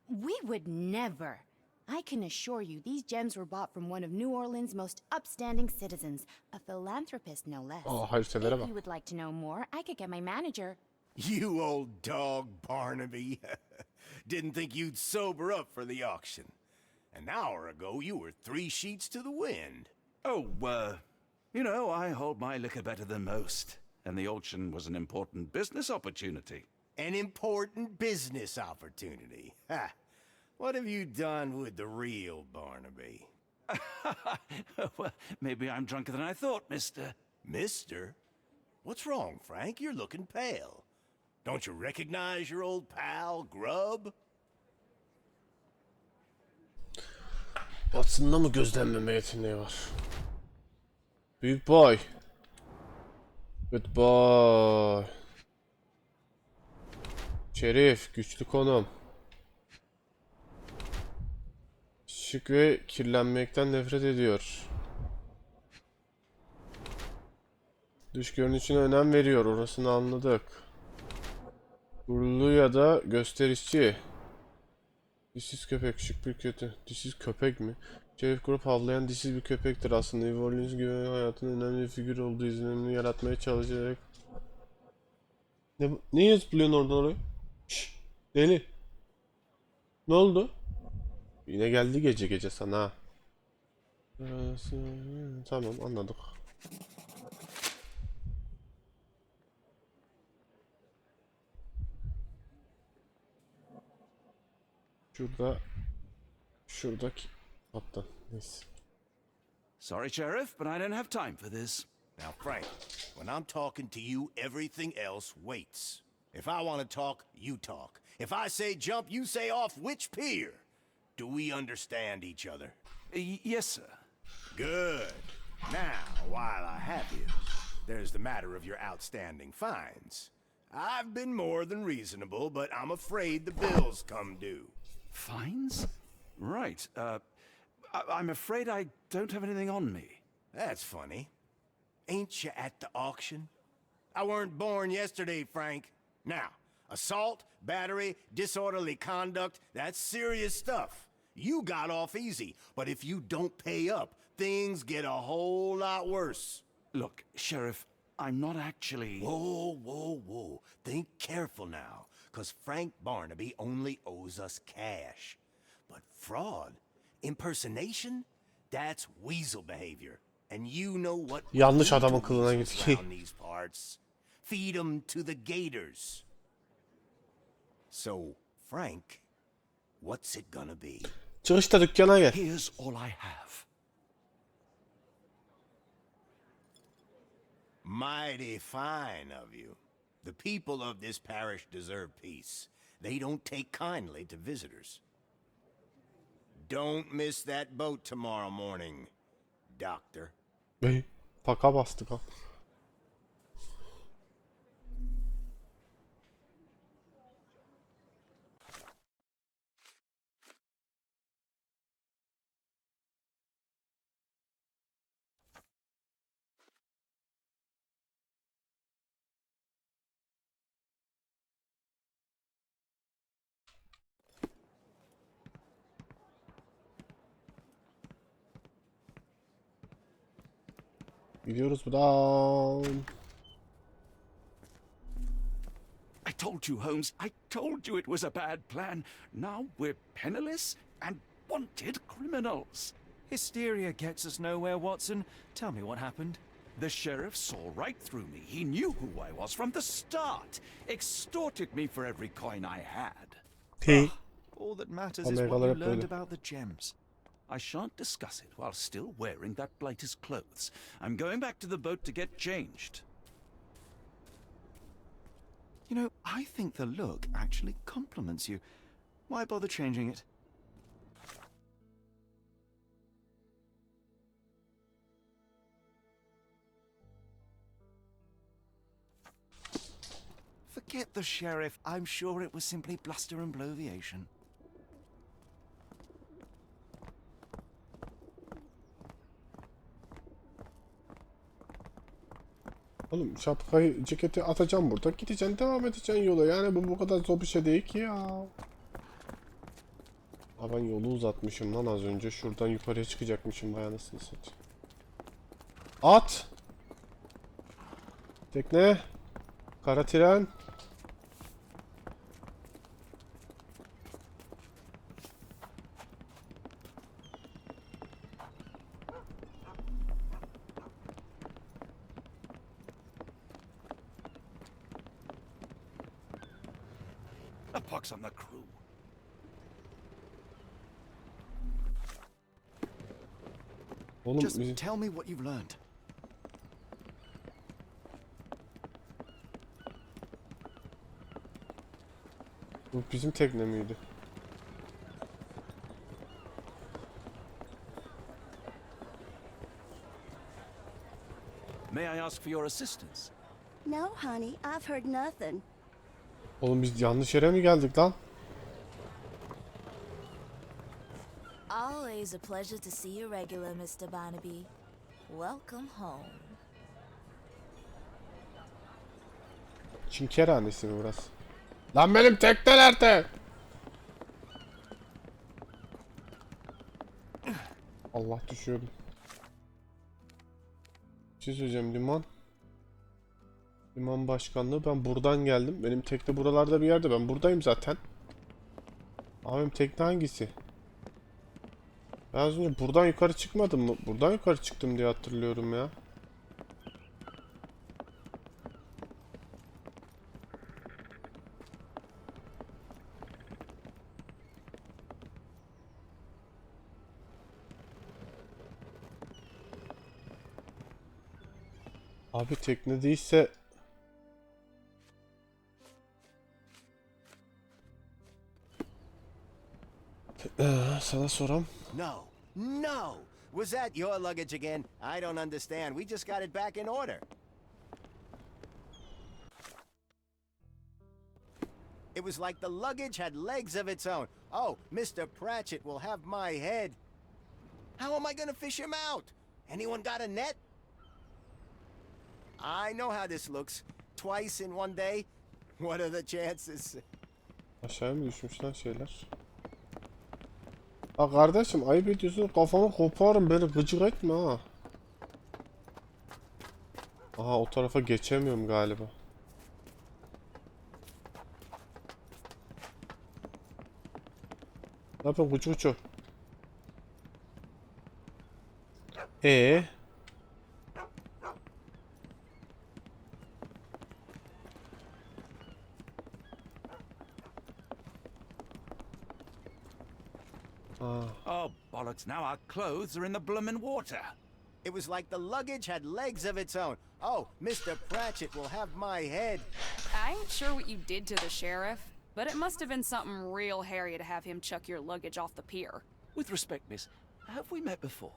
Speaker 21: We would never. I can assure you these gems were bought from one of New Orleans' most upstanding citizens, a philanthropist no less.
Speaker 1: Oh, hayırsever
Speaker 21: If
Speaker 1: bak.
Speaker 21: you would like to know more, I could get my manager.
Speaker 22: You old dog, Barnaby. Didn't think you'd sober up for the auction. An hour ago, you were 3 sheets to the wind.
Speaker 2: Oh, you know, I hold my liquor better than most. And the auction was an important business opportunity.
Speaker 22: An important business opportunity. Ha! What have you done with the real Barnaby?
Speaker 2: Well, maybe I'm drunker than I thought, mister.
Speaker 22: Mister? What's wrong, Frank? You're looking pale. Don't you recognize your old pal, Grub?
Speaker 1: Watson'da mı gözlemleme yeteneği var? Büyük boy. Good boy. Şerif, güçlü konum. Şık ve kirlenmekten nefret ediyor. Dış görünüşüne önem veriyor, orasını anladık. Gururlu ya da gösterişçi. Dişsiz köpek, şık bir kötü. Dişsiz köpek mi? Şerif grup havlayan dişsiz bir köpektir aslında. New Orleans gibi hayatın önemli bir figür olduğu izlenimini yaratmaya çalışarak. Ne yazıp buluyorsun oradan oraya? Şşş, deli. Ne oldu? Yine geldi gece gece sana. Tamam, anladık. Şuradaki hatta neyse.
Speaker 2: Sorry, Sheriff, but I don't have time for this.
Speaker 22: Now, Frank, when I'm talking to you, everything else waits. If I want to talk, you talk. If I say jump, you say off which pier. Do we understand each other?
Speaker 2: Yes, sir.
Speaker 22: Good. Now, while I have you, there's the matter of your outstanding fines. I've been more than reasonable, but I'm afraid the bills come due.
Speaker 2: Fines? Right. I'm afraid I don't have anything on me.
Speaker 22: That's funny. Ain't you at the auction? I weren't born yesterday, Frank. Now, assault, battery, disorderly conduct, that's serious stuff. You got off easy, but if you don't pay up, things get a whole lot worse.
Speaker 2: Look, Sheriff, I'm not actually...
Speaker 22: Whoa, whoa, whoa. Think careful now, 'cause Frank Barnaby only owes us cash. But fraud, impersonation, that's weasel behavior. And you know what?
Speaker 1: Yanlış adamın kılığına gittik.
Speaker 22: These parts. Feed 'em to the gators. So, Frank, what's it gonna be?
Speaker 1: Çıkışta dükkana gel.
Speaker 2: Here's all I have.
Speaker 22: Mighty fine of you. The people of this parish deserve peace. They don't take kindly to visitors. Don't miss that boat tomorrow morning, Doctor.
Speaker 1: Paka bastık ha. Gidiyoruz buradan.
Speaker 2: I told you, Holmes. I told you it was a bad plan. Now we're penniless and wanted criminals.
Speaker 13: Hysteria gets us nowhere, Watson. Tell me what happened.
Speaker 2: The sheriff saw right through me. He knew who I was from the start. Extorted me for every coin I had.
Speaker 13: All that matters is what you learned about the gems.
Speaker 2: I shan't discuss it while still wearing that blighter's clothes. I'm going back to the boat to get changed.
Speaker 13: You know, I think the look actually compliments you. Why bother changing it? Forget the sheriff. I'm sure it was simply bluster and bloviation.
Speaker 1: Oğlum şapkayı, ceketi atacağım burada. Gideceksin, devam edeceksin yola. Yani bu kadar zor bir şey değil ki ya. Aa, ben yolu uzatmışım lan az önce. Şuradan yukarıya çıkacakmışım vay anasını satayım. At! Tekne! Kara tren!
Speaker 2: A pox on the crew.
Speaker 13: Just tell me what you've learned.
Speaker 1: Bu bizim tekne miydi?
Speaker 2: May I ask for your assistance?
Speaker 17: No, honey, I've heard nothing.
Speaker 1: Oğlum biz yanlış yere mi geldik lan?
Speaker 7: Always a pleasure to see you regular, Mr. Barnaby. Welcome home.
Speaker 1: Çin kerhanesi mi burası? Lan benim tekne nerede? Allah düşüyorum. Bir şey söyleyeceğim, liman. Liman başkanlığı, ben buradan geldim. Benim tekne buralarda bir yerde, ben buradayım zaten. Abim tekne hangisi? Ben az önce buradan yukarı çıkmadım mı? Buradan yukarı çıktım diye hatırlıyorum ya. Abi tekne değilse... Sana soram.
Speaker 22: No. No! Was that your luggage again? I don't understand. We just got it back in order. It was like the luggage had legs of its own. Oh, Mr. Pratchett will have my head. How am I gonna fish him out? Anyone got a net? I know how this looks. Twice in one day. What are the chances?
Speaker 1: Aşağıya mı düşmüş lan şeyler? Ha kardeşim, ayıp ediyorsun, kafamı koparım, beni gıcık etme ha. Aha, o tarafa geçemiyorum galiba. Ne yapıyorsun kuçu kuçu?
Speaker 2: Oh, bollocks, now our clothes are in the bloomin' water.
Speaker 22: It was like the luggage had legs of its own. Oh, Mr. Pratchett will have my head.
Speaker 5: I ain't sure what you did to the sheriff, but it must have been something real hairy to have him chuck your luggage off the pier.
Speaker 2: With respect, miss, have we met before?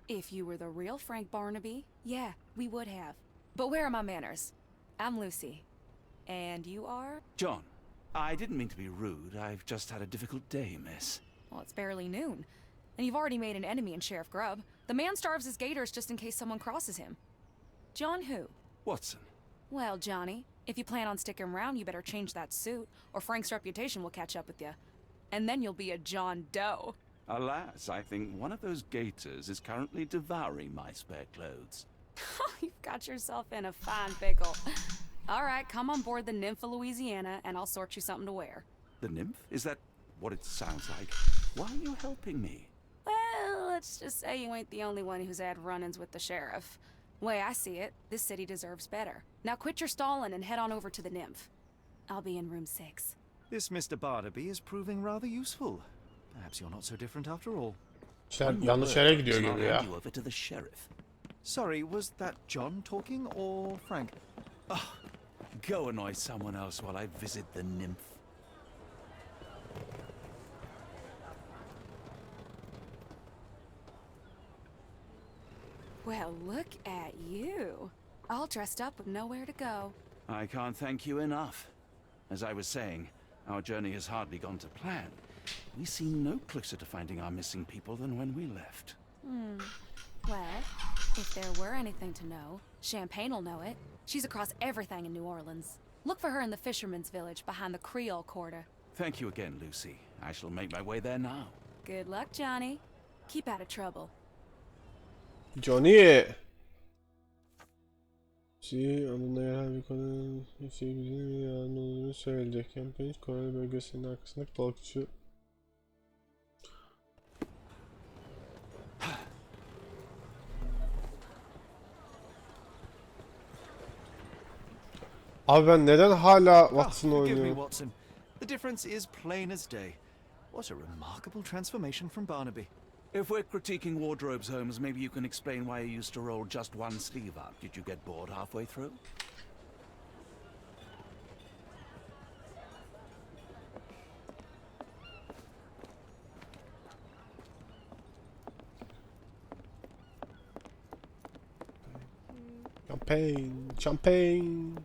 Speaker 5: If you were the real Frank Barnaby, yeah, we would have. But where are my manners? I'm Lucy. And you are?
Speaker 2: John, I didn't mean to be rude. I've just had a difficult day, miss.
Speaker 5: Well, it's barely noon. And you've already made an enemy in Sheriff Grubb. The man starves his gators just in case someone crosses him. John who?
Speaker 2: Watson.
Speaker 5: Well, Johnny, if you plan on sticking around, you better change that suit, or Frank's reputation will catch up with you. And then you'll be a John Doe.
Speaker 2: Alas, I think one of those gators is currently devouring my spare clothes.
Speaker 5: You've got yourself in a fine pickle. All right, come on board the Nymph of Louisiana, and I'll sort you something to wear.
Speaker 2: The nymph? Is that what it sounds like? Why are you helping me?
Speaker 5: Well, let's just say you ain't the only one who's had run-ins with the sheriff. Way I see it, this city deserves better. Now quit your stalling and head on over to the Nymph. I'll be in room 6.
Speaker 13: This Mr. Barnaby is proving rather useful. Perhaps you're not so different after all.
Speaker 1: Yanlış yere gidiyor gibi ya.
Speaker 2: You over to the sheriff.
Speaker 13: Sorry, was that John talking or Frank?
Speaker 2: Oh, go annoy someone else while I visit the nymph.
Speaker 5: Well, look at you. All dressed up with nowhere to go.
Speaker 2: I can't thank you enough. As I was saying, our journey has hardly gone to plan. We seem no closer to finding our missing people than when we left.
Speaker 5: Well, if there were anything to know, Champagne'll know it. She's across everything in New Orleans. Look for her in the fisherman's village behind the Creole Quarter.
Speaker 2: Thank you again, Lucy. I shall make my way there now.
Speaker 5: Good luck, Johnny. Keep out of trouble.
Speaker 1: Johnny. Anında yerel bir kadın güzel yarın olduğunu söyleyecek. Kempin Kore bölgesinin arkasındaki balıkçı. Abi ben neden hala Watson
Speaker 13: Forgive me,
Speaker 1: oynuyorum?
Speaker 13: Watson. The difference is plain as day. What a remarkable transformation from Barnaby.
Speaker 2: If we're critiquing wardrobes, Holmes, maybe you can explain why you used to roll just one sleeve up. Did you get bored halfway through?
Speaker 1: Champagne, champagne.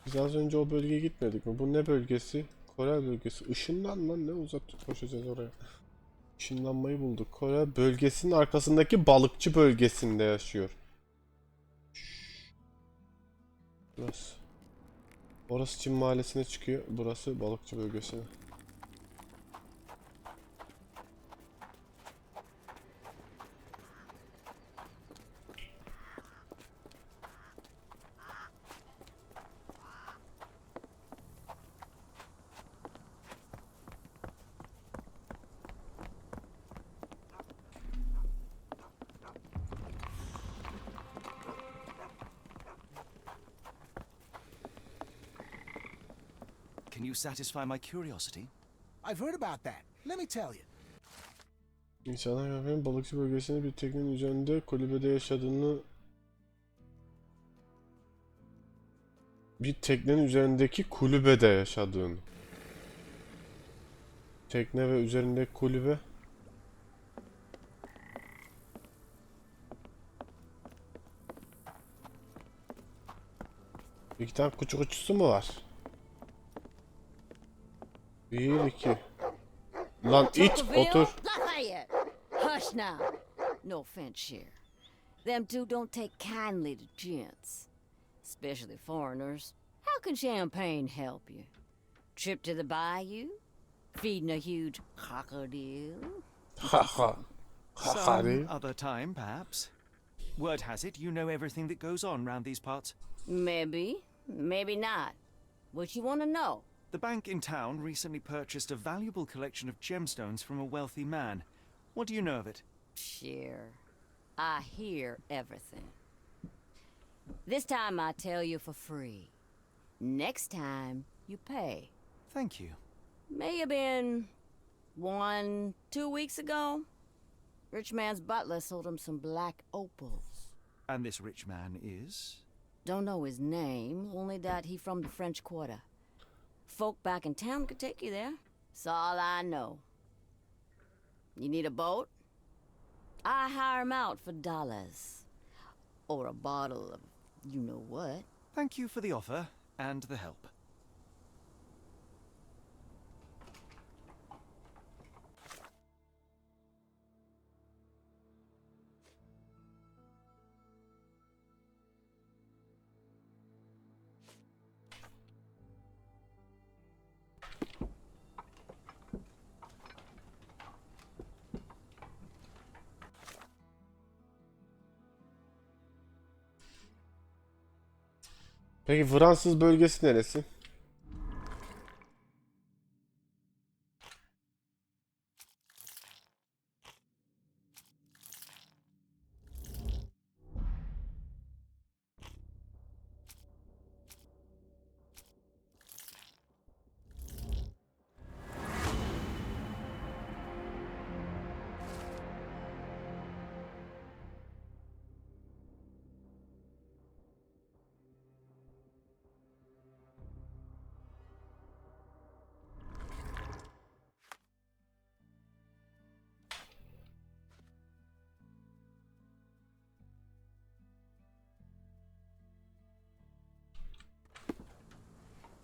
Speaker 1: Biz az önce o bölgeye gitmedik mi? Bu ne bölgesi? Kore bölgesi. Işınlanma, ne uzak koşacağız oraya. Işınlanmayı bulduk. Kore bölgesinin arkasındaki balıkçı bölgesinde yaşıyor. Burası. Orası Çin mahallesine çıkıyor. Burası balıkçı bölgesine.
Speaker 13: Can you satisfy my curiosity?
Speaker 18: I've heard about that. Let me tell you.
Speaker 1: İnsanlar köpeğin balıkçı bölgesinde bir teknenin üzerinde kulübede yaşadığını... Bir teknenin üzerindeki kulübede yaşadığını. Tekne ve üzerindeki kulübe. İki tane kuçu mu var? Bir, iki. Lan it, otur.
Speaker 9: Lafayette! Hush now. No offense, Sheriff. Them two don't take kindly to gents, especially foreigners. How can champagne help you? Trip to the bayou? Feeding a huge crocodile?
Speaker 13: Some other time, perhaps. Word has it, you know everything that goes on round these parts.
Speaker 9: Maybe, maybe not. What you want to know?
Speaker 13: The bank in town recently purchased a valuable collection of gemstones from a wealthy man. What do you know of it?
Speaker 9: Sure. I hear everything. This time I tell you for free. Next time, you pay.
Speaker 13: Thank you.
Speaker 9: May have been 2 weeks ago. Rich man's butler sold him some black opals.
Speaker 13: And this rich man is?
Speaker 9: Don't know his name, only that he from the French Quarter. Folk back in town could take you there. That's all I know. You need a boat? I hire 'em out for dollars. Or a bottle of you-know-what.
Speaker 13: Thank you for the offer and the help.
Speaker 1: Peki Fransız bölgesi neresi?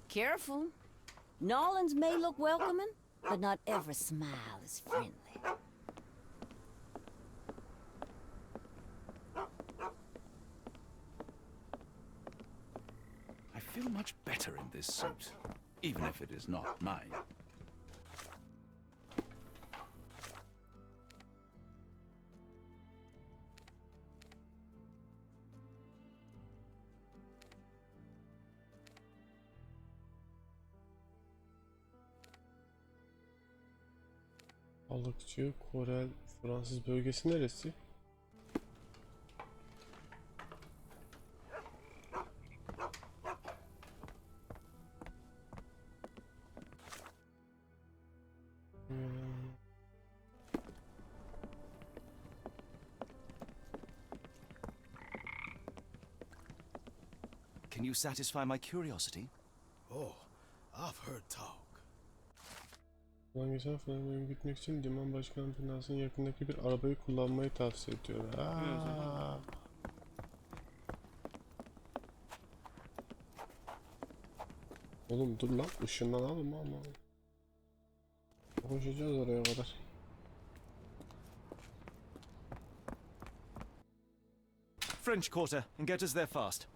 Speaker 9: Careful. Nolans may look welcoming, but not every smile is friendly.
Speaker 2: I feel much better in this suit, even if it is not mine.
Speaker 1: Balıkçı, Korel, Fransız bölgesi neresi?
Speaker 13: Can you satisfy my curiosity?
Speaker 18: Oh, I've heard talk.
Speaker 1: Geçen Fransa'ya gitmek için liman başkanı binasının yakındaki bir arabayı kullanmayı tavsiye ediyor. Oğlum dur lan, ışınlanalım ama. Koşacağız oraya kadar.
Speaker 13: French Quarter, and get us there fast.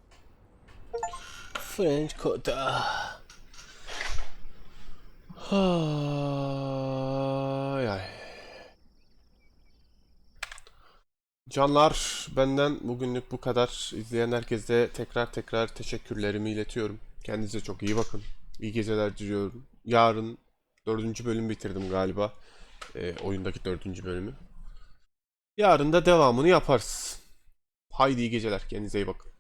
Speaker 1: French Quarter. Ay ay. Canlar, benden bugünlük bu kadar. İzleyen herkese tekrar teşekkürlerimi iletiyorum. Kendinize çok iyi bakın. İyi geceler diliyorum. Yarın 4. bölüm bitirdim galiba. Oyundaki 4. bölümü. Yarın da devamını yaparız. Haydi iyi geceler. Kendinize iyi bakın.